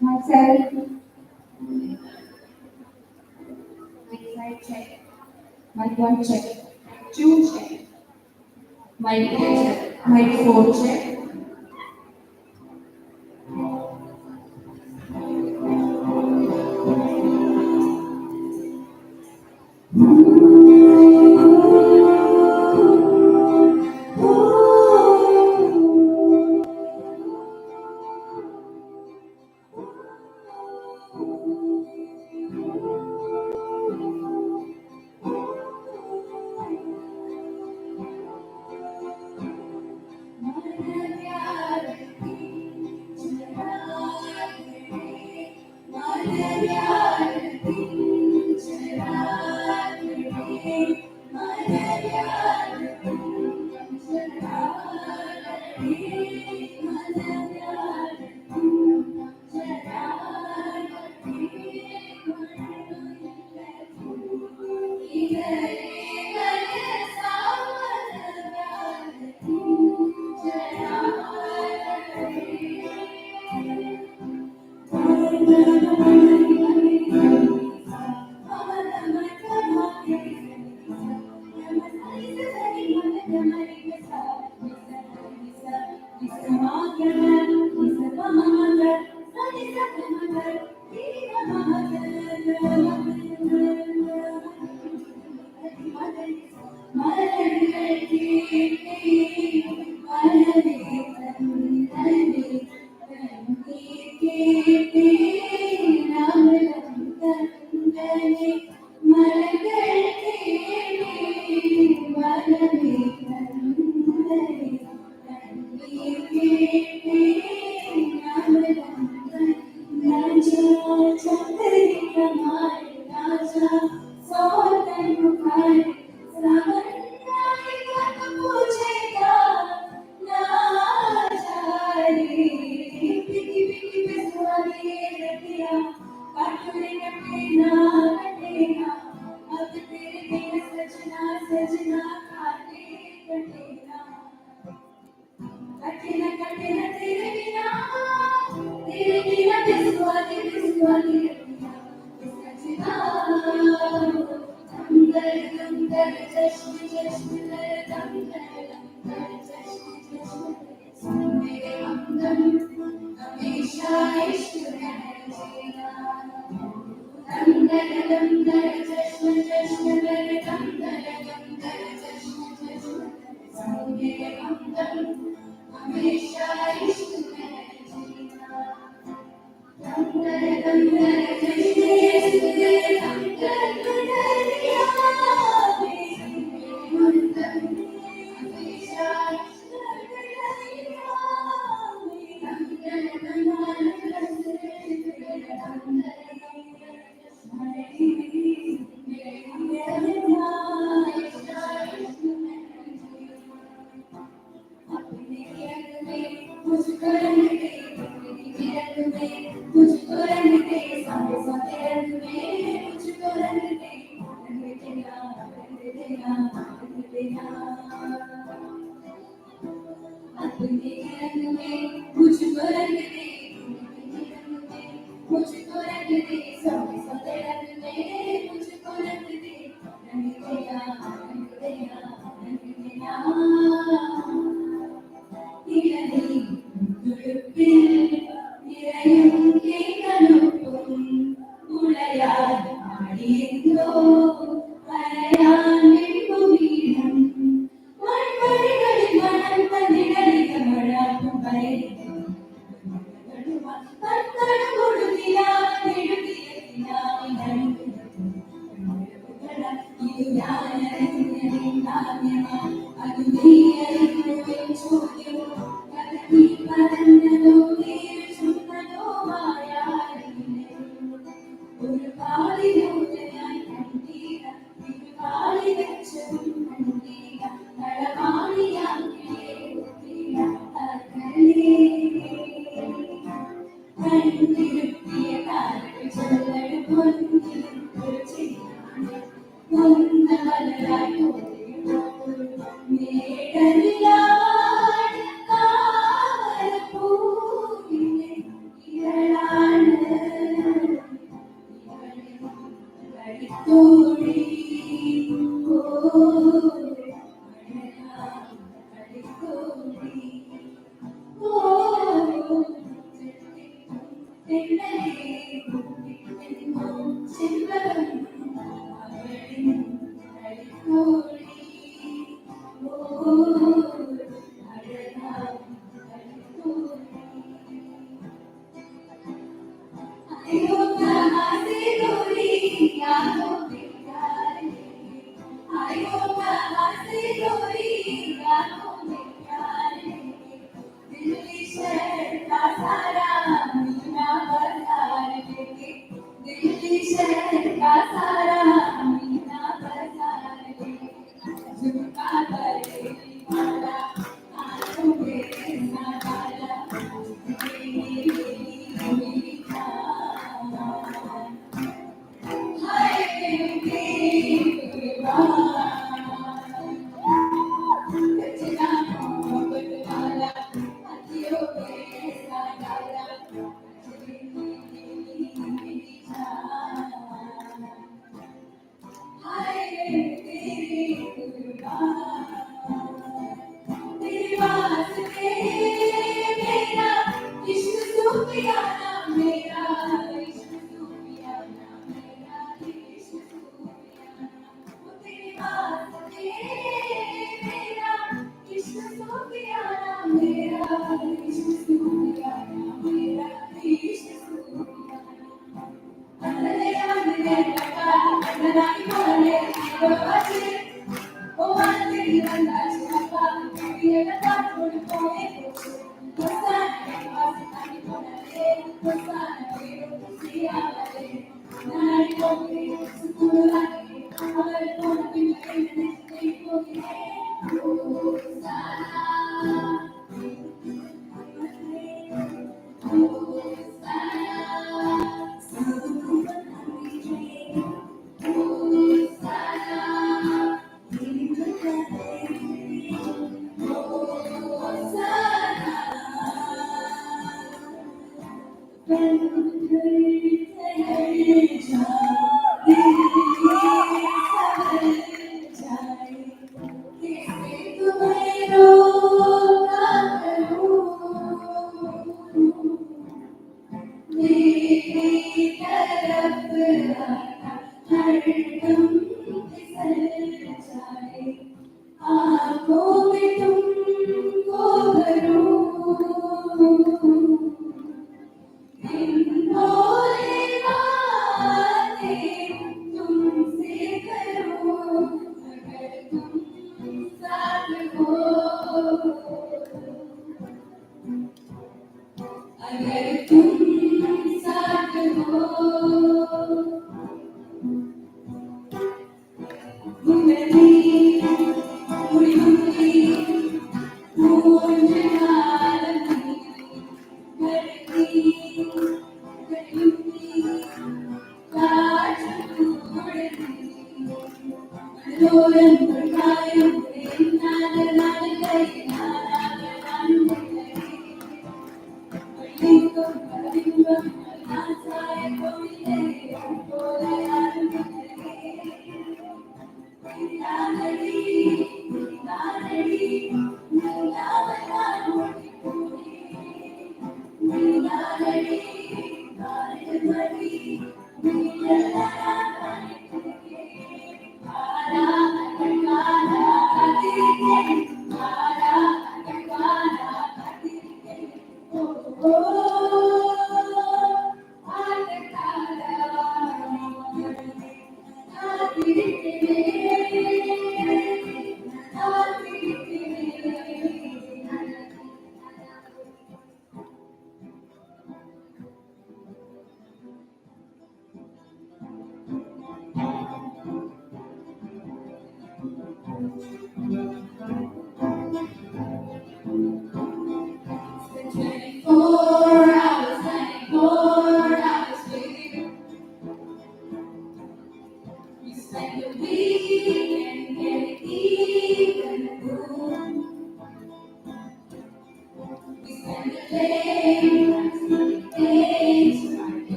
Myself, my side check, my one check, two check, my three check, my four check.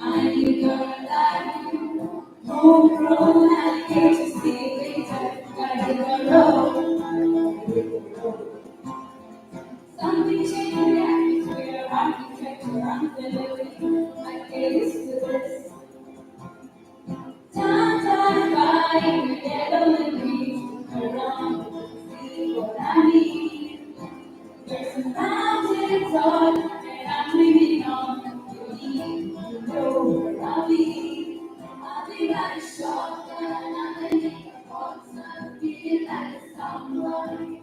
I'm the girl like you. Homegrown alligators, stay later. Guiding the road. Something changed the atmosphere, architecture, I'm feeling. I guess to this. Time flies by, we never leave. Around, see what I mean. There's a mountain top, and I'm leaning on. You know where I'll be. I'll be like a shotgun, I'm the name of I'm feeling like someone.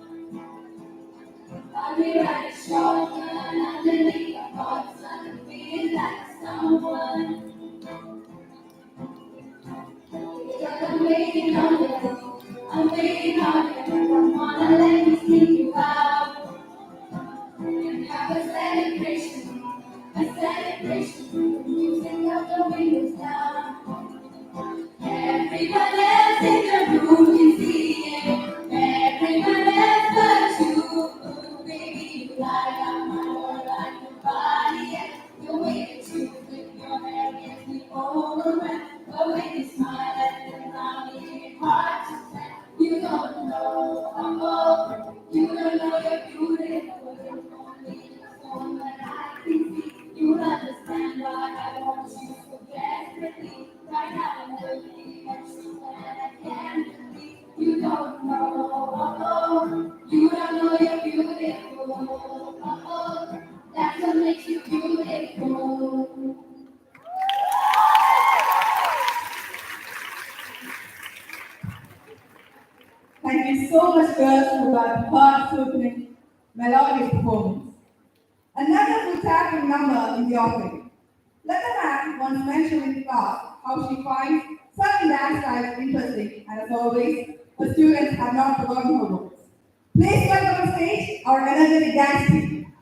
I'll be like a shotgun, I'm the name of I'm feeling like someone. I'm waiting on you, I'm waiting on you. Come on and let me see you out. And have a celebration, a celebration. Music out the windows down. Everyone else in the room can see it. Everyone else but you. Baby, you light up my world like your body. And the way that you flip your hair gets me overwhelmed. But when you smile at the ground, it's hard to stand. You don't know, you don't know you're beautiful. Only someone that I can see. You understand why I want you so desperately. Right now I'm looking at you and I can't believe you don't know. You don't know you're beautiful. That's what makes you beautiful. Thank you so much, girls, for that heart-opening, melodious performance. Another full tapping number in the offering. Latha once mentioned in class how she finds certain dance styles interesting, and as always, her students have not forgotten her words. Please welcome on stage our energetic dance team.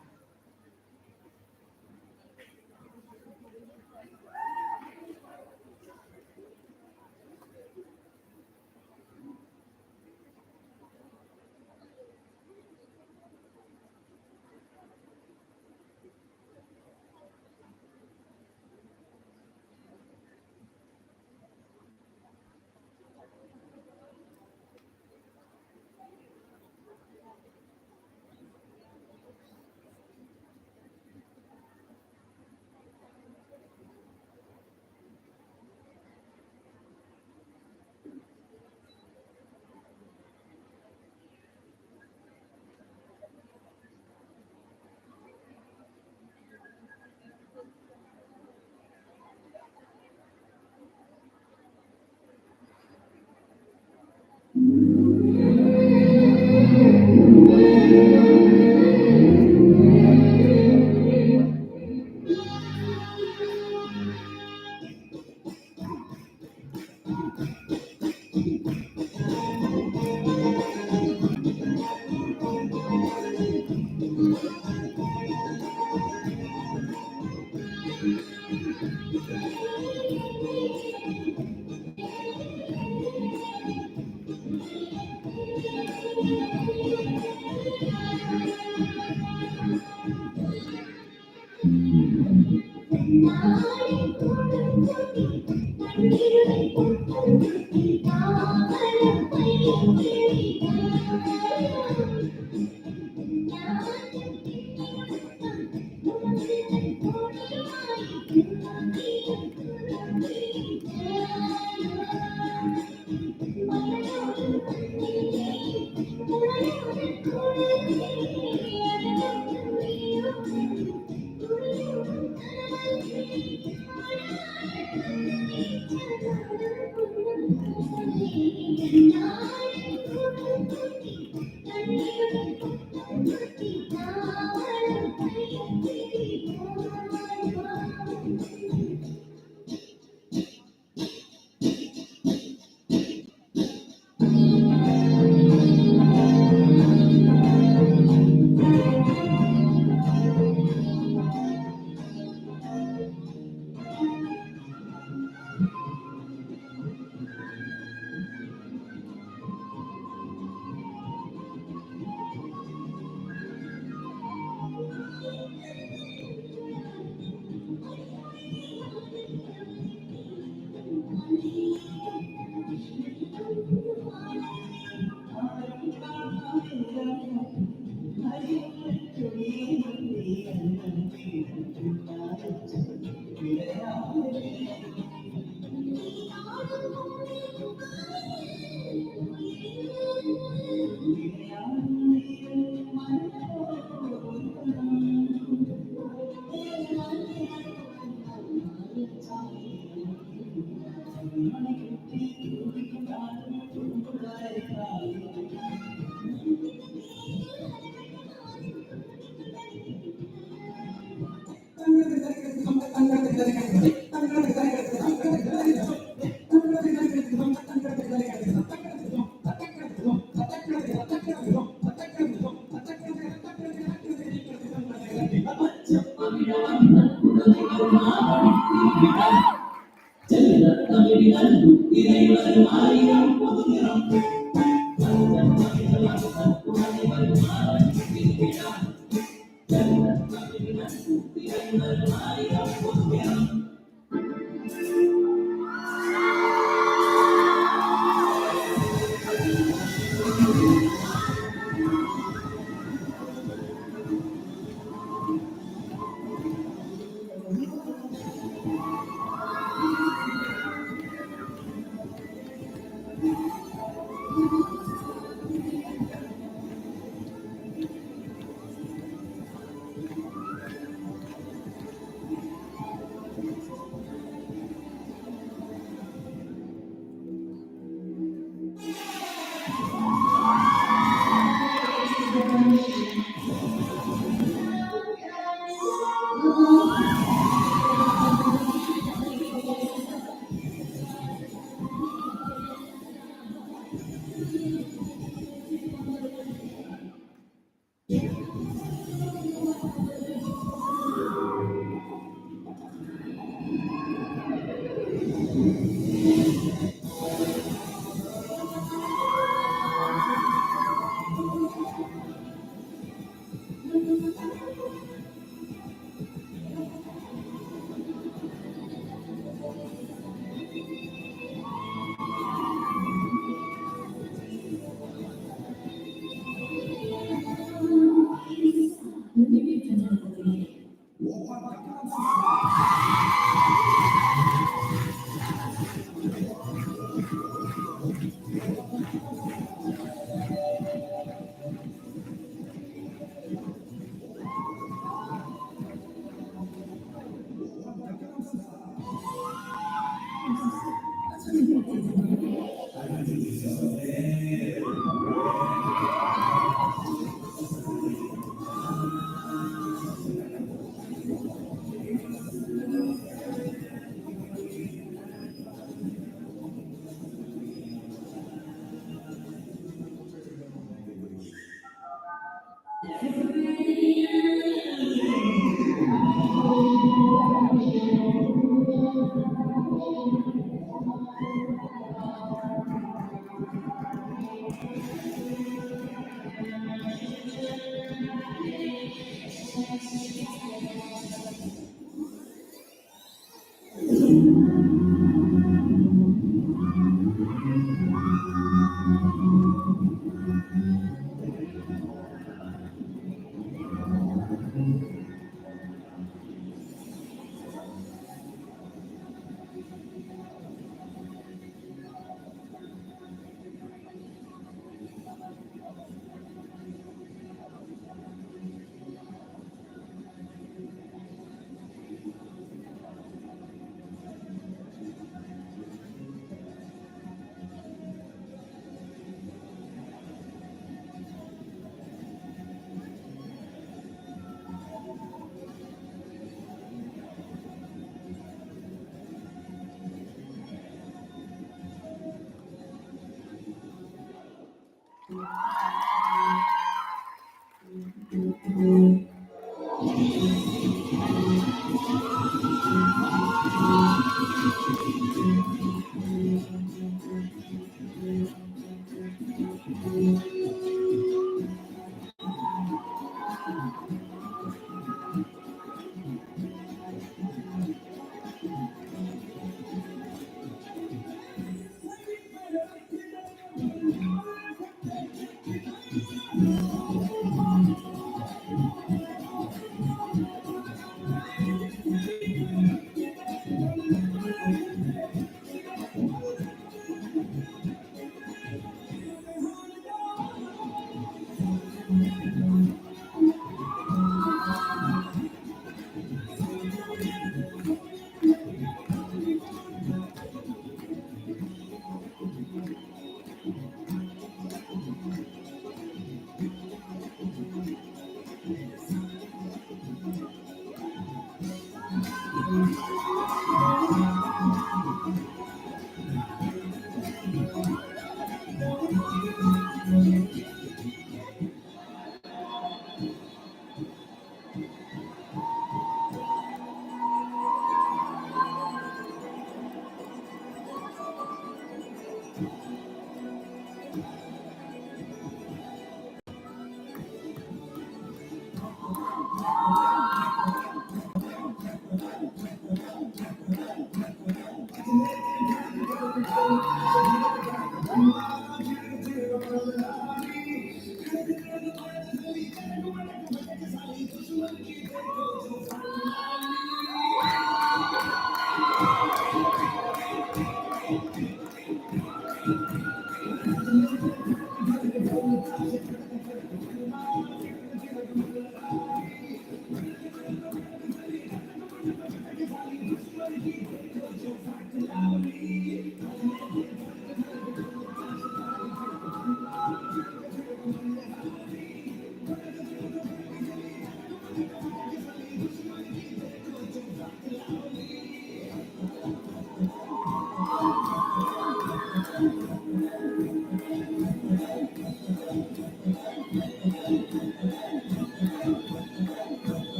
That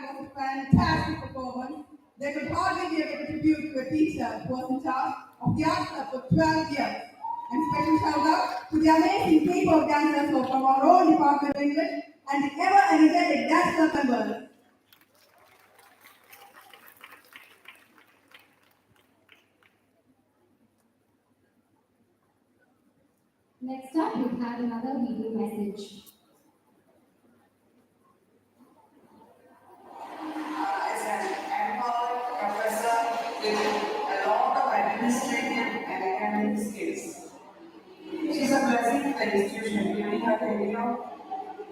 was a fantastic performance. They could hardly be able to tribute to a teacher who was in charge of the art club for 12 years. And special shout out to the amazing K-pop dancers who are from our own department of English and the ever energetic dance club members. Next up, we have another video message. As an empowered professor with a lot of administrative and academic skills. She's a blessing to the institution during her tenure.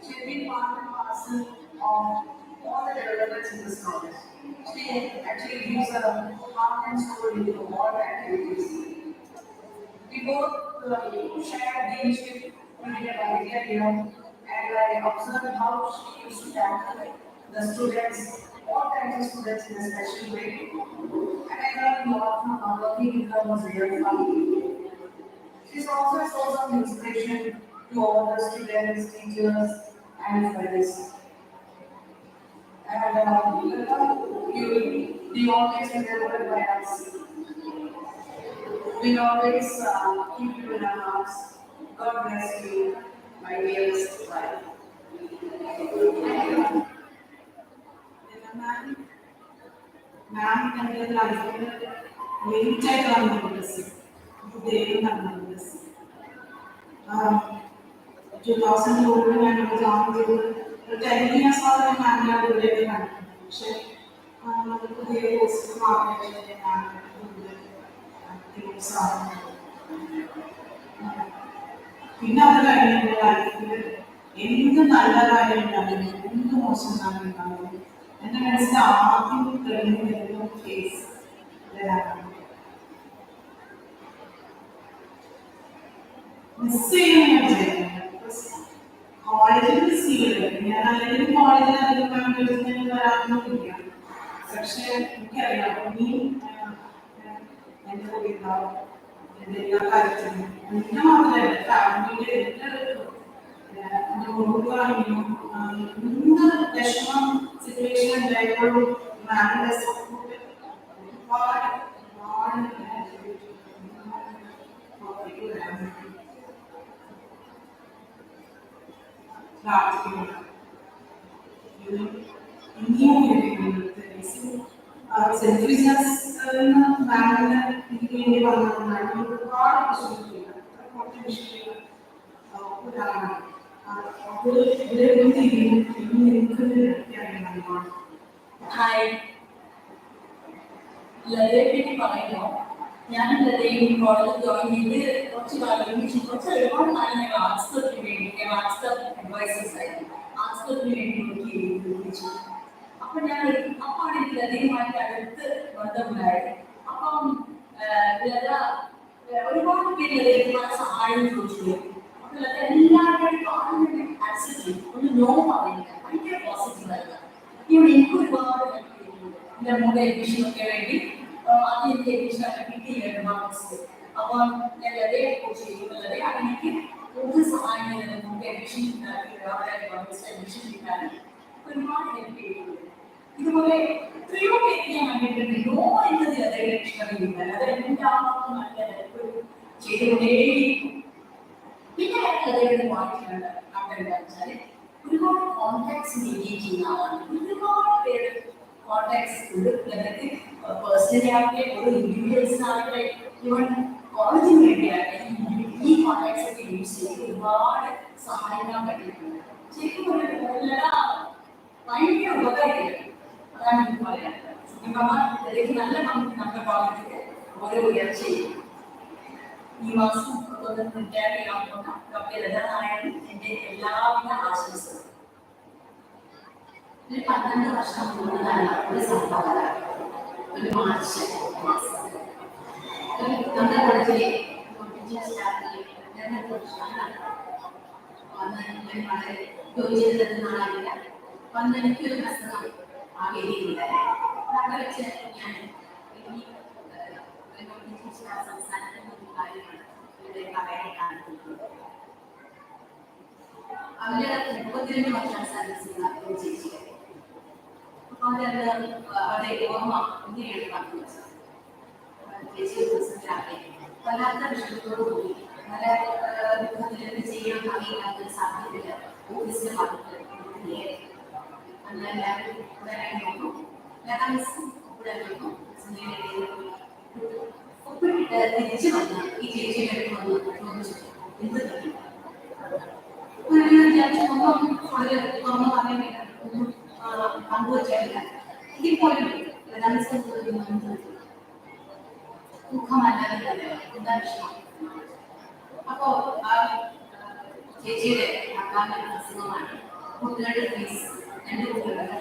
She's been part and parcel of all the developments in this college. She actually gives a heart and soul into all activities. We both shared the issue during a particular year, and I observed how she used to tackle the students, all kinds of students in a special way. And I learned a lot from her. Working with her was really fun. She's also a source of inspiration to all the students, teachers, and friends. And you will be always remembered by us. We always keep you in our hearts. God bless you, my dearest wife. മാം എൻ്റെ ലൈഫിൽ ലേറ്റായിട്ടാണ് bless ദൈവം തന്നെ bless 2002 ഞാൻ join ചെയ്ത് ഒരു 10 years ആണ് മാമിനെ ഇവിടെയൊക്കെ കണ്ടത്. പക്ഷേ നമുക്ക് പുതിയ പോസ്റ്റ് മാറിയിട്ട് ഞാൻ പിന്നെ അത് കഴിഞ്ഞ എൻ്റെ ലൈഫിൽ എന്ത് നല്ല കാര്യം ഉണ്ടാകുന്നു എന്ത് മോശം കാര്യം ഉണ്ടാകുന്നു എൻ്റെ മനസ്സിൽ ആദ്യം തെളിഞ്ഞു വരുന്ന കേസ് മിസ് ചെയ്യുന്ന കോളേജിൽ മിസ് ചെയ്യരുത്. ഞാൻ അല്ലെങ്കിൽ കോളേജിൽ അധികം കണ്ടുപിടിച്ച് വരാത്തൊന്നുമില്ല. പക്ഷേ എനിക്കറിയാം ഇനിയും എൻ്റെ കൂടെ ഉണ്ടാവും എൻ്റെ എല്ലാ കാര്യത്തിലും. എന്നെ മാത്രമല്ല ഫാമിലിയുടെ എല്ലാവർക്കും എൻ്റെ കുടുംബമാണെങ്കിലും എന്ത് വിഷമം സിറ്റുവേഷൻ ഉണ്ടായപ്പോഴും മാമിൻ്റെ സപ്പോർട്ട് ഒരുപാട് പ്രാർത്ഥിക്കുന്നു. ഇനിയും സെന്റ് ജോസഫ് മാമിന് എനിക്ക് വേണ്ടി വന്നതാണ്. ഒരുപാട് വിഷമിക്കില്ല കുറച്ച് വിഷമിക്കില്ല ഒരാളാണ്. ഹായ്, ലതയെ പറ്റി പറയുമോ? ഞാൻ ലതയും കോളേജിൽ ജോയിൻ ചെയ്ത് കുറച്ച് ഒരുപാട് കാലം ഞാൻ ആർട്സ് ക്ലബിന് വേണ്ടി ആർട്സ് ക്ലബ് അഡ്വൈസേഴ്സ് ആയിരുന്നു. ആർട്സ് ക്ലബിന് വേണ്ടി വർക്ക് ചെയ്തു. അപ്പൊ അപ്പാണ് എനിക്ക് ലതയുമായിട്ട് അടുത്ത് ബന്ധമുണ്ടായത്. അപ്പം ലത ഒരുപാട് പേര് ഒരുപാട് സഹായം ചോദിച്ചു. അപ്പോൾ എല്ലാവരുടെയും കാണുന്നത് ആക്സെപ്റ്റ് ചെയ്യും. ഒന്ന് നോ പറയുന്നില്ല. ഭയങ്കര പോസിറ്റീവ് ആയിരുന്നു. ഇവിടെ എനിക്ക് ഒരുപാട് ഹെൽപ്പ് ചെയ്തിട്ടുണ്ട്. എൻ്റെ മോളുടെ എഡ്യൂഷനൊക്കെ വേണ്ടി ആദ്യം എനിക്ക് എഡ്യൂഷനൊക്കെ കിട്ടിയില്ലായിരുന്നു മാർക്സ്. അപ്പോൾ ഞാൻ ലതയെ കോച്ച് ചെയ്യും. ലതയെ എനിക്ക് കൂടുതൽ സഹായം ചെയ്തത് മോളുടെ എഡ്യൂഷൻ എഡ്യൂഷൻ കിട്ടാൻ ഒരുപാട് ഹെൽപ്പ് ചെയ്തിട്ടുണ്ട്. ഇതുപോലെ എത്രയോ പേര് ഞാൻ കണ്ടിട്ടുണ്ട്. നോ എന്നത് ലതയുടെ ഇഷ്ടമില്ല. അത് എല്ലാവർക്കും നല്ല ഹെൽപ്പ് ചെയ്തുകൊണ്ടേയിരിക്കും. പിന്നെ ലതയുടെ വായിക്കുന്നുണ്ട് കണ്ടെന്ന് വെച്ചാൽ ഒരുപാട് കോൺടാക്ട്സ് മെയിൻറ്റെയിൻ ചെയ്യുന്ന ആളാണ്. ഒരുപാട് പേര് കോൺടാക്ട്സ് ഉണ്ട്. ലതയ്ക്ക് പേഴ്സണലി ആകട്ടെ ഒരു ഇൻഡിവിജ്വൽസിനാകട്ടെ ഇവൺ കോളേജിന് വേണ്ടിയാകട്ടെ ഈ കോൺടാക്ട്സ് ഒക്കെ യൂസ് ചെയ്ത് ഒരുപാട് സഹായിക്കാൻ പറ്റിയിട്ടുണ്ട്. ശരിക്കും ലത ഭയങ്കര ഉപകാരിയാണ്. അതാണ് എനിക്ക് പറയാനുള്ളത്. ലതയ്ക്ക് നല്ല നമ്മുടെ കോളേജിൽ ഓരോ ഉയർച്ചയും ഈ മാസം 31 റിട്ടയർ ചെയ്യാൻ പോകുന്ന ഡോക്ടർ ലത നായരും എൻ്റെ എല്ലാവിധ ആശംസകളും. ഒരു 12 വർഷം മുന്നതാണ് ഒരു സംഭവം. ഒരു മാർച്ച് മാസം നമ്മുടെ കോളേജിലെ സ്റ്റാഫിലെ വന്ന് ഞാൻ വളരെ ജോലി ചെയ്തിരുന്ന ആളില്ല. വന്ന് എനിക്കൊരു പ്രശ്നം ആ വേദിയിലുണ്ടായിരുന്നു. അവിടെ വെച്ച് ഞാൻ സംസാരിക്കുന്ന ഒരു കാര്യമാണ് ഇവിടെ പറയാൻ കാണിക്കുന്നത്. അവര് 32 വർഷം സർവീസ് ചെയ്യുന്ന ഒരു ചേച്ചിയാണ്. അവരുടെ ഓർമ്മ ഇങ്ങനെയാണ് പറഞ്ഞത്. ചേച്ചിയെ കുറിച്ചാകെ വല്ലാത്ത വിഷമത്തോടുകൂടി പല ദുഃഖത്തിൽ എന്ത് ചെയ്യാൻ അറിയില്ലാത്തൊരു സാഹചര്യം ഓഫീസിലെ പറഞ്ഞിട്ട് അന്ന് എല്ലാവരും ഇവിടെ നോക്കും. ഇവിടെ നോക്കും. ഒപ്പിട്ട് തിരിച്ചു വന്ന് ഈ ചേച്ചിയുടെ അടുത്ത് വന്ന് ചോദിച്ചു എന്ത് പറ്റി. തുറന്ന് പറയുന്നില്ല, ഒന്നും പങ്കുവച്ചില്ല. എങ്കിൽ പോലും ദുഃഖമല്ലാതെ എന്താ വിഷയം. അപ്പോ ആ ചേച്ചിയുടെ ഭർത്താവിന്റെ പ്രസംഗമാണ്. കുട്ടികളുടെ ഫീസ് 2 കുട്ടികളുടെ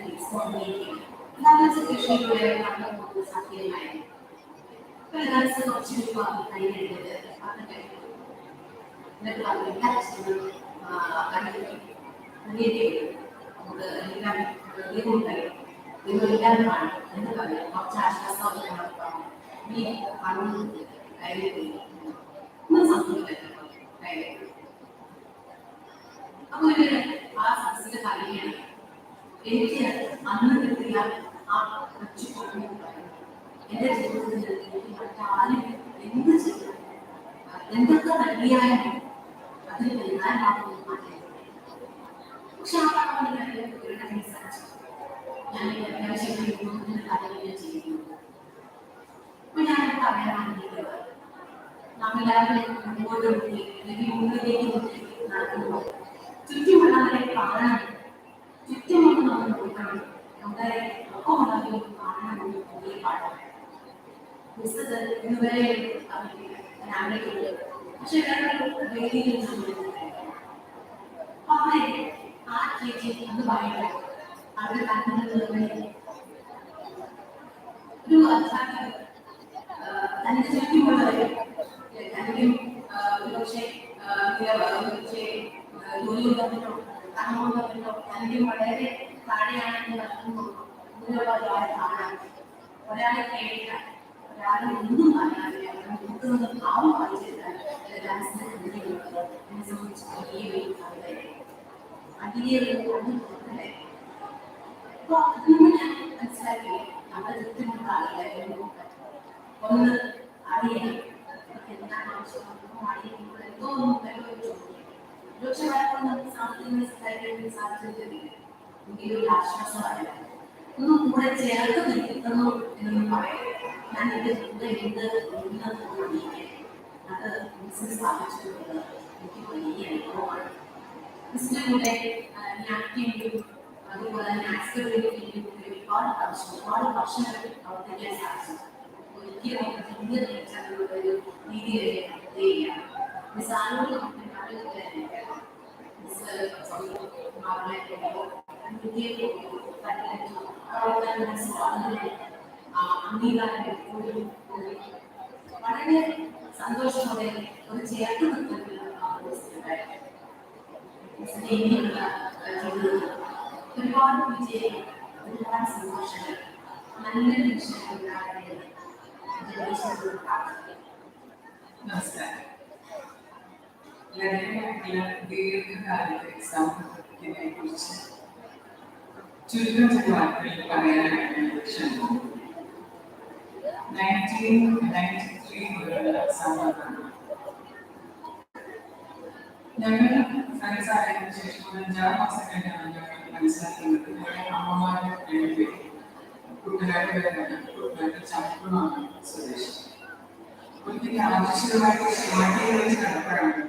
ഫീസ് കൊണ്ടിരിക്കുകയാണ്. എല്ലാവരും സിറ്റുവേഷനിലൂടെ കടന്നു പോകുന്ന സാഹചര്യമായിരുന്നു. അപ്പൊ എല്ലാവരും കുറച്ച് രൂപ കയ്യിലെടുത്ത് അതൊക്കെ എന്നിട്ട് പറഞ്ഞു എല്ലാ പ്രശ്നങ്ങളും നമുക്ക് എല്ലാം ദൈവമുണ്ടായി ദൈവമെല്ലാം കാണും എന്ന് പറയാം. കുറച്ച് ആശ്വാസം നീ പണം കയ്യിൽ ഒന്നും സംഭവിക്കില്ല. അപ്പൊ ആ സദസ്സിന്റെ കാര്യമാണ് എനിക്ക് അന്ന് കിട്ടിയ ആ കൊച്ചു എന്റെ ജീവിതത്തിൽ എനിക്ക് മറ്റാരും എന്ത് ചെയ്തു എന്തൊക്കെ നൽകിയാലും അതിന് നൽകാൻ മാത്രം മാറ്റിയത്. പക്ഷെ ആ പണം സാധിച്ചു. ഞാൻ അത്യാവശ്യം കാര്യങ്ങൾ ചെയ്യുന്നു. അപ്പൊ ഞാനത് പറയാൻ ആഗ്രഹിക്കുന്നത് നമ്മളെല്ലാവരും മുമ്പോട്ട് നോക്കി അല്ലെങ്കിൽ മുന്നിലേക്ക് നോക്കി നടക്കുമ്പോൾ ചുറ്റുമുള്ളവരെ കാണാൻ ചുറ്റുമുള്ള നമ്മൾ നോക്കണം. നമ്മുടെ ഒപ്പമുള്ളവരെ കാണണമെന്ന് വലിയ പാടാണ്. പുസ്തകം ഇന്നുവരെ ആഗ്രഹിക്കുന്നത്. പക്ഷെ വേദിയിൽ അവിടെ ആ ചേച്ചി എന്ന് പറയുന്നത് അവിടെ കണ്ടുപിടിക്കുന്നത് ഒരു അധ്യാപകർ തന്റെ ചുറ്റുമുള്ളവരെ തന്നെയും ഒരുപക്ഷെ ജോലി തന്നിട്ടോ പണം തന്നിട്ടോ തന്നെയും വളരെ താഴെയാണെന്ന് നടക്കുമ്പോൾ ഒരാളെ കാണാൻ ഒരാളെ കേൾക്കാൻ ഒരാളെ ഒന്നും പറയാതെ മുക്കുന്നത് ഭാവം വായിച്ചെടുക്കാൻ എന്നെ സംബന്ധിച്ച് വലിയ അതിലെ അപ്പൊ അതിന് ഞാൻ മനസ്സിലാക്കി നമ്മുടെ ചുറ്റുമുള്ള ആളുകളെ ഒന്ന് അറിയണം എന്താണ് ആവശ്യം അറിയുമ്പോൾ എന്തോ ഒന്നും പക്ഷെ നമുക്ക് സാമ്പത്തിക സാധിച്ചിട്ടില്ല. എനിക്കൊരു ആശ്വാസമായില്ല. ഒന്നും കൂടെ ചേർത്ത് നിൽക്കുന്നു എന്നൊന്നും പറയാം. ഞാൻ എന്റെ കൂടെ അത് ബിസിനസ് സ്ഥാപിച്ചിട്ടുള്ളത് എനിക്ക് വലിയ അനുഭവമാണ്. ബിസിനസ്സിലൂടെ ആക്ടിവിറ്റിയും അതുപോലെ തന്നെ ആക്സിബിലിറ്റിയും ഒരുപാട് വർഷങ്ങൾ പ്രവർത്തിക്കാൻ സാധിച്ചു. ഒരിക്കലും ഒരു രീതിയിൽ നിസ്സാരവും അംഗീകാരം വളരെ സന്തോഷത്തോടെ ഒരു ചേർത്ത് നിർത്തുന്ന ആഘോഷിക്കുന്നുണ്ടായിരുന്നു. സ്നേഹിക്കുന്ന ജീവിതം ഒരുപാട് വിജയം, ഒരുപാട് സന്തോഷങ്ങൾ, നല്ല നിമിഷങ്ങൾ ഉണ്ടാകട്ടെ. നമസ്കാരം. ലഹരിയായിട്ടുള്ള ദീർഘകാലത്തെ സമൂഹത്തിനെ കുറിച്ച് ചുരുക്കം ചില വാക്കുകളിൽ പറയാനാണ് ശ്രമിക്കുന്നത്. 1993 മുതലുള്ള സംഭവമാണ്. ഞങ്ങൾ ഫ്രണ്ട്സ് ആയതിനു ശേഷം 5 മാസം കഴിഞ്ഞാണ് ഞങ്ങൾ മനസ്സിലാക്കുന്നത് ഞങ്ങളുടെ അമ്മമാരും രണ്ടുപേരും കുട്ടനാട്ടുകാരാണ്. കുട്ടനാട്ടിൽ ചമ്പക്കുളമാണ് സ്വദേശം. ഒരിക്കലും ആവശ്യമായിട്ട് മാറ്റിയിൽ വെച്ച് കണ്ടപ്പോഴാണ്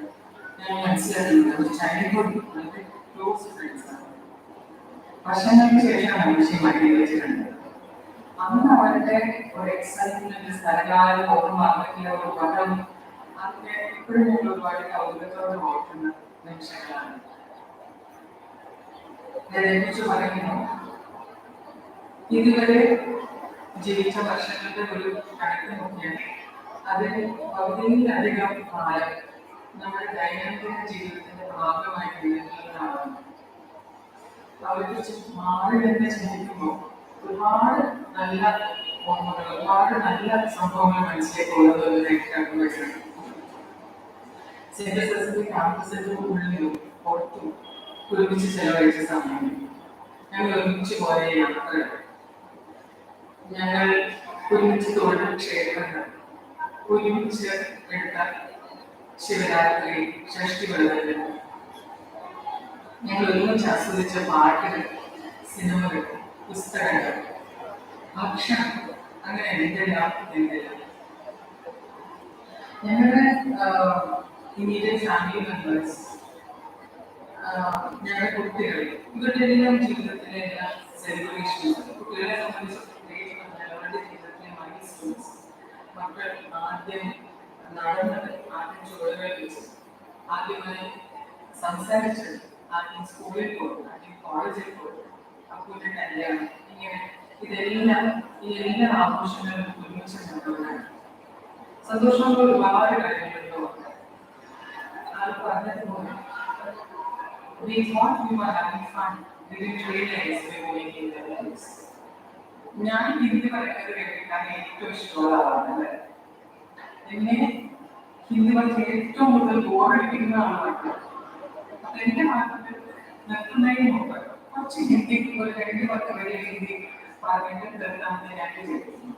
ഞാൻ മനസ്സിലാക്കുന്നത് ചൈൽഡ്ഹുഡ് വളരെ ക്ലോസ് ഫ്രണ്ട്സ് ആണ്. വർഷങ്ങൾക്ക് ശേഷമാണ് പക്ഷേ മാറ്റിയിൽ വെച്ച് കണ്ടത്. അന്ന് അവരുടെ ഒരു എക്സൈറ്റ്മെന്റ്, സ്ഥലകാല ഓർമ്മ, ഒരു പദം, അതൊക്കെ എപ്പോഴും ഞങ്ങൾ ഒരുപാട് കൗതുകത്തോടെ ഓർക്കുന്ന നിമിഷങ്ങളാണ്. അതിനെക്കുറിച്ച് പറയുമ്പോൾ ഇതുവരെ ജീവിച്ച വർഷങ്ങളുടെ ഒരു കണക്ക് നോക്കിയാൽ അതിന് പകുതിയിലധികം കാലം നമ്മുടെ ദൈനംദിന ജീവിതത്തിന്റെ ഭാഗമായി നിലനിൽക്കുന്നതാണ്. അവരെക്കുറിച്ച് മാറി തന്നെ ചിന്തിക്കുമ്പോൾ ഒരുപാട് നല്ല ഓർമ്മകൾ, ഒരുപാട് നല്ല സംഭവങ്ങൾ മനസ്സിലേക്ക് ഉള്ളതായിട്ട് കണ്ടുവരുന്നത്. സെന്റ് ജോസഫ് ക്യാമ്പസിന്റെ ഉള്ളിലും പുറത്തും ഒരുമിച്ച് ചെലവഴിച്ച സമയം, ഞങ്ങൾ ഒരുമിച്ച് പോയ യാത്രകൾ, ഞങ്ങൾ ഒരുമിച്ച് തൊഴിൽ ക്ഷേത്രങ്ങൾ, ഒരുമിച്ച് എടുത്ത ശിവരാത്രി, ഷഷ്ടി വ്രതങ്ങൾ, ഞങ്ങൾ ഒരുമിച്ച് ആസ്വദിച്ച പാട്ടുകൾ, സിനിമകൾ, പുസ്തകങ്ങൾ, ഭക്ഷണം, അങ്ങനെ എന്തെല്ലാം. ഞങ്ങളുടെ ഇമ്മീഡിയറ്റ് ഫാമിലി മെമ്പേഴ്സ്, ഞങ്ങളുടെ കുട്ടികൾ, ഇവരുടെ എല്ലാം ജീവിതത്തിലെ എല്ലാ സെലിബ്രേഷൻസ്, കുട്ടികളെ സംബന്ധിച്ച് അവരുടെ ജീവിതത്തിലെ മൈൽ സ്റ്റോൺസ്. മക്കൾ ആദ്യം നടന്നത്, ആദ്യം ചുവടുകൾ വെച്ച്, ആദ്യമായി സംസാരിച്ചത്, ആദ്യം സ്കൂളിൽ പോകും, ആദ്യം കോളേജിൽ പോകും, അപ്പൂന്റെ കല്യാണം, ഇങ്ങനെ ഇതെല്ലാം ആഘോഷങ്ങളും ഒരുമിച്ച് നടന്നവരാണ്. സന്തോഷമുള്ള ഒരുപാട് കാര്യങ്ങളുണ്ടോ. അത് പറഞ്ഞതുപോലെ we thought we were having fun. We didn't realize we were making memories. ഞാൻ ഹിന്ദി പറയുന്നത് കേട്ടിട്ടാണ് ഏറ്റവും ഇഷ്ടമുള്ള ആളാണ്. എന്നെ ഹിന്ദി പറഞ്ഞ ഏറ്റവും കൂടുതൽ ബോറടിപ്പിക്കുന്ന ആളാണ്. അപ്പൊ എന്റെ നാട്ടിൽ നിർത്തുന്നതിന് മുമ്പ് കുറച്ച് ഹിന്ദി, ഒരു 2 വർഷം വരെ ഹിന്ദി പറഞ്ഞിട്ട് നിർത്താമെന്ന് ഞാൻ വിചാരിക്കുന്നു.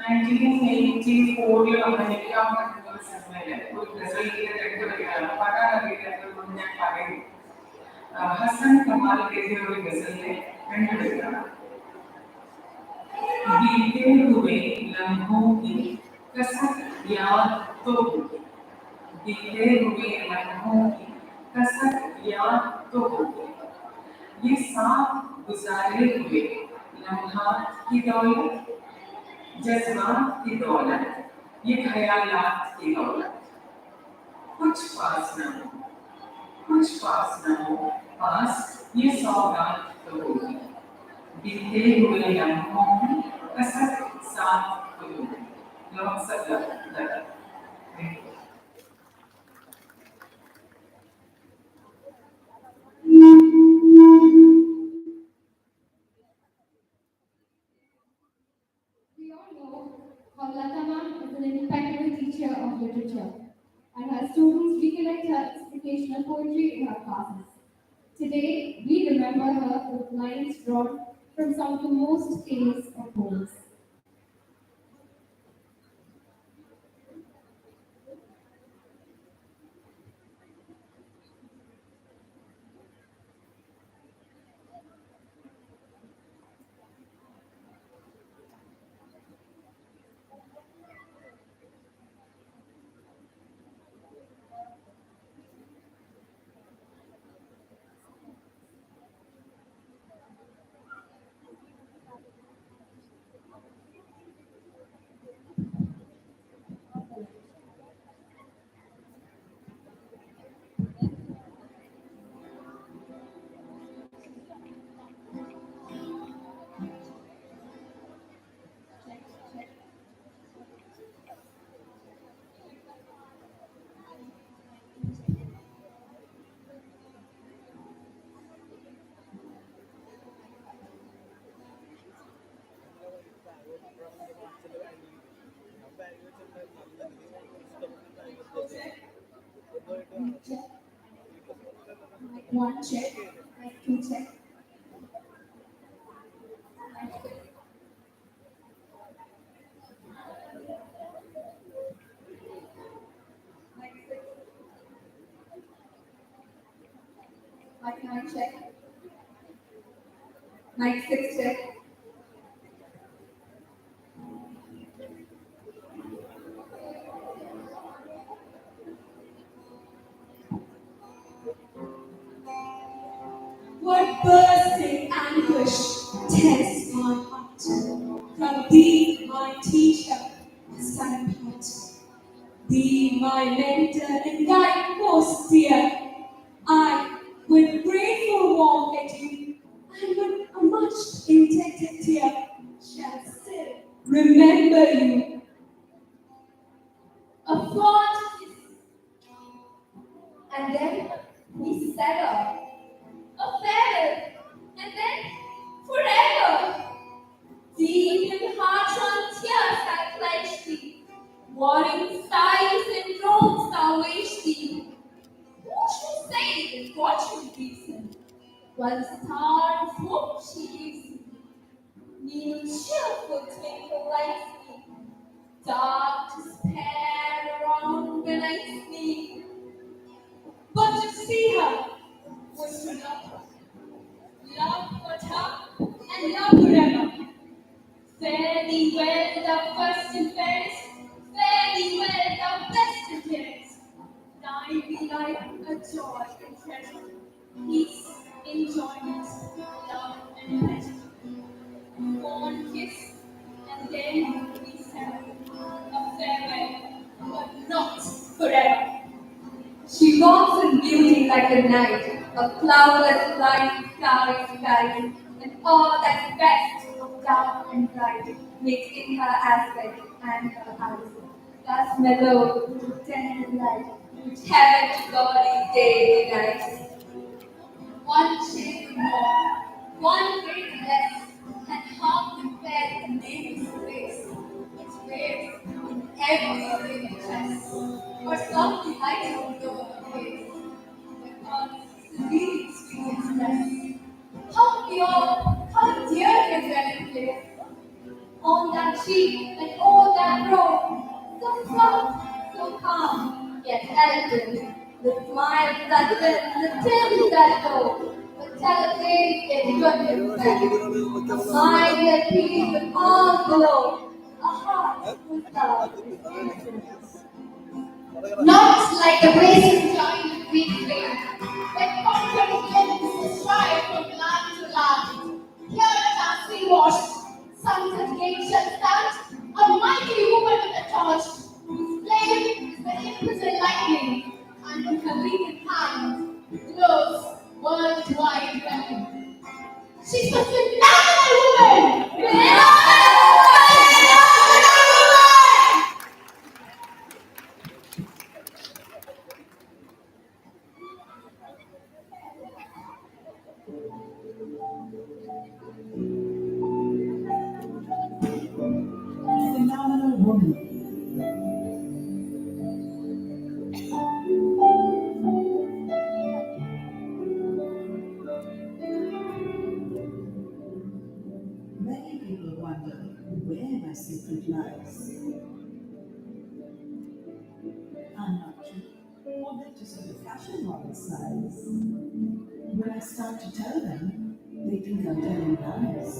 1984 നമ്മൾ നിൽക്കാവുന്ന ഒരു സിനിമയില് ഒരു ഗസലിലെ 2 വരികളാണ് പാടാൻ അറിയില്ലാത്തതുകൊണ്ട് ഞാൻ പറയുന്നു. ഹസൻ കമാൽ എഴുതിയ ഒരു ഗസലിലെ 2 വരികളാണ്. बीते हुए लम्हों की कसक याद तो होगी, बीते हुए लम्हों की कसक याद तो होगी, ये साथ गुजारे हुए लम्हात की दौलत, जज्बात की दौलत, ये ख्यालात की दौलत, कुछ पास न हो, कुछ पास न हो, पास ये सौगात तो होगी, बीते हुए लम्हों की कसक साथ तो होगी. Lots of love. Thank you. We all know how Latha ma'am is an impeccable teacher of literature, and her students recollect her occasional poetry in her classes. Today, we remember her with lines drawn from some of the most famous of poems. One check, like two check, like six. Like six, like nine check, like six check. What bursting anguish tears my heart. From thee, my teacher, must I part. Thee, my mentor and guidepost dear, I, with grateful warm adieu, and with a much intended tear, shall still remember you. A fond kiss, and then we sever. A farewell, and then forever. Deep in heart-run tears I pledge thee, warring sighs and groans thou wage thee. Who should say that fortune gives him, while the stars hope she gives me? New cheerful twinkle lights me, dark despair around when I sleep. But to see her was to love but her, and love forever. Fare thee well, thou first and fairest, fare thee well, thou best and dearest. Thine be life a joy and treasure, peace, enjoyment, love and pleasure. One kiss, and then we sever. A farewell, but not forever. She walks in beauty like a night, a cloudless light, starry skies, and all that's best of dark and bright makes in her aspect and her eyes. Thus mellow with tender light, which heaven to God is day and night. One shade more, one great less, and half the fair and nameless face, which wears in every living chest, or some delight of your face, because serene sweet express. How pure, how dear his wedding place, on that cheek and all that brow, so soft, so calm, yet elegant, the smile that bends, the tears that go, the delicate yet goodness bent, a mind at peace with all below, a heart with love is innocence. Not like the brazen giant we claim, when conquering winds strive from land to land. Here at our sea washed, sunset gate shall stand, a mighty woman with a torch, whose flame is the imprisoned lightning, and in her wicked hand glows worldwide weapon. She's a phenomenal woman! Phenomenal woman! Phenomenal woman. Many people wonder where my secret lies. I'm not cute, or they're just of the fashion model size. When I start to tell them, they think I'm telling lies.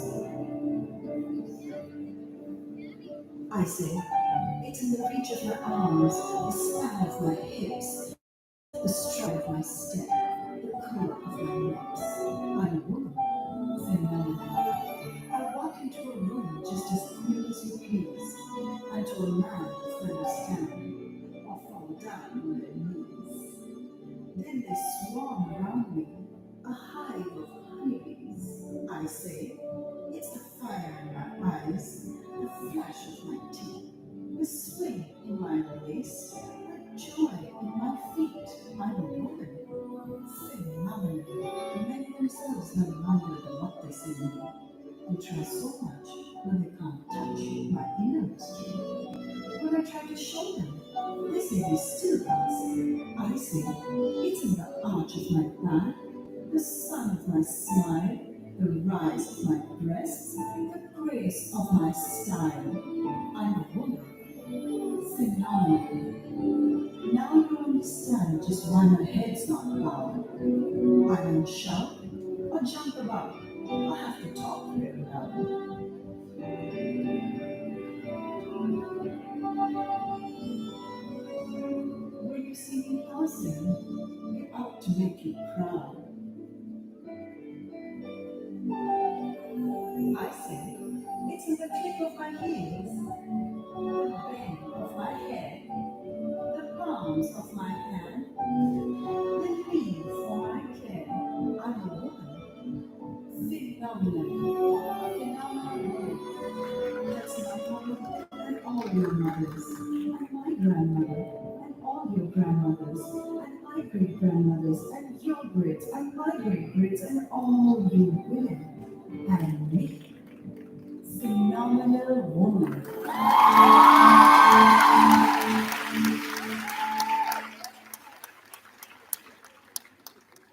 I say, it's in the reach of my arms, the span of my hips, the stride of my step, the curve of my lips. I'm a woman, phenomenal. I walk into a room just as cool as you please, and to a man who understand, or fall down on their knees. Then they swarm around me, a hive of honeybees. I say, it's the fire in my eyes, the flash of my teeth, the swing in my waist, the joy in my feet. I'm a woman, phenomenal. Many themselves no longer than what they see me. They try so much when they can't touch my inner mystery. When I try to show them, they say they still can't see. I say, it's in the arch of my back, the sun of my smile, the rise of my breasts, the grace of my style. I'm a woman, phenomenal. Now you understand just why my head's not bowed. I don't shout or jump about. I have to talk very loud. When you see me passing, it ought to make you proud. I say, it's in the click of my heels, the bend of my head, the palms of my hand, the leave for my care. I'm a woman, phenomenal, a phenomenal woman. That's my mother and all your mothers, and my grandmother, and all your grandmothers, and my great grandmothers, and your greats, and my great greats, and all you women, and me, phenomenal woman.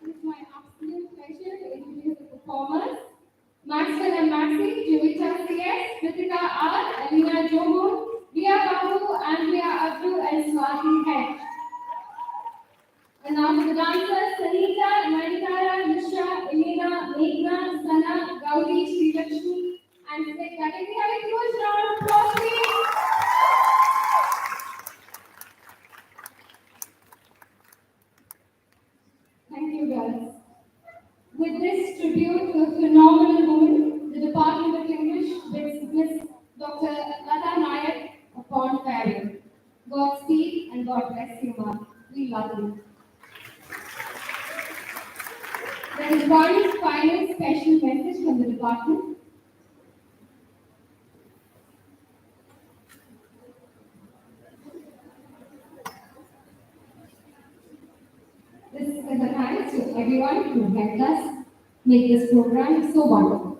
It is my absolute pleasure to introduce the performers. Maxwell and Maxi, Jovita CS, Ritika R, Alina Jomo, Ria Babu, Andrea Abdu, and Swati H. And now for the dancers, Sanita, Manitara, Nisha, Elena, Meghna, Sana, Gauri, Sri Lakshmi, and Sveta. Can we have a huge round of applause, please? Thank you, girls. With this tribute to a phenomenal woman, the Department of English bids Miss Dr. Latha Nair upon farewell. Godspeed and God bless you, ma'am. We love you. There is one final special message from the department. This is a thanks to everyone who helped us make this program so wonderful.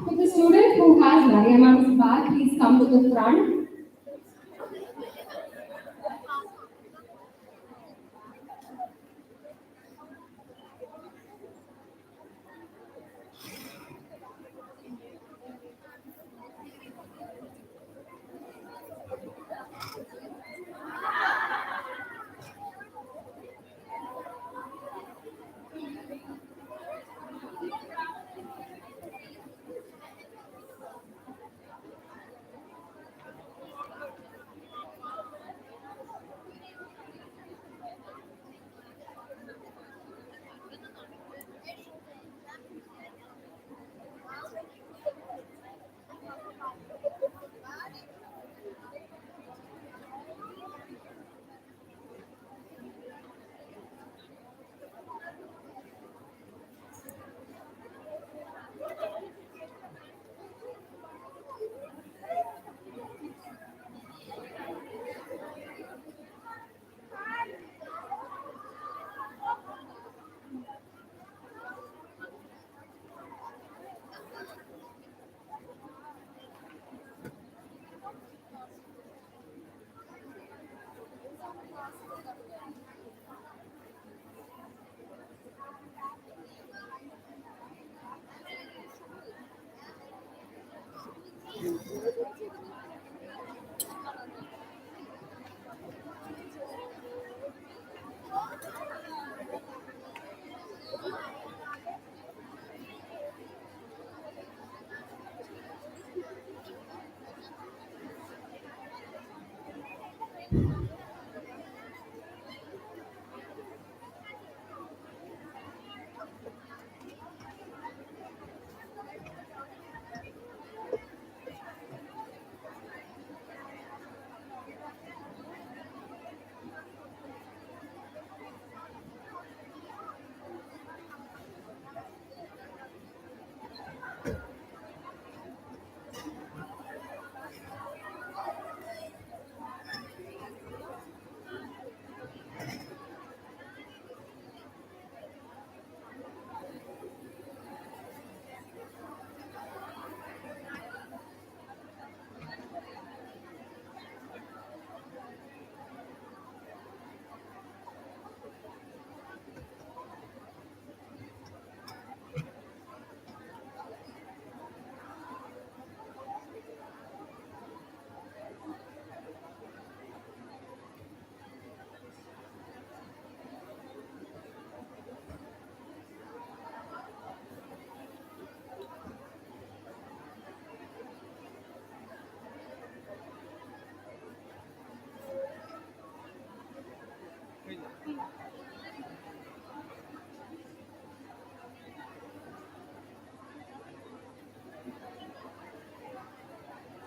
Could the student who has Mariamma's bag please come to the front?